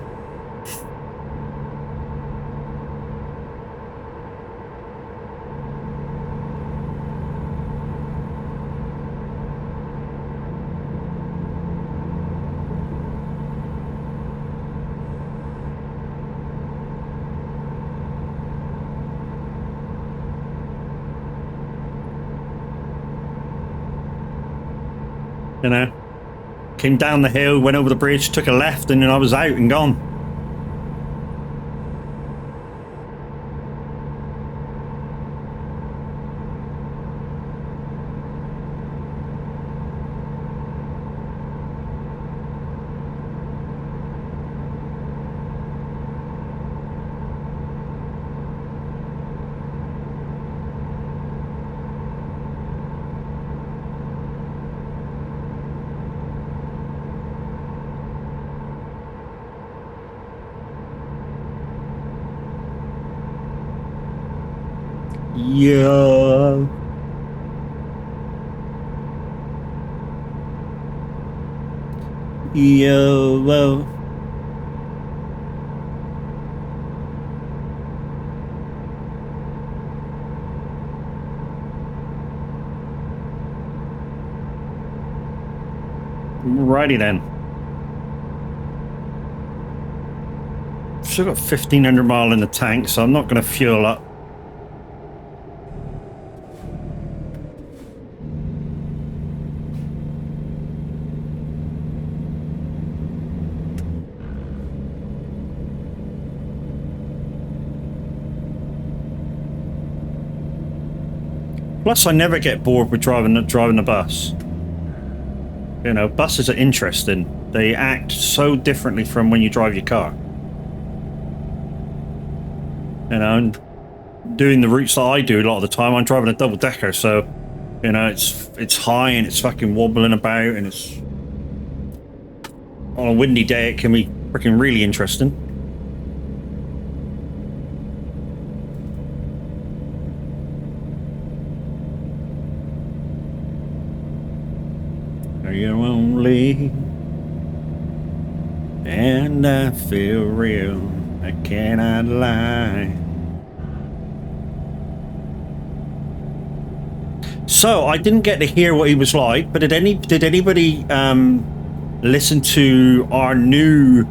You know, came down the hill, went over the bridge, took a left, and then I was out and gone. Yeah. Yo. Righty then. Still got 1,500 mile in the tank, so I'm not going to fuel up. Plus, I never get bored with driving the bus. You know, buses are interesting. They act so differently from when you drive your car. You know, and doing the routes that I do a lot of the time, I'm driving a double decker, so you know it's high and it's fucking wobbling about, and it's on a windy day it can be freaking really interesting. Are you lonely? And I feel real. I cannot lie. So I didn't get to hear what he was like, but did anybody listen to our new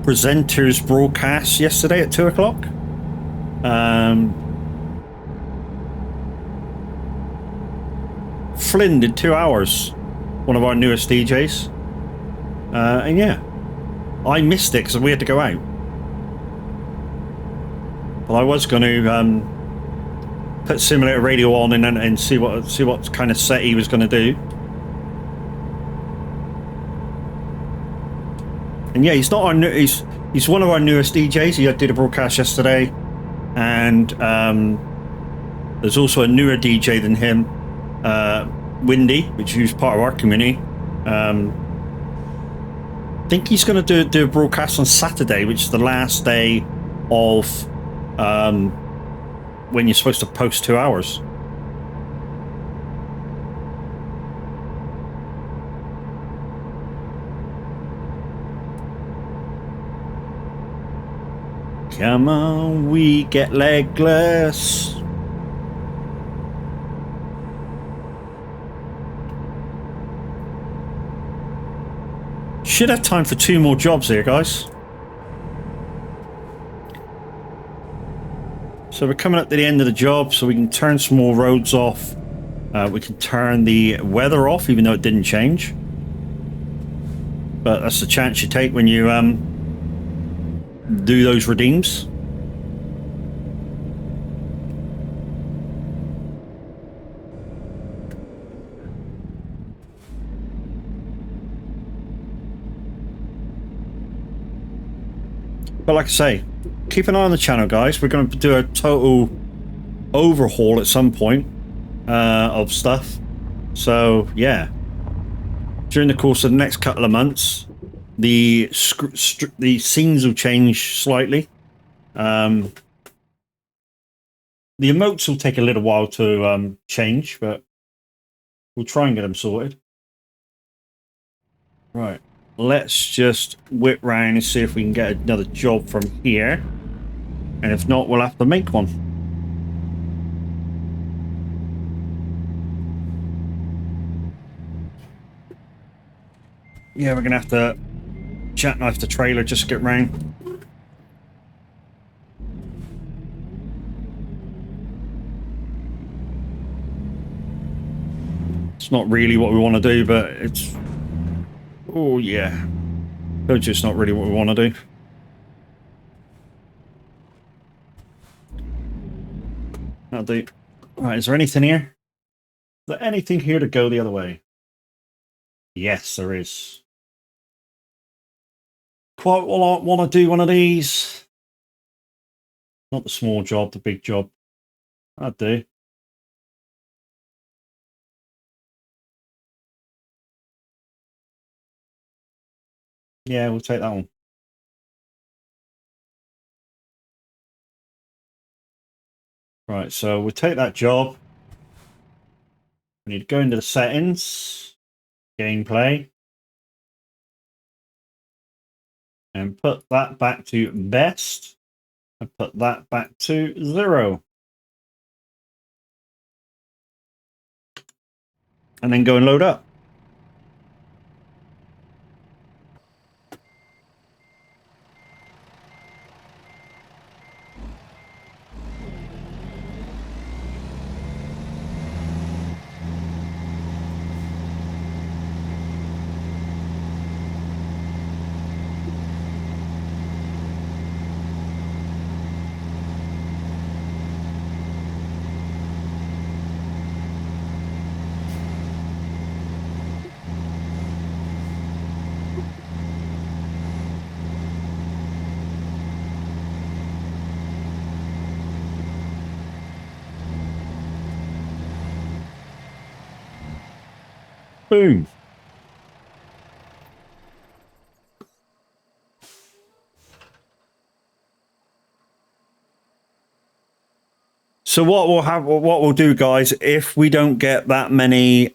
presenters broadcast yesterday at 2 o'clock? Flynn did 2 hours, one of our newest DJs, and yeah, I missed it because we had to go out. But I was going to put simulator radio on and see what kind of set he was going to do. And yeah, he's not our new, he's one of our newest DJs. He did a broadcast yesterday, and there's also a newer DJ than him, Windy, which is part of our community. I think he's going to do a broadcast on Saturday, which is the last day of when you're supposed to post 2 hours. Come on, we get legless. Should have time for 2 more jobs here, guys. So we're coming up to the end of the job, so we can turn some more roads off. We can turn the weather off, even though it didn't change. But that's the chance you take when you do those redeems. But like I say, keep an eye on the channel, guys. We're going to do a total overhaul at some point of stuff. So yeah, during the course of the next couple of months, the scenes will change slightly. The emotes will take a little while to change, but we'll try and get them sorted. Right. Let's just whip round and see if we can get another job from here. And if not, we'll have to make one. Yeah, we're going to have to jackknife the trailer just to get round. It's not really what we want to do, but it's... Oh, yeah. Told you it's not really what we want to do. That'll do. Right, is there anything here? Is there anything here to go the other way? Yes, there is. Quite want to do one of these. Not the small job, the big job. That'd do. Yeah, we'll take that one. Right, so we'll take that job. We need to go into the settings, gameplay, and put that back to best, and put that back to 0. And then go and load up. Boom. So what we'll do, guys, if we don't get that many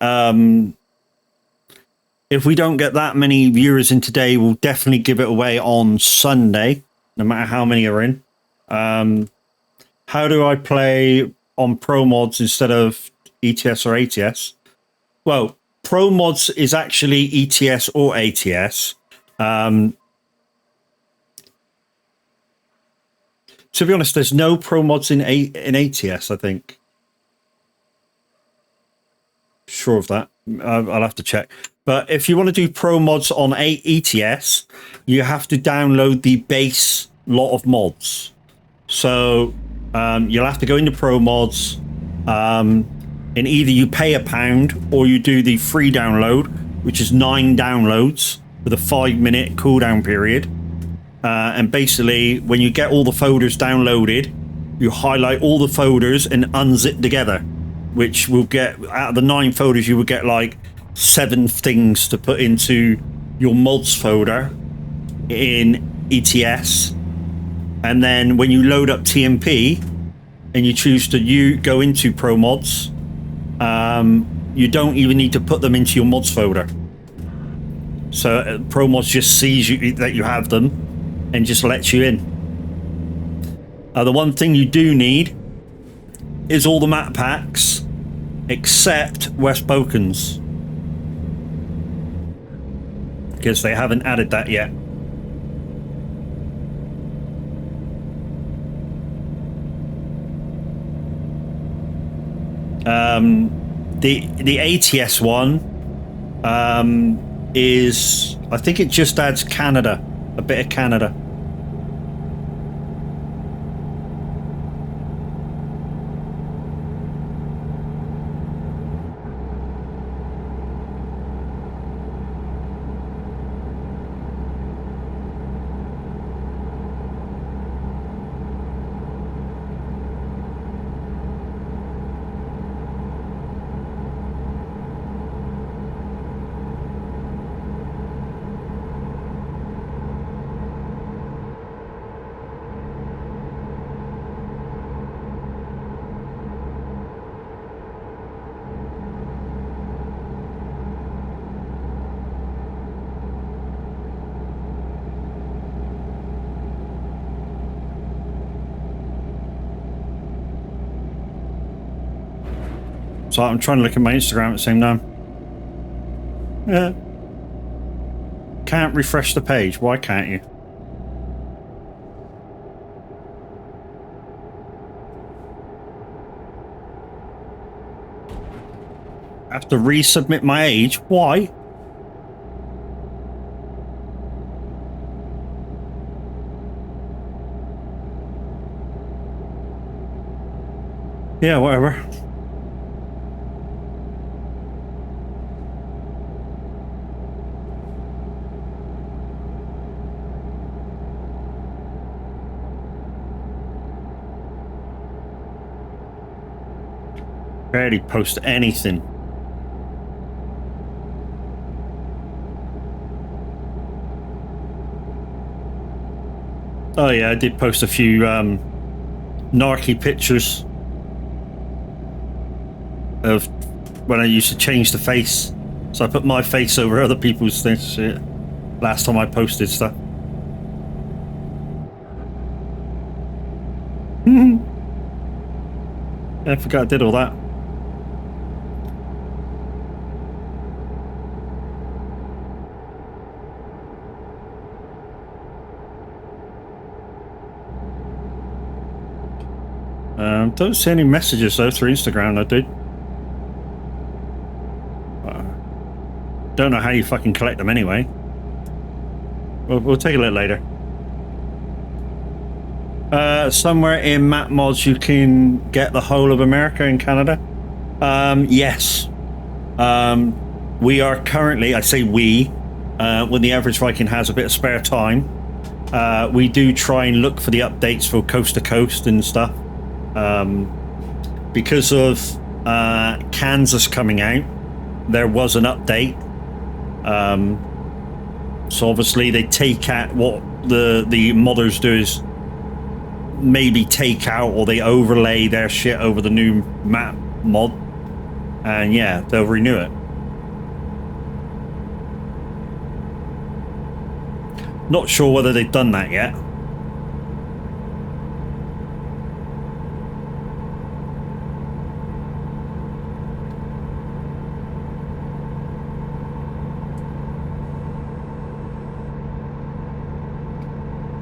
viewers in today, we'll definitely give it away on Sunday, no matter how many are in. How do I play on Pro Mods instead of ETS or ATS? Well, Pro Mods is actually ETS or ATS. To be honest, there's no Pro Mods in ATS, I think. Sure of that. I'll have to check. But if you want to do Pro Mods on ETS, you have to download the base lot of mods. So you'll have to go into Pro Mods, and either you pay £1 or you do the free download, which is 9 downloads with a 5-minute cooldown period. And basically, when you get all the folders downloaded, you highlight all the folders and unzip together, which will get, out of the 9 folders, you will get like 7 things to put into your mods folder in ETS. And then when you load up TMP and you choose to go into Pro Mods, you don't even need to put them into your mods folder. So Pro Mods just sees that you have them and just lets you in. The one thing you do need is all the map packs except West Bokens, because they haven't added that yet. The ATS one is, I think it just adds Canada, a bit of Canada. So I'm trying to look at my Instagram at the same time. Yeah. Can't refresh the page. Why can't you? I have to resubmit my age. Why? Yeah, whatever. Barely post anything. Oh yeah, I did post a few narky pictures of when I used to change the face. So I put my face over other people's shit. Last time I posted stuff. I forgot I did all that. Don't see any messages though through Instagram, I do. Don't know how you fucking collect them anyway. We'll take a look later. Somewhere in map mods you can get the whole of America and Canada. Yes. We are currently, I say we, when the average Viking has a bit of spare time, we do try and look for the updates for coast to coast and stuff. Because of Kansas coming out, there was an update. So obviously they take out what the modders do is maybe take out or they overlay their shit over the new map mod, and yeah, they'll renew it. Not sure whether they've done that yet.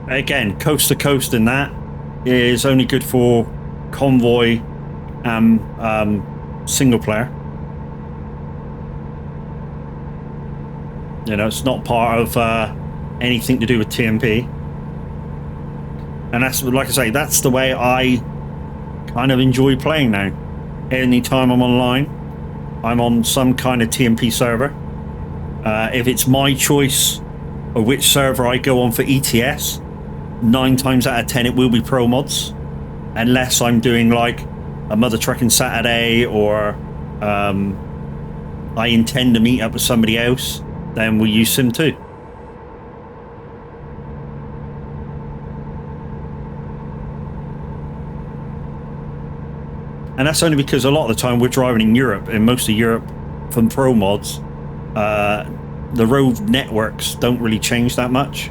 Again, coast to coast in that is only good for convoy and single player. You know, it's not part of anything to do with TMP. And that's, like I say, that's the way I kind of enjoy playing now. Anytime I'm online, I'm on some kind of TMP server. If it's my choice of which server I go on for ETS, 9 times out of 10 it will be pro mods, unless I'm doing like a Mother Trucking Saturday or I intend to meet up with somebody else, then we use Sim 2. And that's only because a lot of the time we're driving in Europe, in most of Europe from pro mods, the road networks don't really change that much.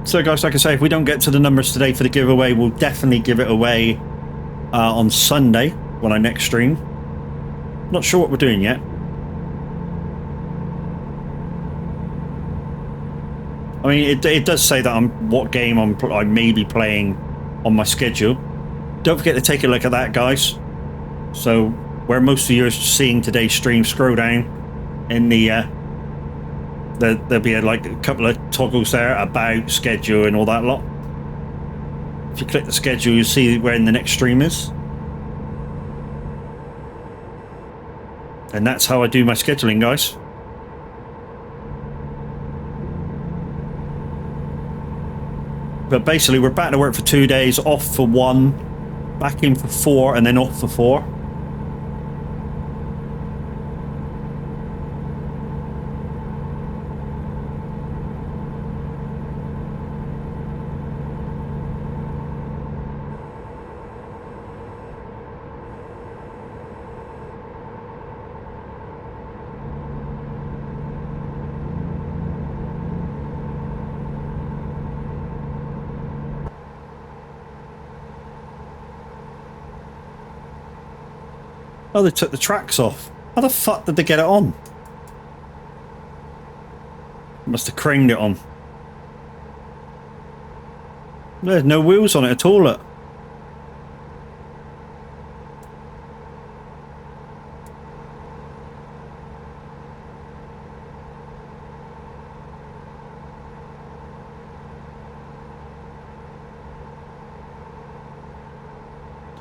So guys, like I say, if we don't get to the numbers today for the giveaway, we'll definitely give it away on Sunday when I next stream. Not sure what we're doing yet. I mean, it does say that what game I may be playing on my schedule. Don't forget to take a look at that, guys. So where most of you are seeing today's stream, scroll down in the there'll be like a couple of toggles there about schedule and all that lot. If you click the schedule, you'll see when the next stream is. And that's how I do my scheduling, guys. But basically, we're back to work for 2 days, off for 1, back in for 4, and then off for 4. Oh, they took the tracks off. How the fuck did they get it on? Must have craned it on. There's no wheels on it at all, look.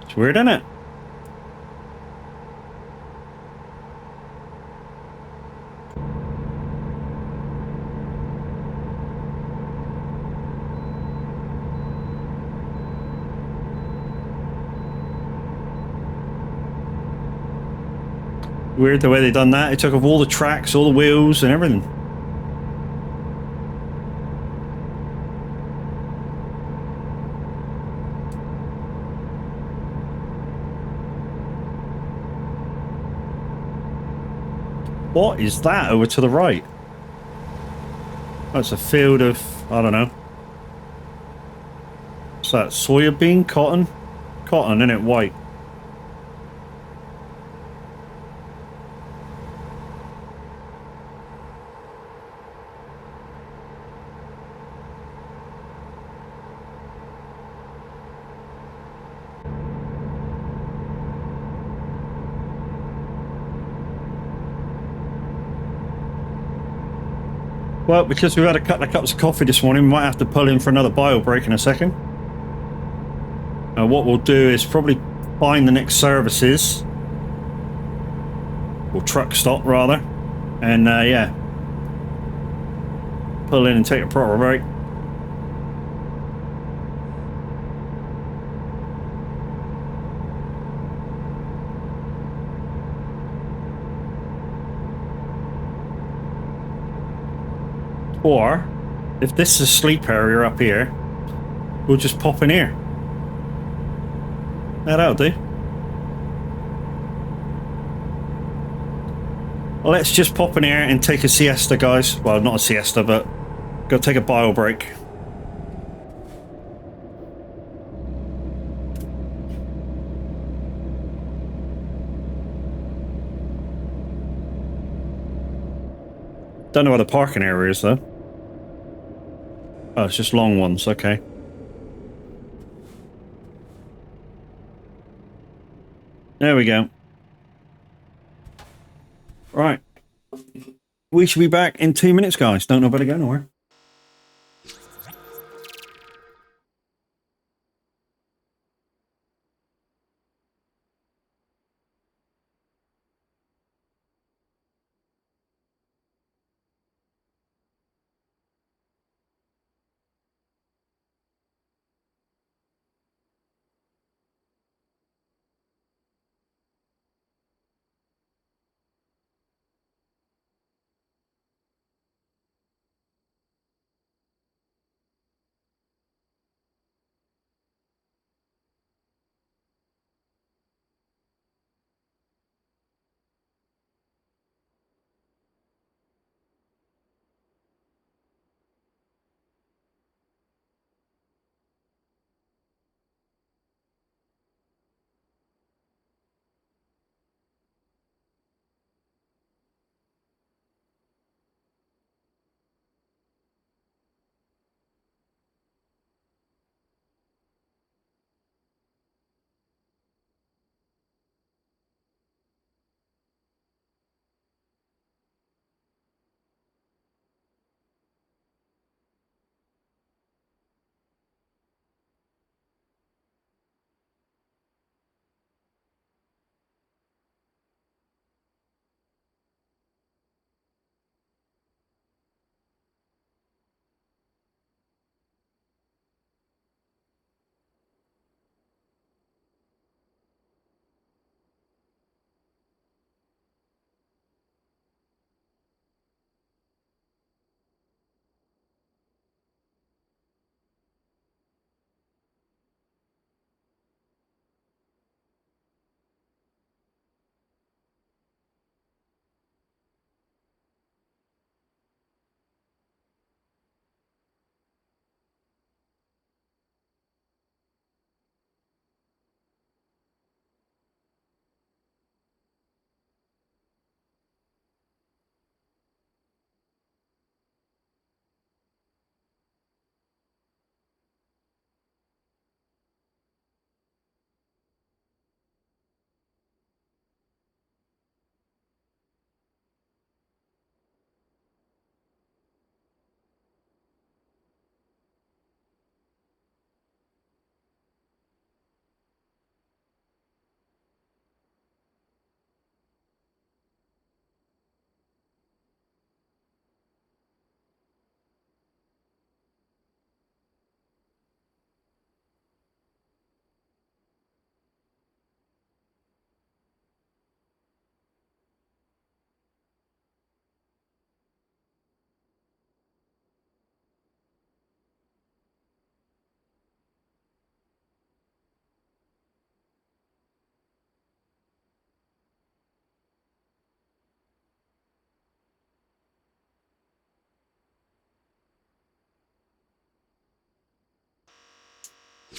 It's weird, isn't it? Weird the way they done that. They took off all the tracks, all the wheels and everything. What is that over to the right? Oh, it's a field of, I don't know. What's that? Soya bean? Cotton? Cotton, isn't it? White. Well, because we've had a couple of cups of coffee this morning, we might have to pull in for another bio break in a second. What we'll do is probably find the next services, or truck stop rather, and yeah, pull in and take a proper break. Or, if this is a sleep area up here, we'll just pop in here. Yeah, that'll do. Well, let's just pop in here and take a siesta, guys. Well, not a siesta, but go take a bio break. Don't know where the parking area is, though. Oh, it's just long ones, okay. There we go. Right. We should be back in 2 minutes, guys. Don't nobody go nowhere.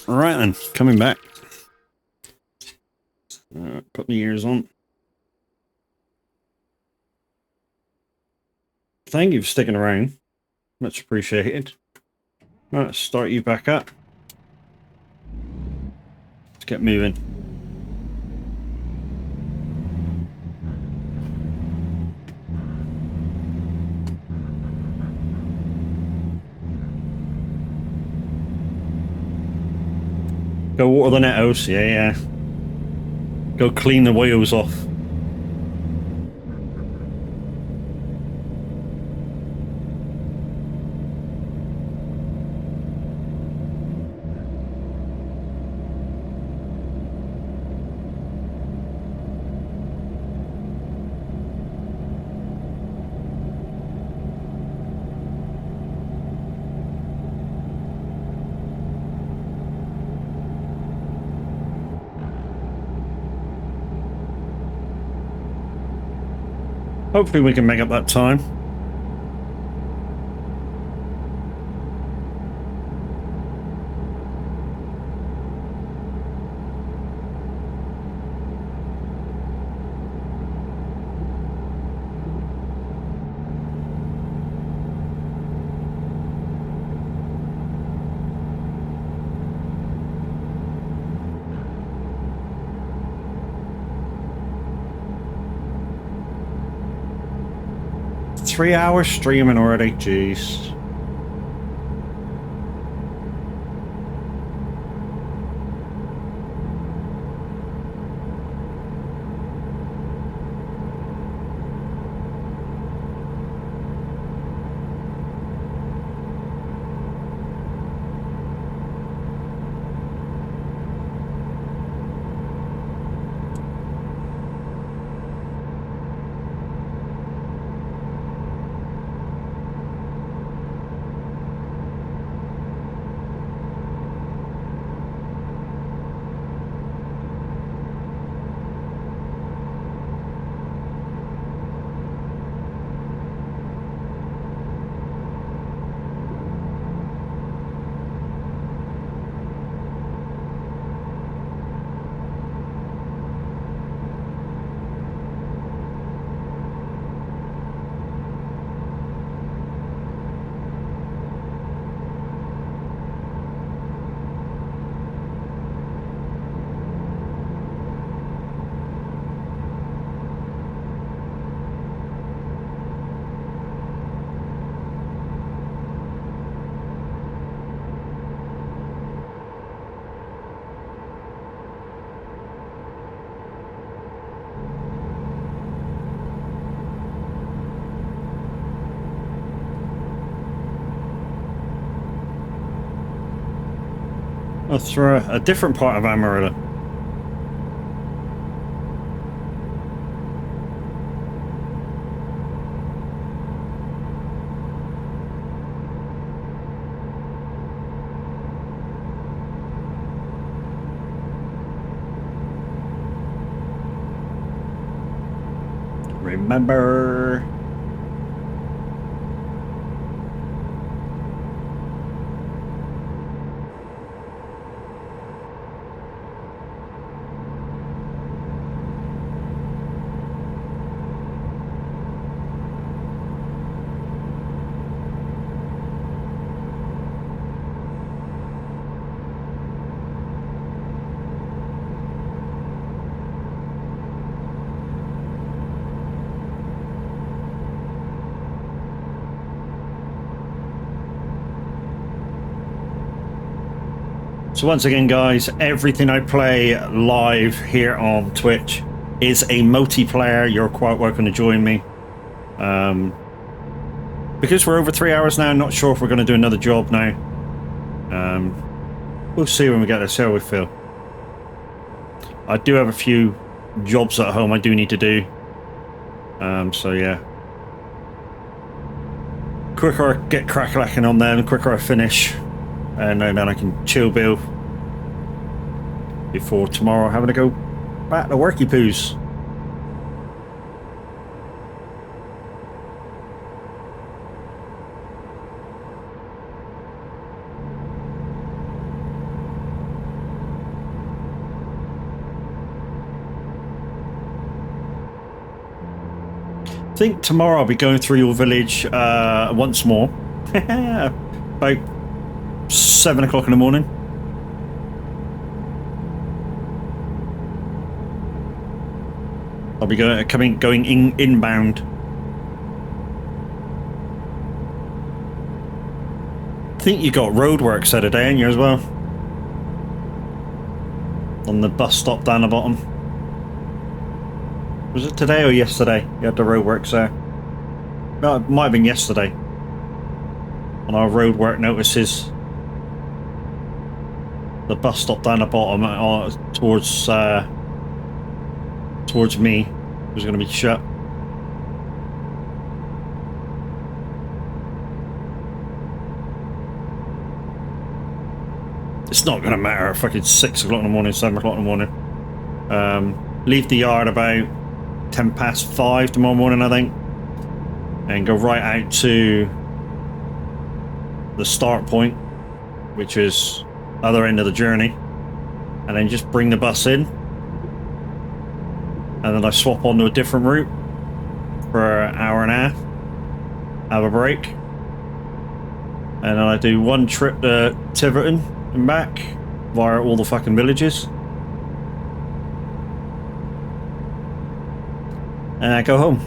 Right then, coming back. Put my ears on. Thank you for sticking around. Much appreciated. Right, let's start you back up. Let's get moving. Go water the nettos, yeah. Go clean the wheels off. Hopefully we can make up that time. Three hours streaming already, jeez. I'll throw a different part of Amarillo. Remember. So once again, guys, everything I play live here on Twitch is a multiplayer. You're quite welcome to join me. Because we're over 3 hours now, I'm not sure if we're going to do another job now. We'll see when we get there, see how we feel. I do have a few jobs at home I do need to do. So yeah. Quicker I get crack-lacking on them, the quicker I finish. And then I can chill Bill before tomorrow having to go back to worky poos. I think tomorrow I'll be going through your village once more. About 7 o'clock in the morning. I'll be going inbound. I think you got roadworks the other day, ain't you, as well? On the bus stop down the bottom. Was it today or yesterday? You had the roadworks there. No, it might have been yesterday. On our roadwork notices. The bus stop down the bottom towards me was going to be shut. It's not going to matter at fucking 6 o'clock in the morning, 7 o'clock in the morning. Leave the yard about 10 past 5 tomorrow morning, I think. And go right out to the start point, which is other end of the journey. And then just bring the bus in. And then I swap onto a different route for an hour and a half. Have a break. And then I do one trip to Tiverton and back via all the fucking villages. And I go home.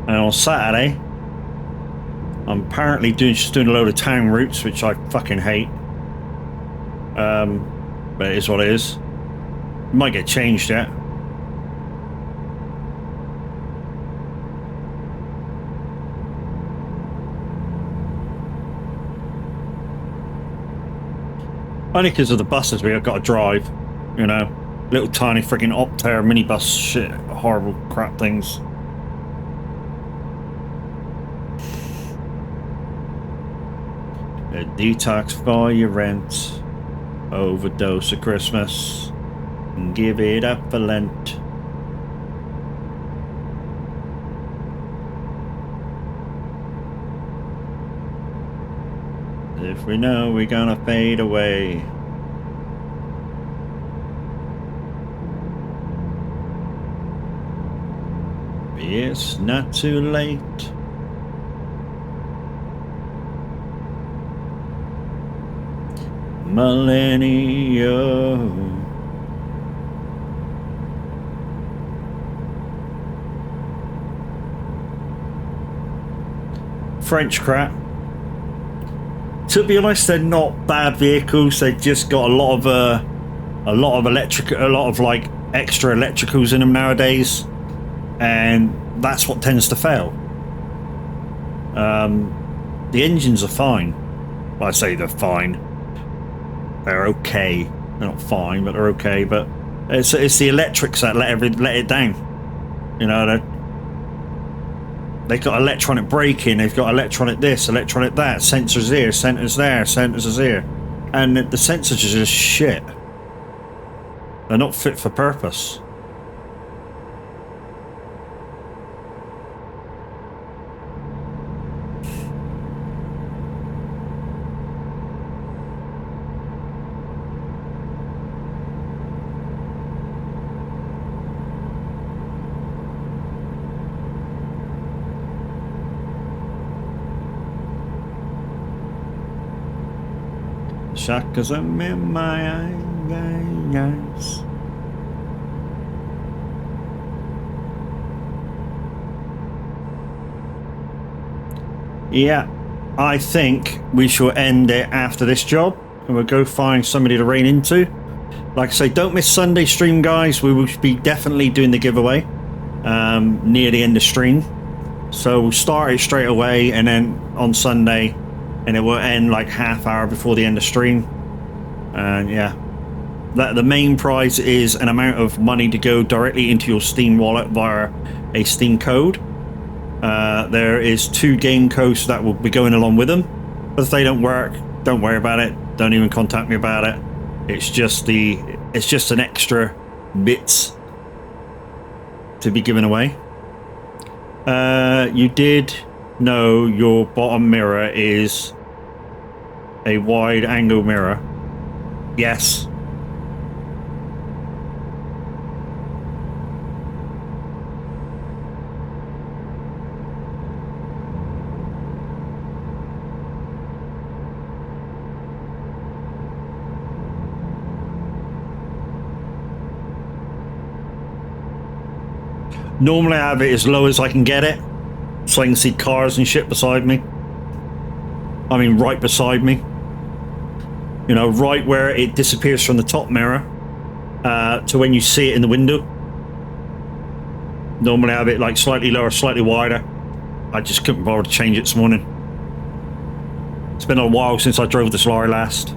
And on Saturday, I'm apparently just doing a load of town routes, which I fucking hate. But it is what it is. It might get changed yet. Only because of the buses we've got to drive, you know. Little tiny freaking Optare minibus shit, horrible crap things. A detox for your rent. Overdose of Christmas. And give it up for Lent. If we know we're gonna fade away. It's not too late. Millennium. French crap. To be honest, they're not bad vehicles. They've just got a lot of like extra electricals in them nowadays, and that's what tends to fail. The engines are fine. Well, I say they're fine. They're okay. They're not fine, but they're okay. But it's the electrics that let it down. You know, they've got electronic braking, they've got electronic this, electronic that, sensors here, sensors there, sensors here. And the sensors are just shit. They're not fit for purpose. Shot 'cause I'm in my eyes. Yeah, I think we shall end it after this job, and we'll go find somebody to rain into. Like I say, don't miss Sunday stream, guys. We will be definitely doing the giveaway near the end of stream. So we'll start it straight away, and then on Sunday, and it will end like half hour before the end of stream. And yeah, the main prize is an amount of money to go directly into your Steam wallet via a Steam code. There is 2 game codes that will be going along with them, but if they don't work, don't worry about it. Don't even contact me about it. It's just an extra bits to be given away. You did know your bottom mirror is a wide angle mirror. Yes. Normally I have it as low as I can get it, so I can see cars and shit beside me. I mean, right beside me. You know, right where it disappears from the top mirror to when you see it in the window. Normally I have it like slightly lower, slightly wider. I just couldn't bother to change it this morning. It's been a while since I drove this lorry last.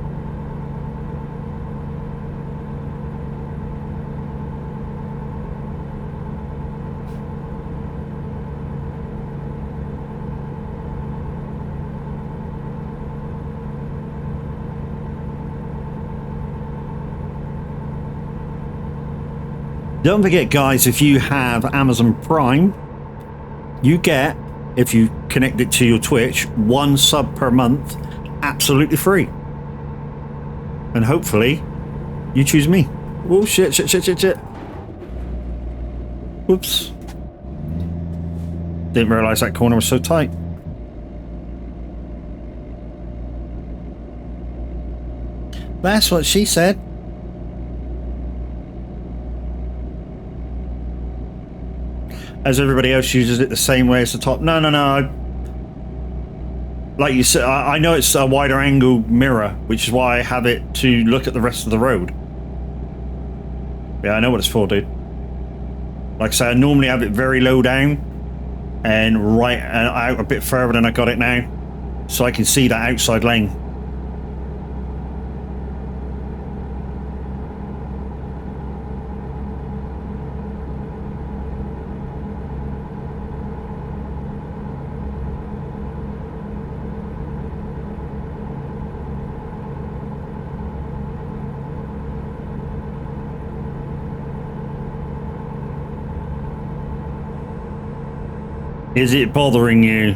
Don't forget, guys, if you have Amazon Prime, you get, if you connect it to your Twitch, 1 sub per month, absolutely free. And hopefully, you choose me. Oh, shit. Whoops. Didn't realize that corner was so tight. That's what she said. As everybody else uses it the same way as the top. No. Like you said, I know it's a wider angle mirror, which is why I have it to look at the rest of the road. Yeah, I know what it's for, dude. Like I say, I normally have it very low down and right out a bit further than I got it now, so I can see that outside lane. Is it bothering you?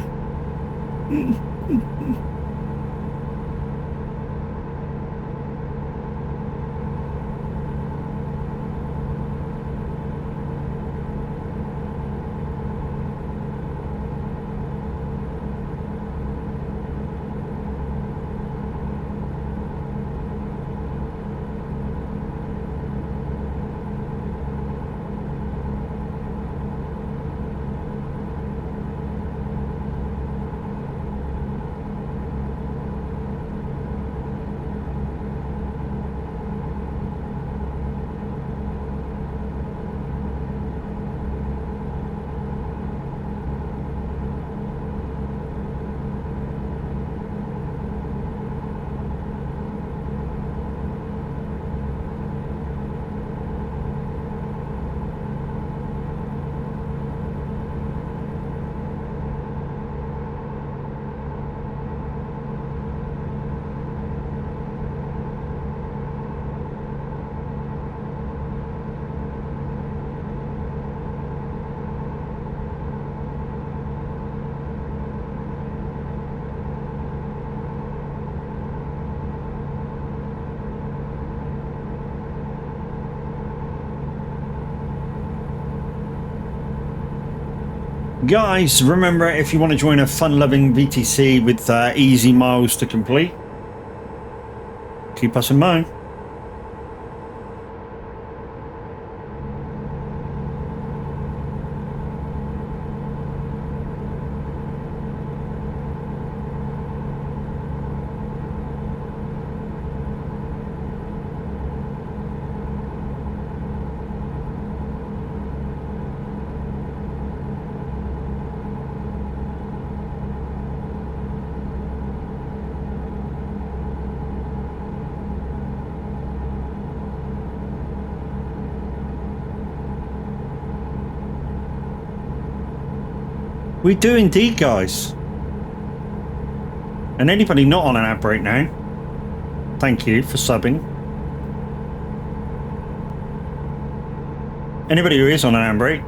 Guys, remember, if you want to join a fun-loving VTC with easy miles to complete, keep us in mind. We do indeed, guys. And anybody not on an ad break now, thank you for subbing. Anybody who is on an ad break,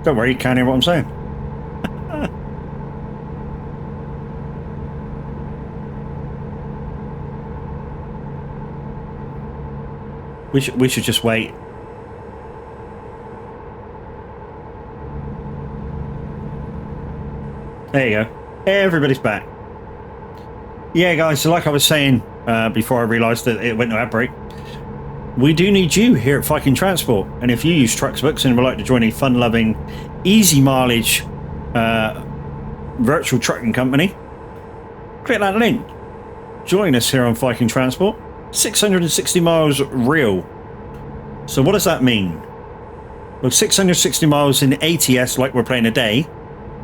don't worry, you can't hear what I'm saying. we should just wait. There you go. Everybody's back. Yeah, guys, so like I was saying before I realised that it went to ad break, we do need you here at Viking Transport. And if you use Trucks Books and would like to join a fun-loving, easy mileage virtual trucking company, click that link. Join us here on Viking Transport. 660 miles real. So what does that mean? Well, 660 miles in ATS, like we're playing today,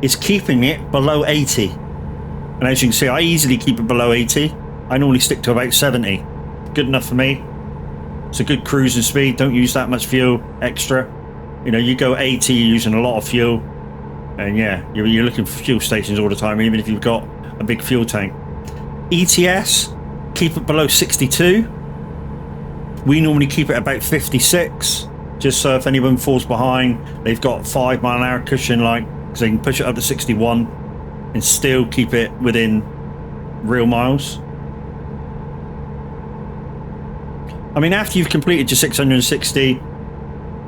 is keeping it below 80. And as you can see, I easily keep it below 80. I normally stick to about 70. Good enough for me. It's a good cruising speed. Don't use that much fuel extra. You know, you go 80, you're using a lot of fuel. And yeah, you're looking for fuel stations all the time, even if you've got a big fuel tank. ETS, keep it below 62. We normally keep it about 56, just so if anyone falls behind, they've got 5 mile an hour cushion, like, because they can push it up to 61 and still keep it within real miles. I mean, after you've completed your 660,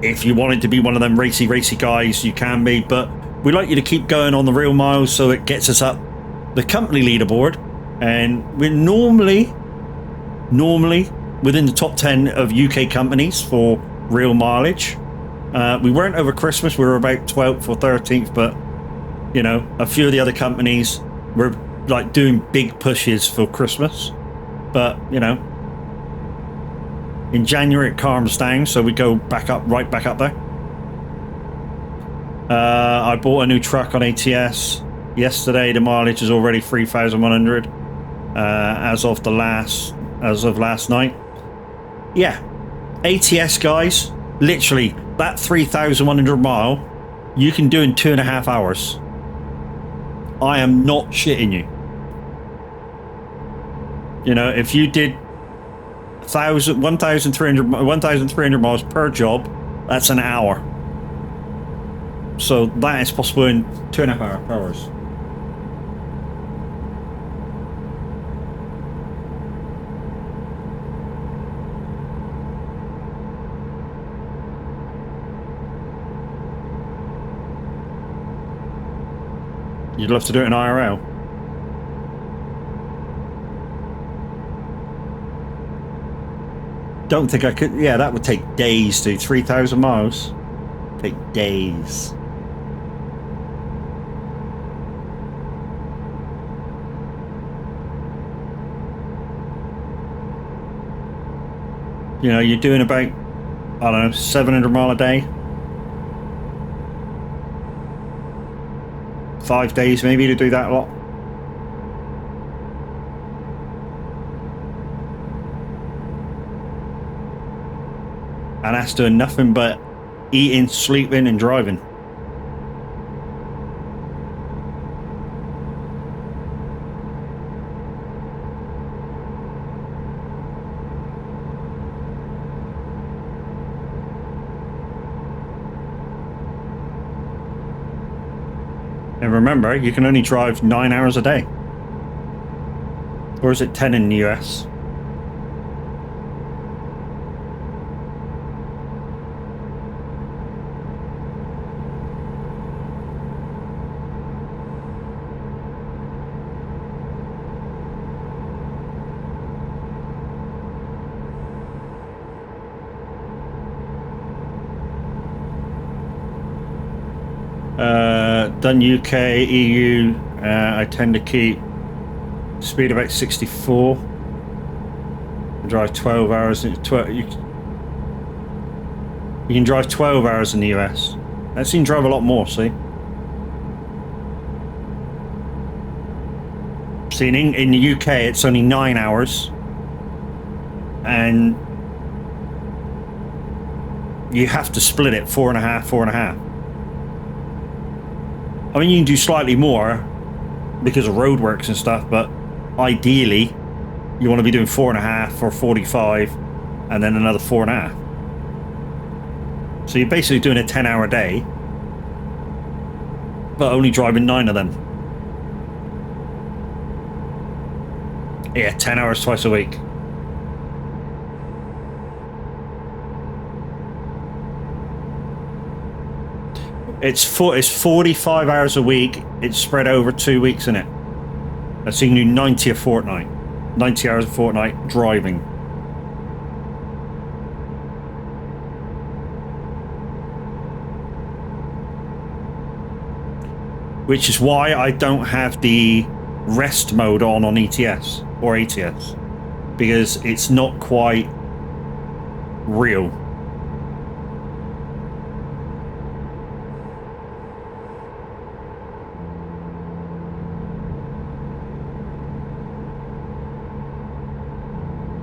if you wanted to be one of them racy guys, you can be, but we like you to keep going on the real miles so it gets us up the company leaderboard. And we're normally within the top 10 of UK companies for real mileage. We weren't over Christmas, we were about 12th or 13th, but you know, a few of the other companies were like doing big pushes for Christmas. But you know, in January it calms down, so we go back up, right back up there. I bought a new truck on ATS yesterday. The mileage is already 3,100 as of last night. Yeah, ATS guys, literally that 3,100 mile you can do in 2.5 hours. I am not shitting you. You know, if you did 1,300 miles per job, that's an hour. So that is possible in 2.5 hours. You'd love to do it in IRL. Don't think I could. Yeah, that would take days to 3,000 miles. Take days. You know, you're doing about, I don't know, 700 mile a day. 5 days maybe to do that a lot. And that's doing nothing but eating, sleeping and driving. And remember, you can only drive 9 hours a day. Or is it 10 in the US? Done UK, EU, I tend to keep speed about 64. I drive 12 hours. You can drive 12 hours in the US. I've seen drive a lot more, see? See, in the UK, it's only 9 hours. And you have to split it 4.5, 4.5. I mean, you can do slightly more because of roadworks and stuff, but ideally, you want to be doing 4.5 or 45, and then another 4.5. So you're basically doing a 10-hour day, but only driving 9 of them. Yeah, 10 hours twice a week. It's 45 hours a week. It's spread over 2 weeks, isn't it? So you can do 90 a fortnight. 90 hours a fortnight driving. which is why I don't have the rest mode on ETS or ATS, because it's not quite real.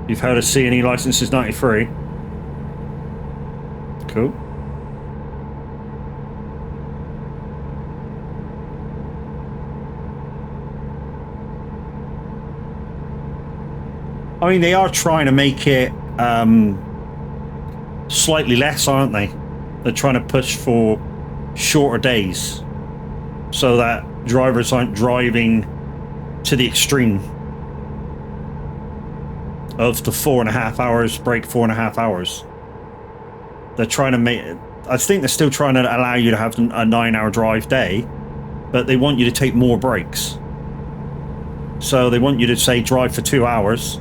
You've heard of C&E license since 93? Cool. I mean, they are trying to make it slightly less, aren't they? They're trying to push for shorter days so that drivers aren't driving to the extreme of the 4.5 hours break, 4.5 hours. They're trying to make it, I think they're still trying to allow you to have a 9-hour drive day, but they want you to take more breaks. So they want you to say drive for 2 hours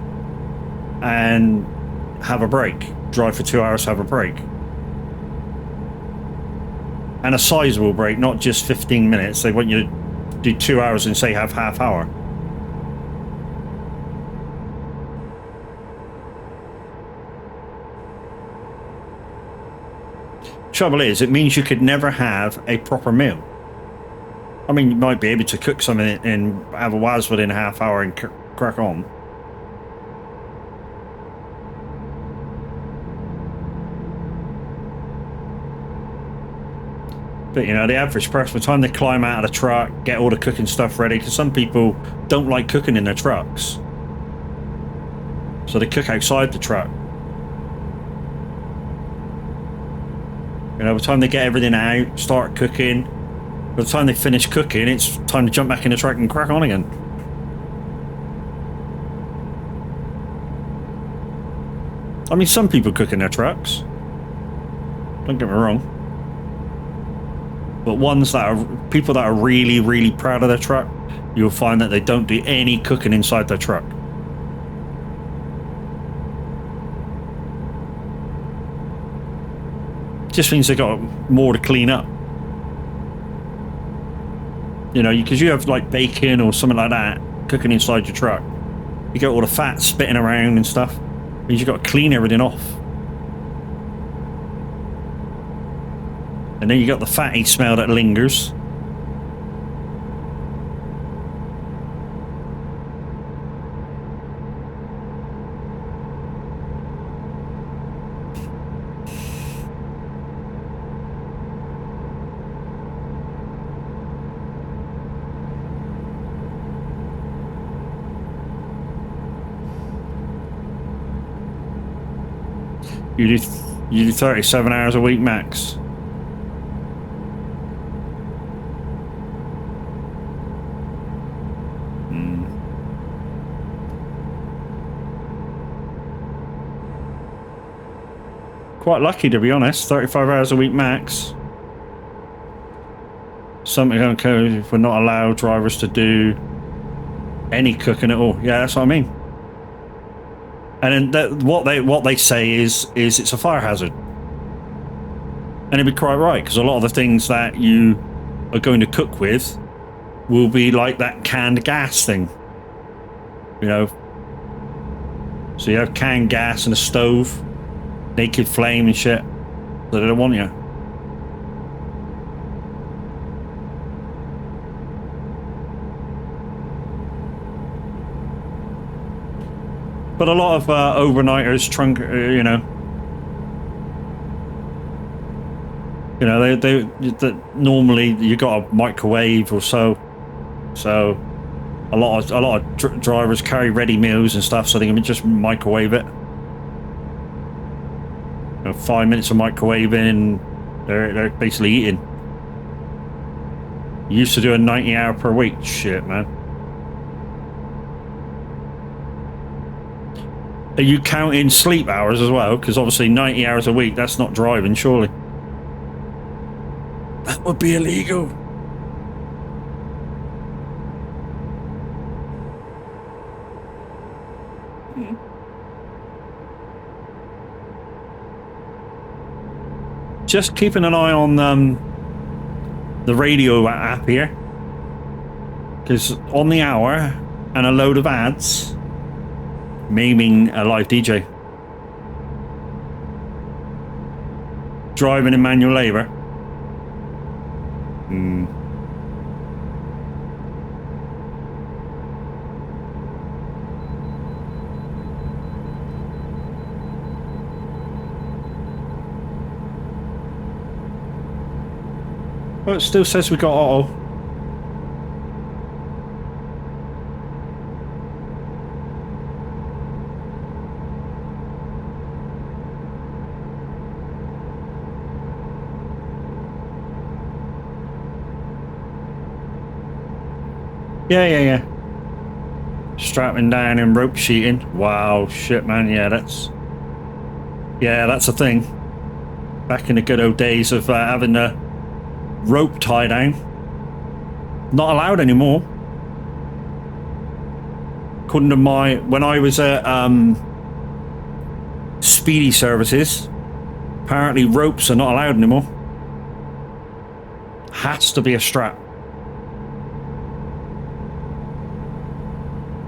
and have a break. Drive for 2 hours, have a break. And a sizable break, not just 15 minutes. They want you to do 2 hours and say have half hour. Trouble is, it means you could never have a proper meal. I mean, you might be able to cook something and have a was within a half hour and crack on. But, you know, the average person, by the time they climb out of the truck, get all the cooking stuff ready, because some people don't like cooking in their trucks. So they cook outside the truck. You know, by the time they get everything out, start cooking, by the time they finish cooking, it's time to jump back in the truck and crack on again. I mean, some people cook in their trucks. Don't get me wrong. But ones that are, people that are really, really proud of their truck, you'll find that they don't do any cooking inside their truck. Just means they got more to clean up. You know, because you have like bacon or something like that cooking inside your truck. You got all the fat spitting around and stuff. Means you got to clean everything off. And then you got the fatty smell that lingers. You do 37 hours a week max. Quite lucky, to be honest. 35 hours a week max. Something going to go if we're not allowed drivers to do any cooking at all. Yeah, that's what I mean. And then what they say is it's a fire hazard. And it'd be quite right, because a lot of the things that you are going to cook with will be like that canned gas thing. You know. So you have canned gas and a stove. Naked flame and shit. So they don't want you. But a lot of overnighters, they normally you got a microwave or so. So a lot of drivers carry ready meals and stuff, so they can just microwave it. 5 minutes of microwaving and they're basically eating. You used to do a 90-hour per week. Shit, man. Are you counting sleep hours as well? Because obviously 90 hours a week, that's not driving, surely. That would be illegal. Just keeping an eye on the radio app here. Because on the hour and a load of ads may mean a live DJ. Driving in manual labour. Well, it still says we got auto. Yeah. Strapping down and rope sheeting. Wow, shit, man. Yeah, that's a thing. Back in the good old days of having the rope tie down. Not allowed anymore. According to when I was at Speedy Services, apparently ropes are not allowed anymore. Has to be a strap.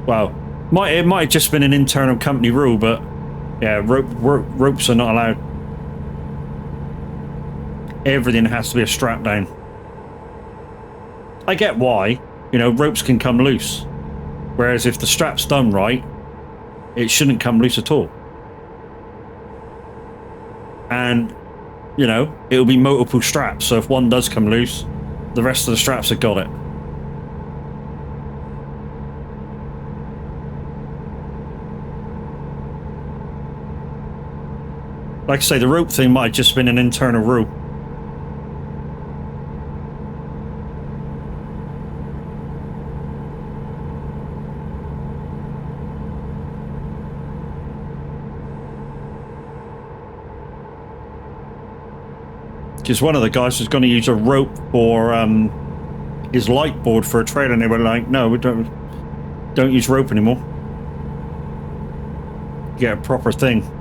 Well, it might have just been an internal company rule, but yeah, ropes are not allowed. Everything has to be a strap down. I get why, ropes can come loose. Whereas if the strap's done right, it shouldn't come loose at all. And, it'll be multiple straps, so if one does come loose, the rest of the straps have got it. Like I say, the rope thing might have just been an internal rule. Because one of the guys was going to use a rope for his light board for a trailer, and they were like, no, we don't use rope anymore. Get a proper thing.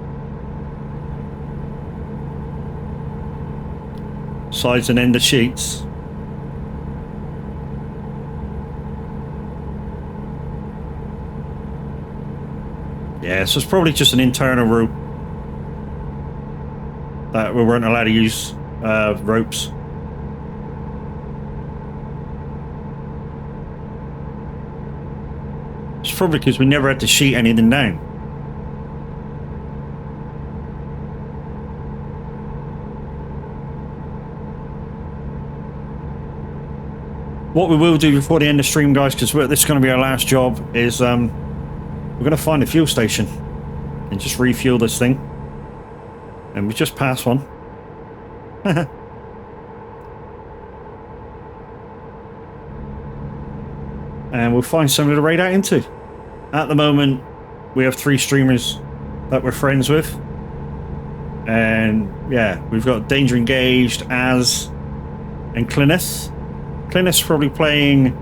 Sides and end of sheets. Yeah, so it's probably just an internal rule that we weren't allowed to use ropes. It's probably because we never had to sheet anything down. What we will do before the end of the stream, guys, because this is going to be our last job, is we're going to find a fuel station and just refuel this thing. And we just passed one. And we'll find somebody to raid out into. At the moment, we have 3 streamers that we're friends with. And yeah, we've got Danger Engaged, Az, and Clinus. Clinus probably playing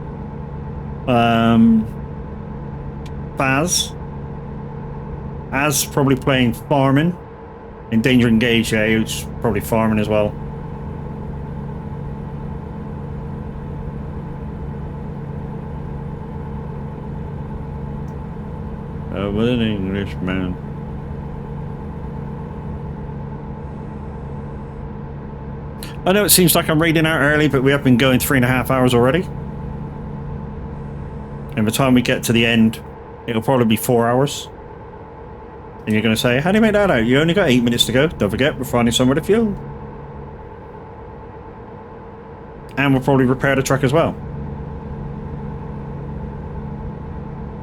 Faz. Az probably playing Farming. And Danger Engaged, yeah, he's probably farming as well. With an Englishman. I know it seems like I'm raiding out early, but we have been going 3.5 hours already. And by the time we get to the end, it'll probably be 4 hours. And you're going to say, how do you make that out? You only got 8 minutes to go. Don't forget, we're finding somewhere to fuel. And we'll probably repair the truck as well.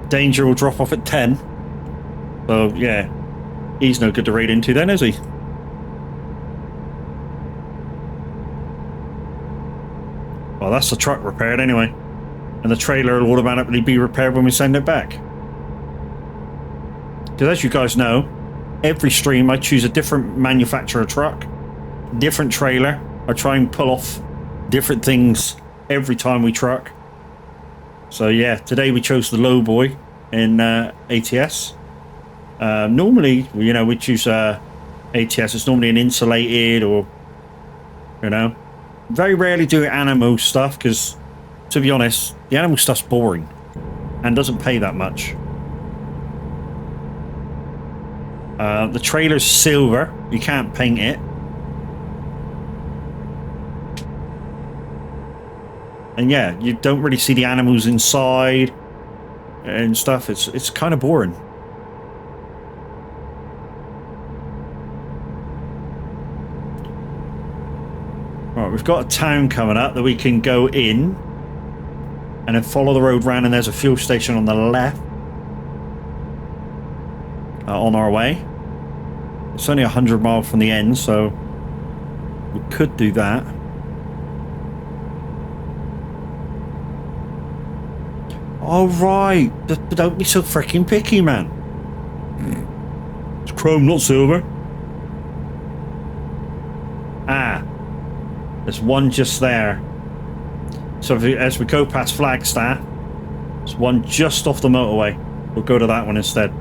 Danger will drop off at 10. So, yeah. He's no good to raid into then, is he? Well, that's the truck repaired anyway. And the trailer will automatically be repaired when we send it back. Because as you guys know, every stream I choose a different manufacturer truck, different trailer. I try and pull off different things every time we truck. So yeah, today we chose the low boy in ATS. Normally, we choose ATS. It's normally an insulated or, very rarely do Animo stuff because to be honest, the animal stuff's boring and doesn't pay that much. The trailer's silver. You can't paint it. And yeah, you don't really see the animals inside and stuff. It's kind of boring. Right, we've got a town coming up that we can go in and then follow the road round, and there's a fuel station on the left. On our way. It's only 100 miles from the end, so we could do that. All right, but don't be so freaking picky, man. It's chrome, not silver. Ah, there's one just there. So as we go past Flagstaff, there's one just off the motorway. We'll go to that one instead.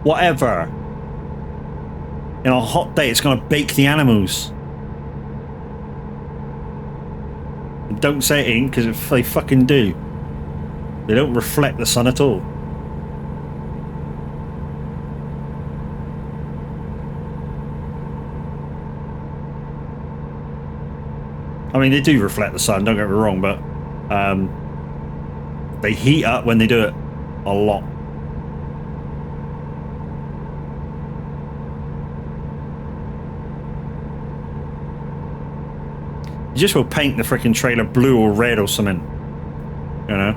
Whatever. In a hot day, it's going to bake the animals. And don't say it ain't, because if they fucking do, they don't reflect the sun at all. I mean, they do reflect the sun, don't get me wrong, but they heat up when they do it a lot. You just will paint the freaking trailer blue or red or something, you know?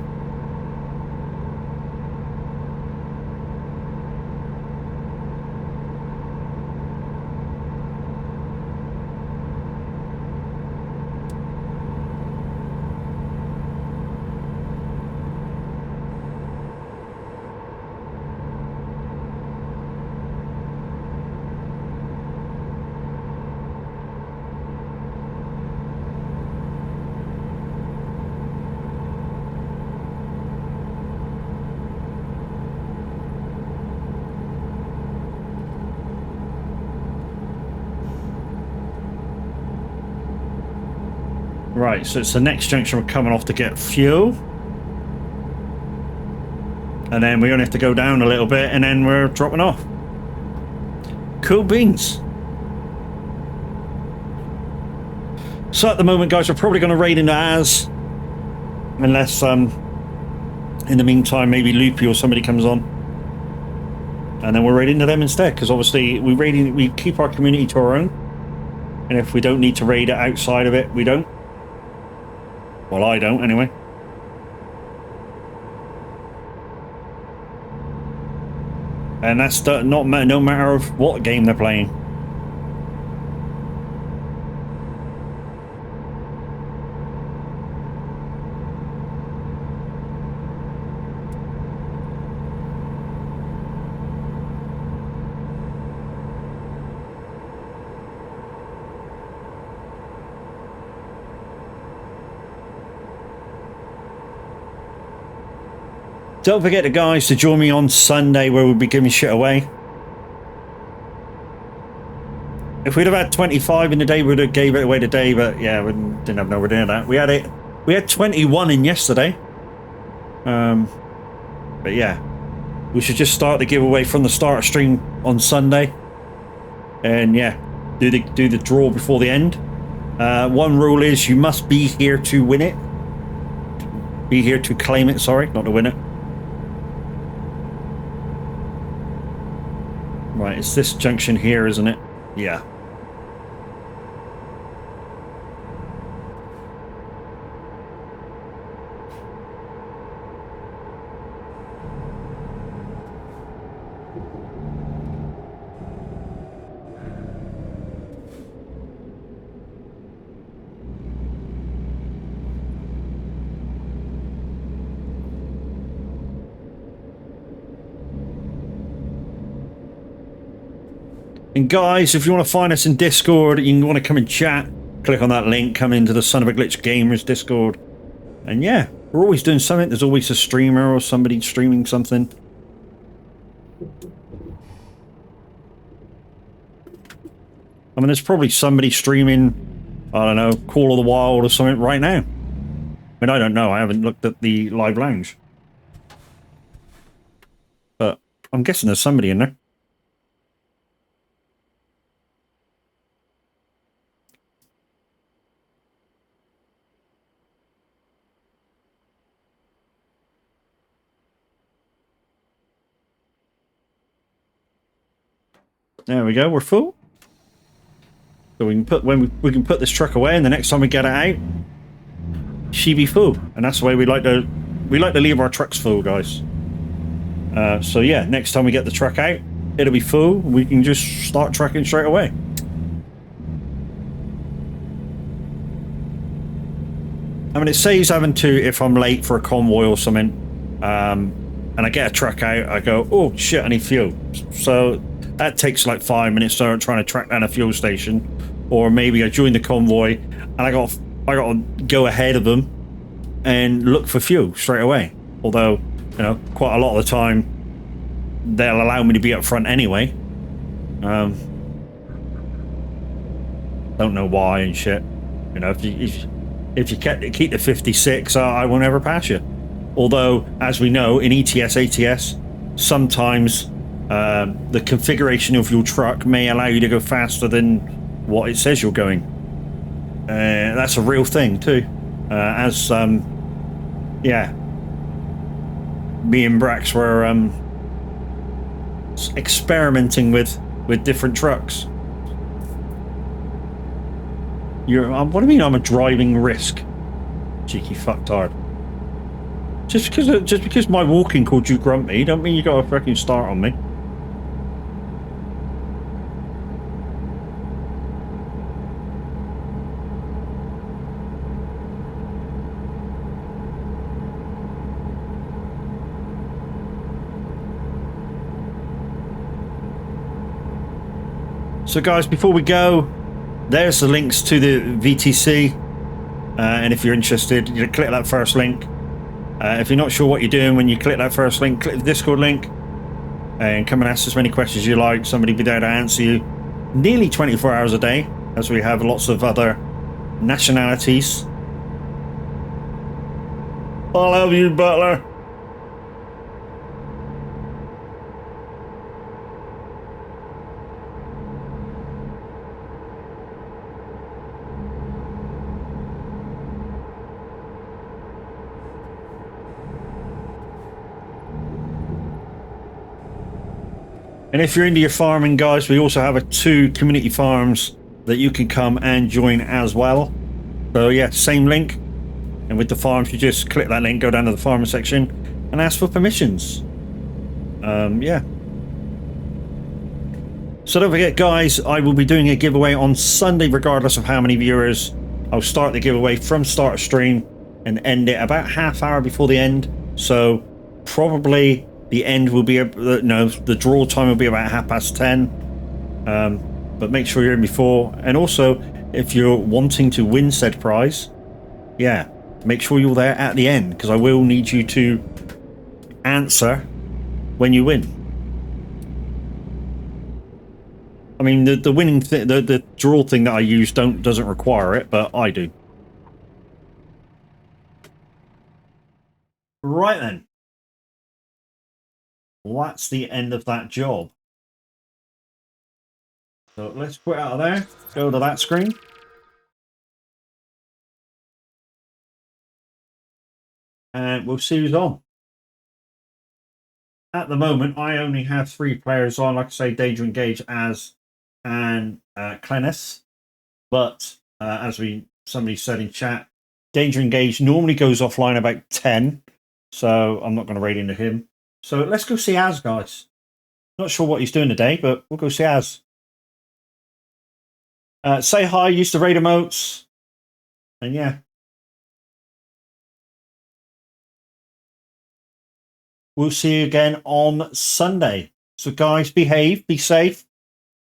Right, so it's the next junction we're coming off to get fuel. And then we only have to go down a little bit and then we're dropping off. Cool beans. So at the moment, guys, we're probably going to raid into Az. Unless, in the meantime, maybe Loopy or somebody comes on. And then we'll raid into them instead. Because obviously, we keep our community to our own. And if we don't need to raid it outside of it, we don't. Well, I don't, anyway. And that's no matter of what game they're playing. Don't forget, guys, to join me on Sunday where we'll be giving shit away. If we'd have had 25 in the day, we'd have gave it away today, but yeah, we didn't have nowhere near that. We had 21 in yesterday. But yeah, we should just start the giveaway from the start of stream on Sunday. And yeah, do the draw before the end. One rule is you must be here to win it. Be here to claim it, sorry, not to win it. Right, it's this junction here, isn't it? Yeah. And guys, if you want to find us in Discord, you want to come and chat, click on that link, come into the Son of a Glitch Gamers Discord. And yeah, we're always doing something. There's always a streamer or somebody streaming something. I mean, there's probably somebody streaming, I don't know, Call of the Wild or something right now. I mean, I don't know. I haven't looked at the live lounge. But I'm guessing there's somebody in there. There we go. We're full. So we can put we can put this truck away, and the next time we get it out, she be full. And that's the way we like to leave our trucks full, guys. So yeah, next time we get the truck out, it'll be full. We can just start trucking straight away. I mean, it saves having to, if I'm late for a convoy or something, and I get a truck out, I go, oh shit, I need fuel. So that takes like 5 minutes trying to track down a fuel station, or maybe I join the convoy and I got to go ahead of them and look for fuel straight away. Although, you know, quite a lot of the time they'll allow me to be up front anyway. Don't know why and shit. You know, if you keep the 56, I will never pass you. Although, as we know, in ETS, ATS, sometimes the configuration of your truck may allow you to go faster than what it says you're going. That's a real thing too. Yeah, me and Brax were experimenting with different trucks. What do you mean I'm a driving risk? Cheeky fucktard. Just because my walking called you grumpy, don't mean you got to fucking start on me. So guys, before we go, there's the links to the VTC, and if you're interested, you click that first link. If you're not sure what you're doing when you click that first link, click the Discord link and come and ask as many questions as you like. Somebody will be there to answer you nearly 24 hours a day, as we have lots of other nationalities. I love you, Butler. And if you're into your farming, guys, we also have 2 community farms that you can come and join as well. So yeah, same link. And with the farms, you just click that link, go down to the farmer section and ask for permissions. Yeah. So don't forget, guys, I will be doing a giveaway on Sunday, regardless of how many viewers. I'll start the giveaway from start of stream and end it about half hour before the end. So probably the end will be, the draw time will be about 10:30. But make sure you're in before. And also, if you're wanting to win said prize, yeah, make sure you're there at the end, because I will need you to answer when you win. I mean, the winning thing, the draw thing that I use doesn't require it, but I do. Right then. Well, that's the end of that job. So let's quit out of there, go to that screen. And we'll see who's on. At the moment, I only have 3 players on, like I say, Danger Engage, Az, and Clennis. But as somebody said in chat, Danger Engage normally goes offline about 10, so I'm not going to raid into him. So let's go see Az, guys. Not sure what he's doing today, but we'll go see Az. Say hi, use the raid emotes, and yeah. We'll see you again on Sunday. So guys, behave, be safe.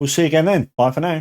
We'll see you again then. Bye for now.